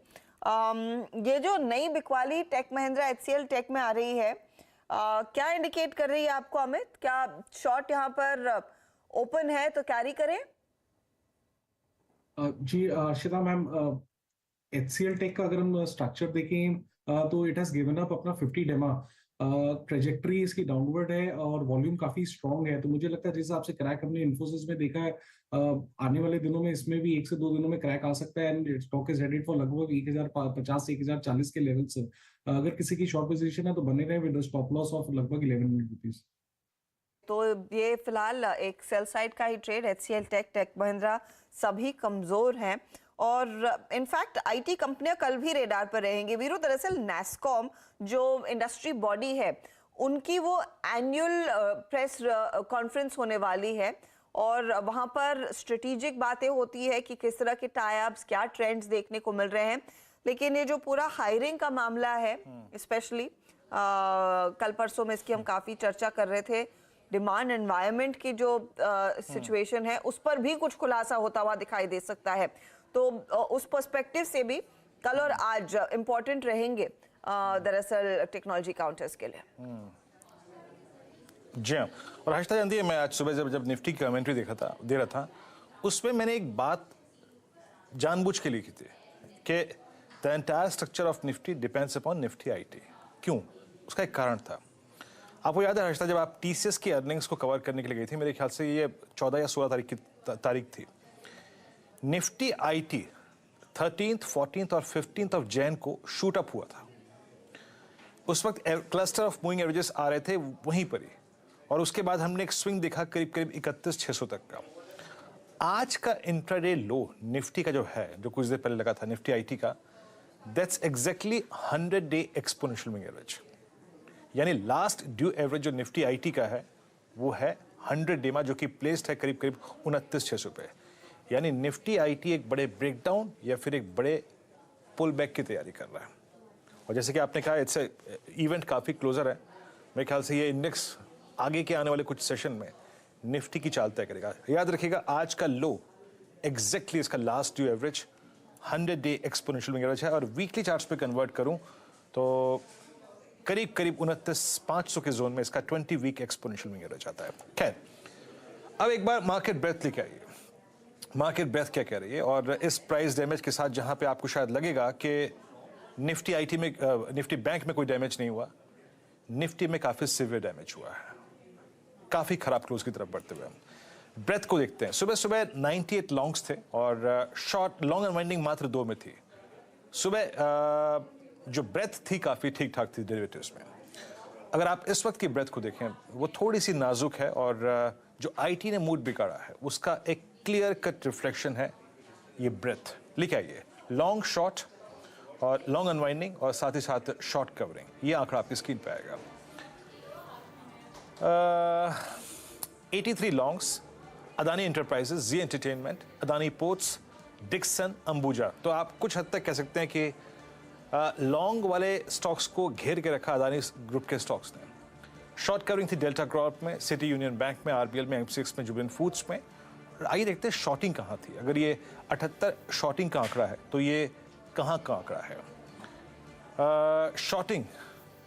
ये जो नई बिकवाली टेक महिंद्रा HCL टेक में आ रही है, क्या इंडिकेट कर रही है आपको अमित? क्या शॉर्ट यहाँ पर ओपन है तो कैरी करें? जी अर्शिता मैम, HCL टेक का अगर हम स्ट्रक्चर देखें तो इट हैज गिवन अप अपना 50 डेमा। ट्रेजेक्टरी इसकी डाउनवर्ड है और वॉल्यूम काफी स्ट्रॉन्ग है, तो मुझे लगता है जिस हिसाब से क्रैक हमने इन्फोसिस में देखा है, आने वाले दिनों में इसमें भी 1 से 2 दिनों में क्रैक आ सकता है। And stock is headed for लगभग 1050 से 1040 के लेवल से। अगर किसी की शॉर्ट पोजीशन है तो बने रहे विद स्टॉप लॉस ऑफ लगभग 11 रुपीज। तो ये फिलहाल एक सेल साइड का ही trade. HCL tech, tech Mahindra सभी कमजोर हैं और इनफैक्ट आईटी कंपनियां कल भी रेडार पर रहेंगी। वीरू, दरअसल नैस्कॉम जो इंडस्ट्री बॉडी है, उनकी वो एनुअल प्रेस कॉन्फ्रेंस होने वाली है और वहां पर स्ट्रेटेजिक बातें होती है कि किस तरह के टाई अप्स, क्या ट्रेंड्स देखने को मिल रहे हैं। लेकिन ये जो पूरा हायरिंग का मामला है, स्पेशली कल परसों में इसकी हम काफी चर्चा कर रहे थे, डिमांड एनवायरनमेंट की जो सिचुएशन है उस पर भी कुछ खुलासा होता हुआ दिखाई दे सकता है। तो उस पर्सपेक्टिव से भी कल और आज इंपॉर्टेंट रहेंगे दरअसल टेक्नोलॉजी काउंटर्स के लिए। जी हाँ, और हर्षिता जानती है, मैं आज सुबह जब निफ्टी की कमेंट्री दे रहा था उसमें मैंने एक बात जानबूझ के लिखी थी कि the entire structure of Nifty depends upon Nifty IT. क्यों? उसका एक कारण था। आपको याद है हर्षिता, जब आप TCS की अर्निंग्स को कवर करने के लिए गई थी, मेरे ख्याल से ये 14 या 16 तारीख की तारीख थी, निफ्टी आईटी 13th, 14th और 15th ऑफ जैन को शूट अप हुआ था। उस वक्त क्लस्टर ऑफ मूविंग एवरेजेस आ रहे थे वहीं पर ही, और उसके बाद हमने एक स्विंग देखा करीब 31,600 तक का। आज का इंट्राडे लो निफ्टी का जो है, जो कुछ देर पहले लगा था निफ्टी आईटी का, that's exactly 100 day exponential moving average. यानी लास्ट ड्यू एवरेज जो निफ्टी आईटी का है वो है 100 डे में, जो कि प्लेस्ड है करीब 29,600 पे। यानी निफ्टी आईटी एक बड़े ब्रेकडाउन या फिर एक बड़े पुल बैक की तैयारी कर रहा है। और जैसे कि आपने कहा, इट्स इवेंट काफ़ी क्लोजर है। मेरे ख्याल से ये इंडेक्स आगे के आने वाले कुछ सेशन में निफ्टी की चाल तय करेगा। याद रखिएगा, आज का लो एग्जैक्टली इसका last due average 100 day exponential moving average है। और वीकली चार्ट्स पे कन्वर्ट करूं तो करीब 29,500 के जोन में इसका 20 वीक एक्सपोनेंशियल मूविंग एवरेज आता है। खैर, अब एक बार मार्केट ब्रेथ लेके आइए। मार्केट ब्रेथ क्या कह रही है? और इस प्राइस डैमेज के साथ जहां पे आपको शायद लगेगा कि निफ्टी आईटी में, निफ्टी बैंक में कोई डैमेज नहीं हुआ, निफ्टी में काफी सिवियर डैमेज हुआ है, काफी खराब क्लोज की तरफ बढ़ते हुए। ब्रेथ को देखते हैं। सुबह सुबह 98 लॉन्ग्स थे और शॉर्ट लॉन्ग अनवाइंडिंग मात्र 2 में थी। सुबह जो ब्रेथ थी काफी ठीक ठाक थी डेरिवेटिव्स में। अगर आप इस वक्त की ब्रेथ को देखें, वो थोड़ी सी नाजुक है और जो आईटी ने मूड बिगाड़ा है उसका एक क्लियर कट रिफ्लेक्शन है ये ब्रेथ। लिख आइए, लॉन्ग शॉर्ट और लॉन्ग अनवाइंडिंग और साथ ही साथ शॉर्ट कवरिंग, ये आंकड़ा आपकी स्क्रीन पे आएगा। 83 longs, Adani enterprises, Zee entertainment, Adani ports, Dixon, Ambuja. तो आप कुछ हद तक कह सकते हैं कि लॉन्ग वाले स्टॉक्स को घेर के रखा अदानी ग्रुप के स्टॉक्स ने। शॉर्ट कवरिंग थी डेल्टा क्रॉप में, सिटी यूनियन बैंक में, आरबीएल में, M6 में, जुबिलेंट फूड्स में। आइए देखते हैं शॉर्टिंग कहाँ थी। अगर ये 78 शॉर्टिंग का आंकड़ा है तो ये कहाँ का आंकड़ा है? शॉर्टिंग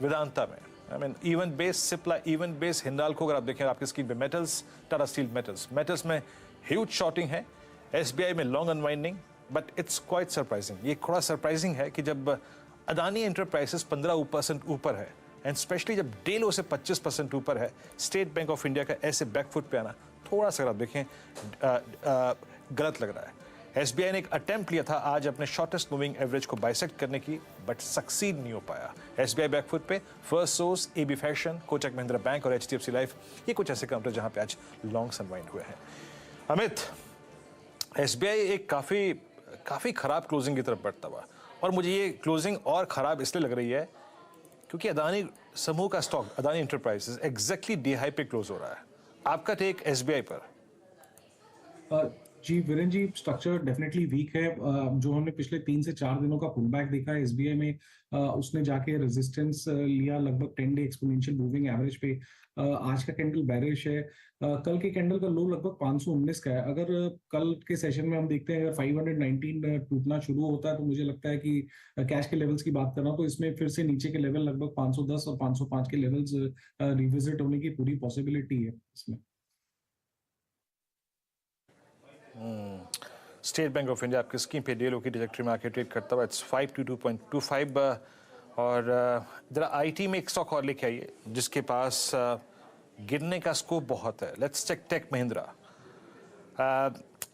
वेदांता में, I mean even base, Cipla even base, Hindalco. अगर आप देखें आपकी स्क्रीन पे, मेटल्स, टाटा स्टील मेटल्स में ह्यूज शॉर्टिंग है। SBI में long unwinding, but it's quite surprising. ये थोड़ा सरप्राइजिंग है कि जब अदानी एंटरप्राइजेस 15% ऊपर है एंड स्पेशली जब डे लो से 25% ऊपर है, स्टेट बैंक ऑफ इंडिया का ऐसे बैकफुट पे आना थोड़ा सा आप देखें गलत लग रहा है। एसबीआई ने एक अटेम्प्ट लिया था आज अपने शॉर्टेस्ट मूविंग एवरेज को बाइसेक्ट करने की, बट सक्सीड नहीं हो पाया। एसबीआई बैकफुट पे, first source, AB fashion, Kotak Mahindra bank और एचडीएफसी लाइफ, ये कुछ ऐसे काउंटर जहां पे आज लॉन्ग्स अनवाइंड हुए हैं। अमित, एसबीआई एक काफी खराब क्लोजिंग की तरफ बढ़ता हुआ, और मुझे ये क्लोजिंग और खराब इसलिए लग रही है क्योंकि अदानी समूह का stock, Adani enterprises, exactly D high पे क्लोज हो रहा है। आपका टेक एसबीआई पर? जी वीरेन जी, स्ट्रक्चर डेफिनेटली वीक है। जो हमने पिछले 3 से 4 दिनों का पुलबैक देखा है एसबीआई में, उसने जाके रेजिस्टेंस लिया लगभग 10 डे एक्सपोनेंशियल मूविंग एवरेज पे। आज का कैंडल बेरिश है। कल के कैंडल का लो लगभग 519 का है। अगर कल के सेशन में हम देखते हैं अगर 519 टूटना शुरू होता है तो मुझे लगता है कि कैश के लेवल्स की बात कर रहा हूं तो इसमें फिर से नीचे के लेवल लगभग 510 और 505 के लेवल्स रिविजिट होने की पूरी पॉसिबिलिटी है इसमें। स्टेट बैंक ऑफ इंडिया आपकी स्कीम पे डे लो की ट्रैजेक्टरी में आके ट्रेड करता हुआ, इट्स 522.25। और जरा आईटी में एक स्टॉक और लेके आइए जिसके पास गिरने का स्कोप बहुत है। Let's check tech Mahindra.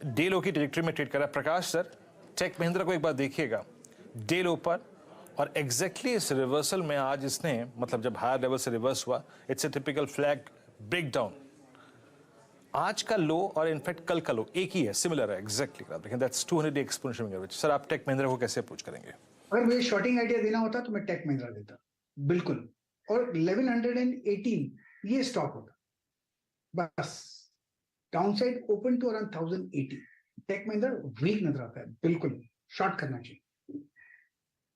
Day low की ट्रैजेक्टरी में ट्रेड कर रहा है। प्रकाश सर, टेक महिंद्रा को एक बार देखिएगा, डे लो पर और एग्जैक्टली इस रिवर्सल में आज इसने, मतलब जब हायर लेवल से रिवर्स हुआ, it's a typical flag break down. आज का लो और इनफैक्ट कल का लो एक ही है, सिमिलर है एग्जैक्टली। आप देखें दैट्स 200 एक्सपोनेंशियल एवरेज। सर, आप टेक महिंद्रा को कैसे अप्रोच करेंगे? अगर मुझे शॉर्टिंग आइडिया देना होता तो मैं टेक महिंद्रा देता, बिल्कुल। और 1118 ये स्टॉप होता, बस। Downside open to around 1080। Tech Mahindra weak नजर आता है, बिल्कुल शॉर्ट करना चाहिए।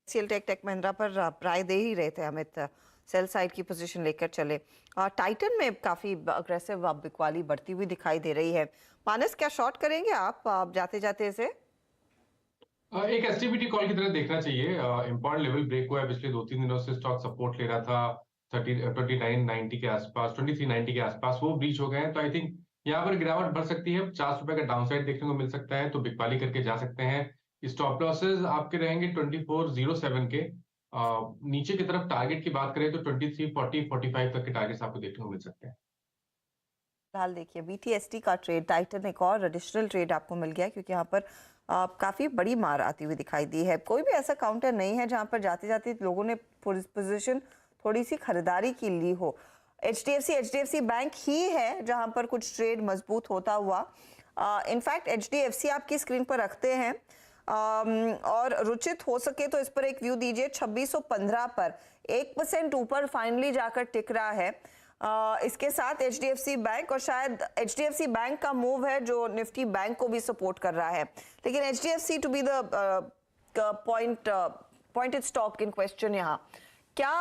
सीएल टेक महिंद्रा पर प्राय दे ही रहे थे अमित, सेल साइड की पोजीशन लेकर चले। टाइटन में काफी अग्रेसिव बिकवाली बढ़ती हुई दिखाई दे रही है। मानस, क्या शॉर्ट करेंगे आप जाते जाते इसे? एक एसटीबीटी कॉल की तरह देखना चाहिए। इंपॉर्टेंट लेवल ब्रेक हुआ है। पिछले 2-3 दिनों से स्टॉक सपोर्ट ले रहा था 2990 के आसपास, 2390 के आसपास, वो ब्रीच हो गए हैं। तो आई थिंक यहाँ पर गिरावट बढ़ सकती है। 50 रुपए का डाउनसाइड देखने को मिल सकता है, तो बिकवाली करके जा सकते हैं। स्टॉप लॉसेस आपके रहेंगे 2407 के। नीचे की तरफ टारगेट की बात करें तो 2340-45 तक के टारगेट्स आपको देखने को मिल सकते हैं। फिलहाल देखिए बीटीएसटी का ट्रेड, टाइटन एक और एडिशनल ट्रेड आपको मिल गया क्योंकि यहाँ पर काफी बड़ी मार आती हुई दिखाई दी है। कोई भी ऐसा काउंटर नहीं है जहां पर जाते जाते लोगों ने पोजीशन थोड़ी सी खरीदारी की ली हो। एचडीएफसी बैंक ही है जहां पर कुछ ट्रेड मजबूत होता हुआ। इनफैक्ट एचडीएफसी आपकी स्क्रीन पर रखते हैं और रुचित हो सके तो इस पर एक व्यू दीजिए। 2615 पर 1% ऊपर फाइनली जाकर टिक रहा है। इसके साथ एचडीएफसी बैंक, और शायद एचडीएफसी बैंक का मूव है जो निफ्टी बैंक को भी सपोर्ट कर रहा है। लेकिन HDFC to be the pointed stock in question. यहाँ क्या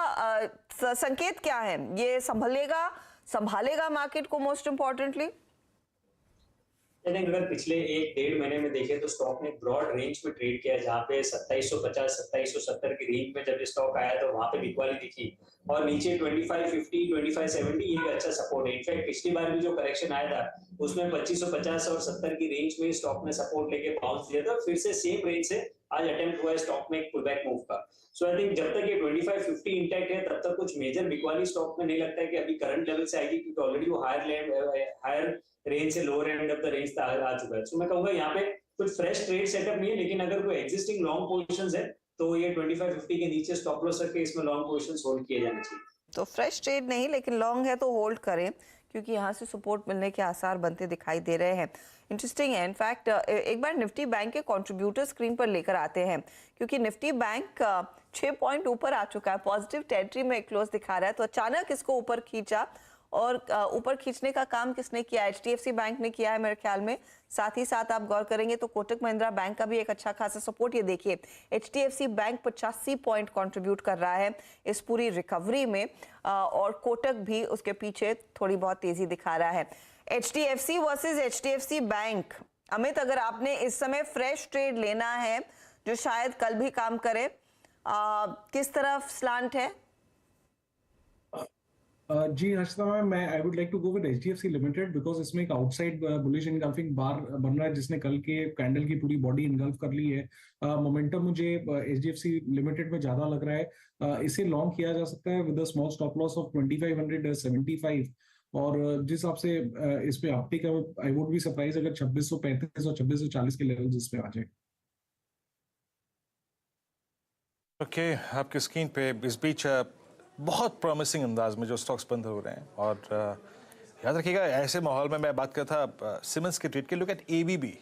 संकेत क्या है? ये संभालेगा मार्केट को? मोस्ट इंपॉर्टेंटली आई थिंक अगर पिछले 1-1.5 महीने में देखें तो स्टॉक ने ब्रॉड रेंज में ट्रेड किया, जहां पे 2750-2770 की रेंज में जब स्टॉक आया तो वहां पे बिकवाली दिखी, और नीचे 2550, 2570 ये एक अच्छा सपोर्ट है। इनफैक्ट पिछली बार भी जो करेक्शन आया था उसमें 2550 और 70 की रेंज में स्टॉक ने सपोर्ट लेके बाउंस दिया था। फिर से सेम रेंज से आज अटेम्प्ट हुआ है स्टॉक में एक पुलबैक मूव का। सो आई थिंक जब तक ये 2550 इंटैक्ट है तब तक कुछ मेजर बिकवाली स्टॉक में नहीं लगता है कि अभी करंट लेवल से आएगी, क्योंकि ऑलरेडी वो हायर रेंज से lower end of the range आ चुका है। सो मैं कहूंगा यहाँ पे कुछ फ्रेश ट्रेड सेटअप नहीं है, लेकिन अगर कोई एग्जिस्टिंग लॉन्ग पोजीशंस है तो ये 2550 के नीचे स्टॉप लॉस करके इसमें लॉन्ग पोजीशंस होल्ड किए जाने चाहिए। तो फ्रेश ट्रेड नहीं, लेकिन लॉन्ग है तो होल्ड करें क्योंकि यहाँ से सपोर्ट मिलने के आसार बनते दिखाई दे रहे हैं। इंटरेस्टिंग है। इनफैक्ट एक बार निफ्टी बैंक के कंट्रीब्यूटर स्क्रीन पर लेकर आते हैं क्योंकि निफ्टी बैंक 6 पॉइंट ऊपर आ चुका है, पॉजिटिव टेरिटरी में क्लोज दिखा रहा है। तो अचानक इसको ऊपर खींचा, और ऊपर खींचने का काम किसने किया? एचडीएफसी बैंक ने किया है मेरे ख्याल में। साथ ही साथ आप गौर करेंगे तो कोटक महिंद्रा बैंक का भी एक अच्छा खासा सपोर्ट, ये देखिए एचडीएफसी बैंक 85 पॉइंट कंट्रीब्यूट कर रहा है इस पूरी रिकवरी में, और कोटक भी उसके पीछे थोड़ी बहुत तेजी दिखा रहा है। HDFC versus HDFC bank. Amit, अगर आपने इस समय फ्रेश ट्रेड लेना है जो शायद कल भी काम करे, किस तरफ स्लांट है? जी हर्षिता मैम, मैं I would like to go with HDFC limited because इसमें एक आउटसाइड बुलिश इनगल्फिंग बार बन रहा है जिसने कल के कैंडल की पूरी बॉडी इनगल्फ कर ली है। मोमेंटम मुझे एचडीएफसी लिमिटेड में ज्यादा लग रहा है। इसे लॉन्ग किया जा सकता है with a small stop loss of 2575। और जिस हिसाब से इस पे अपटिक है, आई वुड बी सरप्राइज अगर 2635 और 2640 के लेवल जिस पे आ जाए। ओके, आपकी स्क्रीन पे इस बीच बहुत प्रॉमिसिंग अंदाज में जो स्टॉक्स बंद हो रहे हैं, और याद रखिएगा ऐसे माहौल में मैं बात करता था सिमेंस के ट्रेड के। Look at ABB.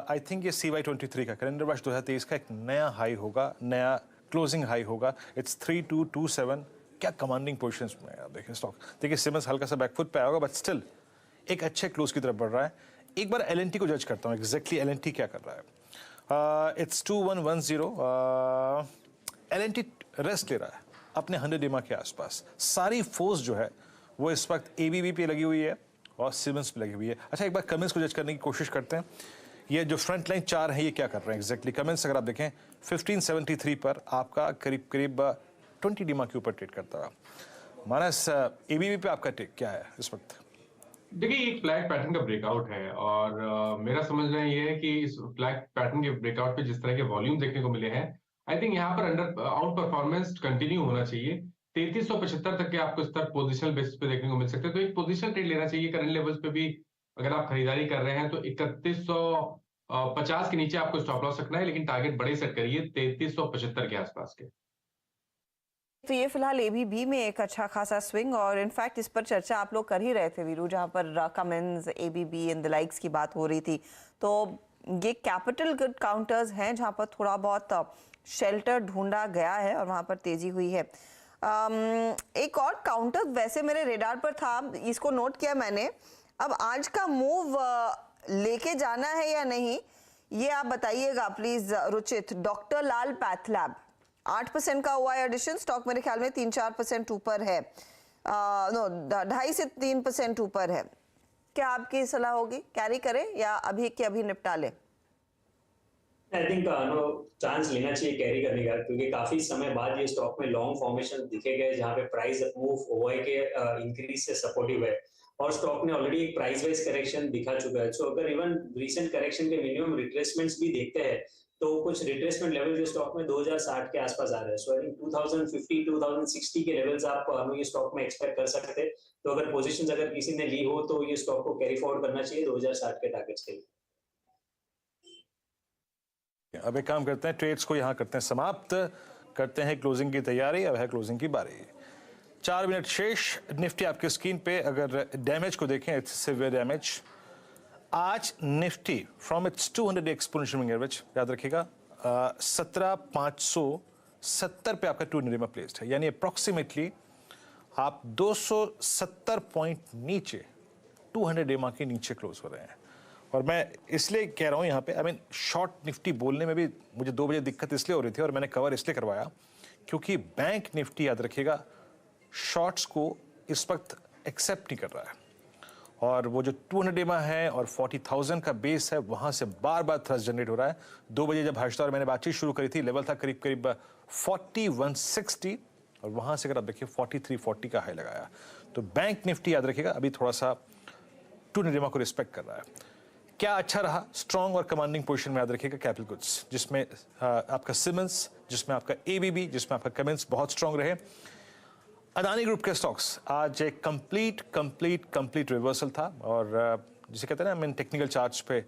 I think ये CY23 का कैलेंडर वर्ष 2023 का एक नया हाई होगा, नया क्लोजिंग हाई होगा। इट्स 3227। क्या कमांडिंग पोजीशंस में आप देखें स्टॉक। देखिए सिमेंस हल्का सा बैकफुट पे आया होगा, बट स्टिल एक अच्छे क्लोज की तरफ बढ़ रहा है। एक बार LNT को जज करता हूँ, एग्जैक्टली LNT क्या कर रहा है। इट्स 2110। LNT रेस्ट ले रहा है अपने 100 EMA के आसपास। सारी फोर्स जो है वो इस वक्त ABB पे लगी हुई है और सिमेंस पे लगी हुई है। अच्छा, एक बार कमेंट्स को जज करने की कोशिश करते हैं। ये जो फ्रंट लाइन 4 है ये क्या कर रहे हैं एग्जैक्टली। कमेंट्स अगर आप देखें 1573 पर आपका करीब करीब 20 EMA के ऊपर ट्रेड करता रहा। मानस, ABB पे आपका टेक क्या है इस वक्त? देखिए, एक फ्लैग पैटर्न का ब्रेकआउट है, और मेरा समझना ये है कि इस फ्लैग पैटर्न के ब्रेकआउट पे जिस तरह के वॉल्यूम देखने को मिले हैं, आई थिंक यहाँ पर अंडर आउट परफॉर्मेंस कंटिन्यू होना चाहिए। 3375 तक के आपको स्तर पोजिशनल बेसिस पे देखने को मिल सकते हैं, तो एक पोजिशनल ट्रेड लेना चाहिए। करंट लेवल्स पे भी अगर आप खरीदारी कर रहे हैं तो 3150 के नीचे आपको स्टॉप लॉस रखना है, लेकिन टारगेट बड़े सेट करिए 3375 के आसपास के। तो ये फिलहाल ABB में एक अच्छा खासा स्विंग, और इनफैक्ट इस पर चर्चा आप लोग कर ही रहे थे वीरू, जहां पर Cummins, ABB and the likes की बात हो रही थी। तो ये कैपिटल गुड काउंटर्स हैं जहां पर थोड़ा बहुत शेल्टर ढूंढा गया है और वहां पर तेजी हुई है। एक और काउंटर वैसे मेरे रेडार पर था, इसको नोट किया मैंने। अब आज का मूव लेके जाना है या नहीं, ये आप बताइएगा please Ruchit. Doctor Lal path lab 8% का हुआ है एडिशन। स्टॉक मेरे ख्याल में 3-4% ऊपर है, नो 2.5 से 3% ऊपर है। क्या आपकी सलाह होगी, कैरी करें या अभी के अभी निपटा लें? आई थिंक चांस लेना चाहिए कैरी करने का, क्योंकि काफी समय बाद ये स्टॉक में लॉन्ग फॉर्मेशन दिखे गए जहां पे प्राइस मूव OI के इंक्रीज से सपोर्टिव है, और स्टॉक ने ऑलरेडी एक प्राइस वाइज करेक्शन दिखा चुका है। सो अगर इवन रीसेंट करेक्शन के मिनिमम रिट्रेसमेंट्स भी देखते हैं तो कुछ रिट्रेसमेंट लेवल जो स्टॉक में 2060 के आसपास आ रहे हैं। सो आई थिंक 2050-2060 के लेवल्स आप ये स्टॉक में एक्सपेक्ट कर सकते हैं। तो अगर पोजीशंस अगर किसी ने ली हो तो ये स्टॉक को कैरी फॉरवर्ड करना चाहिए 2060 के टारगेट्स के लिए। अब एक काम करते हैं, ट्रेड्स को यहाँ करते हैं समाप्त, करते हैं क्लोजिंग की तैयारी। अब है क्लोजिंग की बारी। 4 मिनट शेष। निफ्टी आपके स्क्रीन पे अगर डैमेज को देखें, इट्स सिवियर डैमेज। आज Nifty from its 200 exponential moving average, याद रखिएगा 17570 पे आपका 200 EMA प्लेस्ड है, यानी अप्रॉक्सीमेटली आप 270 पॉइंट नीचे 200 EMA के नीचे क्लोज हो रहे हैं। और मैं इसलिए कह रहा हूँ यहाँ पे, आई मीन शॉर्ट निफ्टी बोलने में भी मुझे 2 बजे दिक्कत इसलिए हो रही थी, और मैंने कवर इसलिए करवाया क्योंकि बैंक निफ्टी, याद रखिएगा, शॉर्ट्स को इस वक्त एक्सेप्ट नहीं कर रहा है। और वो जो 200 EMA है और 40,000 का बेस है, वहाँ से बार बार थ्रस्ट जनरेट हो रहा है। 2 बजे जब हर्षदा और मैंने बातचीत शुरू करी थी, लेवल था करीब करीब 4160, और वहाँ से अगर आप देखिए 4340 का हाई लगाया। तो बैंक निफ्टी याद रखिएगा अभी थोड़ा सा 200 EMA को रिस्पेक्ट कर रहा है। क्या अच्छा रहा? स्ट्रॉन्ग और कमांडिंग पोजीशन में याद रखिएगा कैपिटल गुड्स, जिसमें आपका सिमेंस, जिसमें आपका ABB, जिसमें आपका कमेंस बहुत स्ट्रॉन्ग रहे। अदानी ग्रुप के स्टॉक्स आज एक कंप्लीट रिवर्सल था, और जिसे कहते हैं ना मैंने टेक्निकल चार्ट्स पे,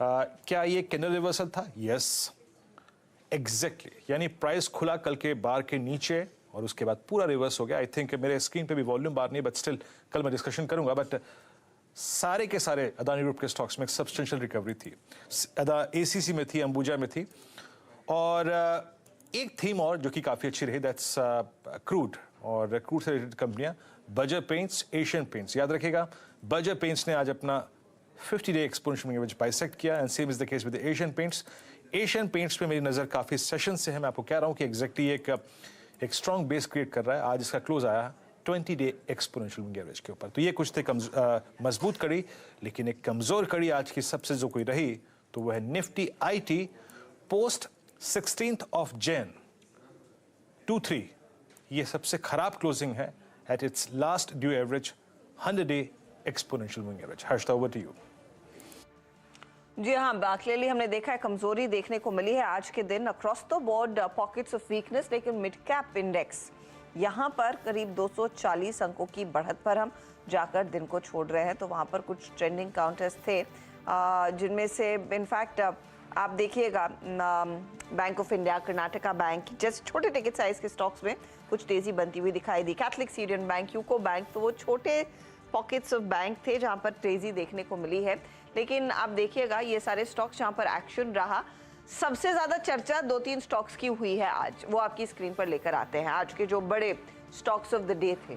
क्या ये कैंडल रिवर्सल था? Yes, exactly. यानी प्राइस खुला कल के बार के नीचे और उसके बाद पूरा रिवर्स हो गया। आई थिंक मेरे स्क्रीन पे भी वॉल्यूम बार नहीं, बट स्टिल कल मैं डिस्कशन करूंगा। बट सारे के सारे अदानी ग्रुप के स्टॉक्स में सब्सटेंशियल रिकवरी थी। ACC में थी, अंबुजा में थी, और एक थीम और जो कि काफ़ी अच्छी रही, दैट्स क्रूड, और क्रूड से रिलेटेड कंपनियां, बर्जर पेंट्स, एशियन पेंट्स। याद रखिएगा बर्जर पेंट्स ने आज अपना 50-day exponential moving average bisect किया, and same is the case with Asian paints. Asian paints पे मेरी नज़र काफ़ी सेशन से है। मैं आपको कह रहा हूँ कि एग्जैक्टली एक स्ट्रॉन्ग बेस क्रिएट कर रहा है। आज इसका क्लोज आया 20-day एक्सपोनेंशियल मूविंग एवरेज के ऊपर। तो ये कुछ थे मजबूत कड़ी, लेकिन एक कमज़ोर कड़ी आज की सबसे जो कोई रही तो वह है निफ्टी IT पोस्ट 16 Jan 23। ये सबसे खराब क्लोजिंग है at its last due average 100-day exponential moving average. Harshada, over to you. जी हाँ, क्लियरली हमने देखा है कमजोरी देखने को मिली है आज के दिन across the board, pockets of weakness, लेकिन मिड कैप इंडेक्स यहाँ पर करीब 240 अंकों की बढ़त पर हम जाकर दिन को छोड़ रहे हैं। तो वहाँ पर कुछ ट्रेंडिंग काउंटर्स थे जिनमें से इनफैक्ट आप देखिएगा bank of India, Karnataka bank जैसे छोटे टिकट साइज के स्टॉक्स में कुछ तेजी बनती हुई दिखाई दी। कैथलिक सीडियन बैंक, यूको बैंक, तो वो छोटे पॉकेट्स ऑफ बैंक थे जहां पर तेजी देखने को मिली है। लेकिन आप देखिएगा ये सारे स्टॉक्स जहां पर एक्शन रहा, सबसे ज्यादा चर्चा 2-3 स्टॉक्स की हुई है आज, वो आपकी स्क्रीन पर लेकर आते हैं। आज के जो बड़े स्टॉक्स ऑफ द डे थे,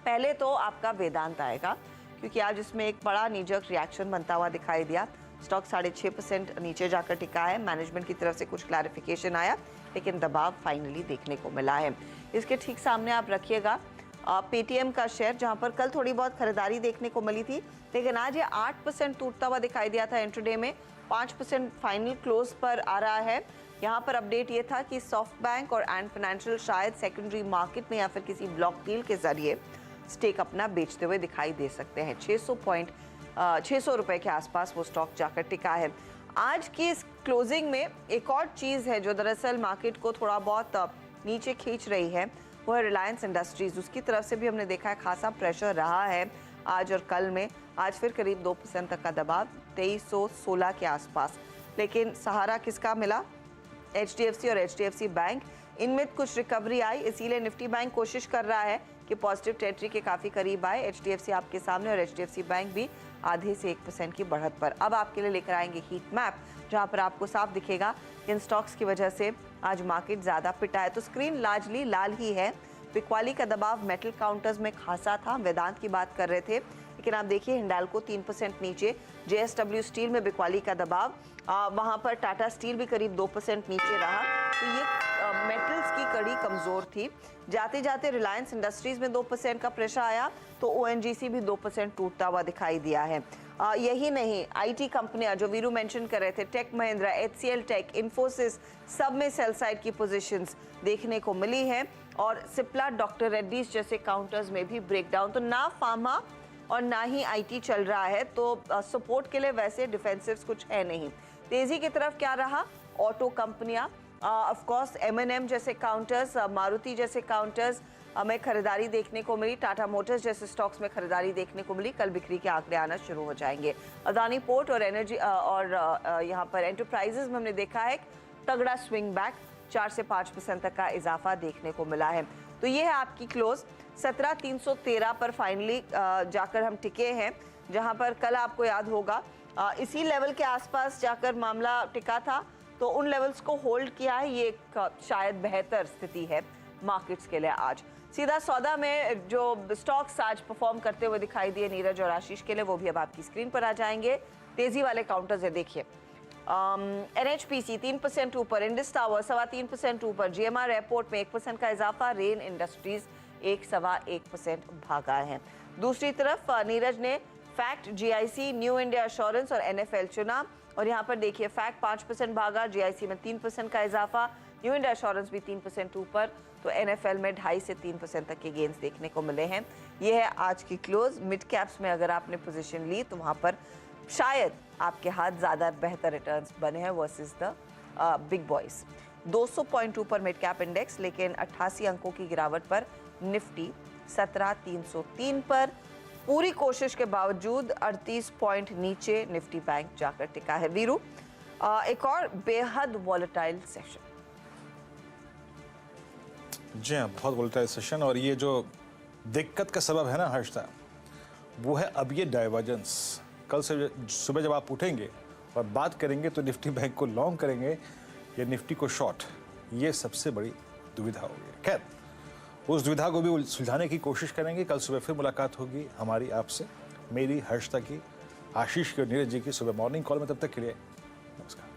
पहले तो आपका वेदांत आएगा क्योंकि आज इसमें एक बड़ा नीजक रिएक्शन बनता हुआ दिखाई दिया। स्टॉक 6.5% नीचे जाकर टिका है। मैनेजमेंट की तरफ से कुछ क्लैरिफिकेशन आया लेकिन दबाव फाइनली देखने को मिला है। इसके ठीक सामने आप रखिएगा पेटीएम का शेयर, जहां पर कल थोड़ी बहुत खरीदारी देखने को मिली थी लेकिन आज ये 8% टूटता हुआ दिखाई दिया था। इंट्राडे में 5% फाइनल क्लोज पर आ रहा है। यहाँ पर अपडेट ये था कि सॉफ्ट बैंक और एंड फाइनेंशियल शायद सेकेंडरी मार्केट में या फिर किसी ब्लॉक डील के जरिए स्टेक अपना बेचते हुए दिखाई दे सकते हैं। 600 रुपए के आसपास वो स्टॉक जाकर टिका है। आज की इस क्लोजिंग में एक और चीज़ है जो दरअसल मार्केट को थोड़ा बहुत नीचे खींच रही है, वो है रिलायंस इंडस्ट्रीज। उसकी तरफ से भी हमने देखा है खासा प्रेशर रहा है आज और कल में। आज फिर करीब 2% तक का दबाव 2316 के आसपास। लेकिन सहारा किसका मिला? HDFC और HDFC बैंक, इनमें कुछ रिकवरी आई, इसीलिए निफ्टी बैंक कोशिश कर रहा है कि पॉजिटिव टेरिटरी के काफ़ी करीब आए। HDFC आपके सामने और HDFC बैंक भी आधे से 1% की बढ़त पर। अब आपके लिए लेकर आएंगे हीट मैप, जहां पर आपको साफ दिखेगा इन स्टॉक्स की वजह से आज मार्केट ज़्यादा पिटा है। तो स्क्रीन लार्जली लाल ही है। बिक्वाली का दबाव मेटल काउंटर्स में खासा था, वेदांत की बात कर रहे थे, लेकिन आप देखिए हिंडाल्को 3% नीचे, JSW स्टील में बिक्वाली का दबाव, वहां पर टाटा स्टील भी करीब 2% नीचे रहा। तो ये मेटल्स की कड़ी कमजोर थी। जाते जाते रिलायंस इंडस्ट्रीज में 2% का प्रेशर आया तो ONGC भी 2% टूटता हुआ दिखाई दिया है। यही नहीं, IT कंपनियां जो वीरू मेंशन कर रहे थे, tech Mahindra, HCL tech, Infosys, सब में सेल साइड की पोजीशंस देखने को मिली है। और सिप्ला, डॉक्टर रेड्डीज जैसे काउंटर्स में भी ब्रेकडाउन। तो ना फार्मा और ना ही IT चल रहा है, तो सपोर्ट के लिए वैसे डिफेंसिव्स कुछ है नहीं। तेजी की तरफ क्या रहा? ऑटो कंपनियां, ऑफ कोर्स M&M जैसे काउंटर्स, मारुति जैसे काउंटर्स में खरीदारी देखने को मिली। टाटा मोटर्स जैसे स्टॉक्स में खरीदारी देखने को मिली। कल बिक्री के आंकड़े आना शुरू हो जाएंगे। अदानी पोर्ट और एनर्जी और यहाँ पर एंटरप्राइजेज में हमने देखा है तगड़ा स्विंग बैक, 4 से 5% तक का इजाफा देखने को मिला है। तो ये है आपकी क्लोज 17,313 पर फाइनली जाकर हम टिके हैं, जहां पर कल आपको याद होगा इसी लेवल के आसपास जाकर मामला टिका था। तो उन लेवल्स को होल्ड किया है, ये एक शायद बेहतर स्थिति है मार्केट्स के लिए आज। सीधा सौदा में जो स्टॉक्स आज परफॉर्म करते हुए दिखाई दिए नीरज और आशीष के लिए, वो भी अब आपकी स्क्रीन पर आ जाएंगे। तेजी वाले काउंटर्स है, देखिए NHPC 3% ऊपर, इंडस टावर 3.25% ऊपर, GMR एयरपोर्ट में 1% का इजाफा, रेन इंडस्ट्रीज 1.25% भागा है। दूसरी तरफ नीरज ने fact, GIC, new India assurance और NFL चुना और यहाँ पर देखिए फैक्ट 5% भागा, GIC में 3% का इजाफा, न्यू इंडिया एश्योरेंस भी 3% ऊपर, तो NFL में 2.5 से 3% तक के गेन्स देखने को मिले हैं। ये है आज की क्लोज। मिड कैप्स में अगर आपने पोजीशन ली तो वहाँ पर शायद आपके हाथ ज़्यादा बेहतर रिटर्न्स बने हैं versus the big boys. 200 point ऊपर मिड कैप इंडेक्स, लेकिन 88 अंकों की गिरावट पर निफ्टी 17,303 पर। पूरी कोशिश के बावजूद 38 पॉइंट नीचे निफ्टी बैंक जाकर टिका है। वीरू, एक और बेहद वॉलेटाइल सेशन। जी हाँ, बहुत वोलेटाइल सेशन। और ये जो दिक्कत का सबब है ना हर्षदा, वो है अब ये डाइवर्जेंस। कल से सुबह जब आप उठेंगे और बात करेंगे तो निफ्टी बैंक को लॉन्ग करेंगे या निफ्टी को शॉर्ट, ये सबसे बड़ी दुविधा होगी। खैर, उस दुविधा को भी सुलझाने की कोशिश करेंगे। कल सुबह फिर मुलाकात होगी हमारी आपसे, मेरी, हर्षदा की, आशीष की और नीरज जी की सुबह मॉर्निंग कॉल में। तब तक के लिए नमस्कार।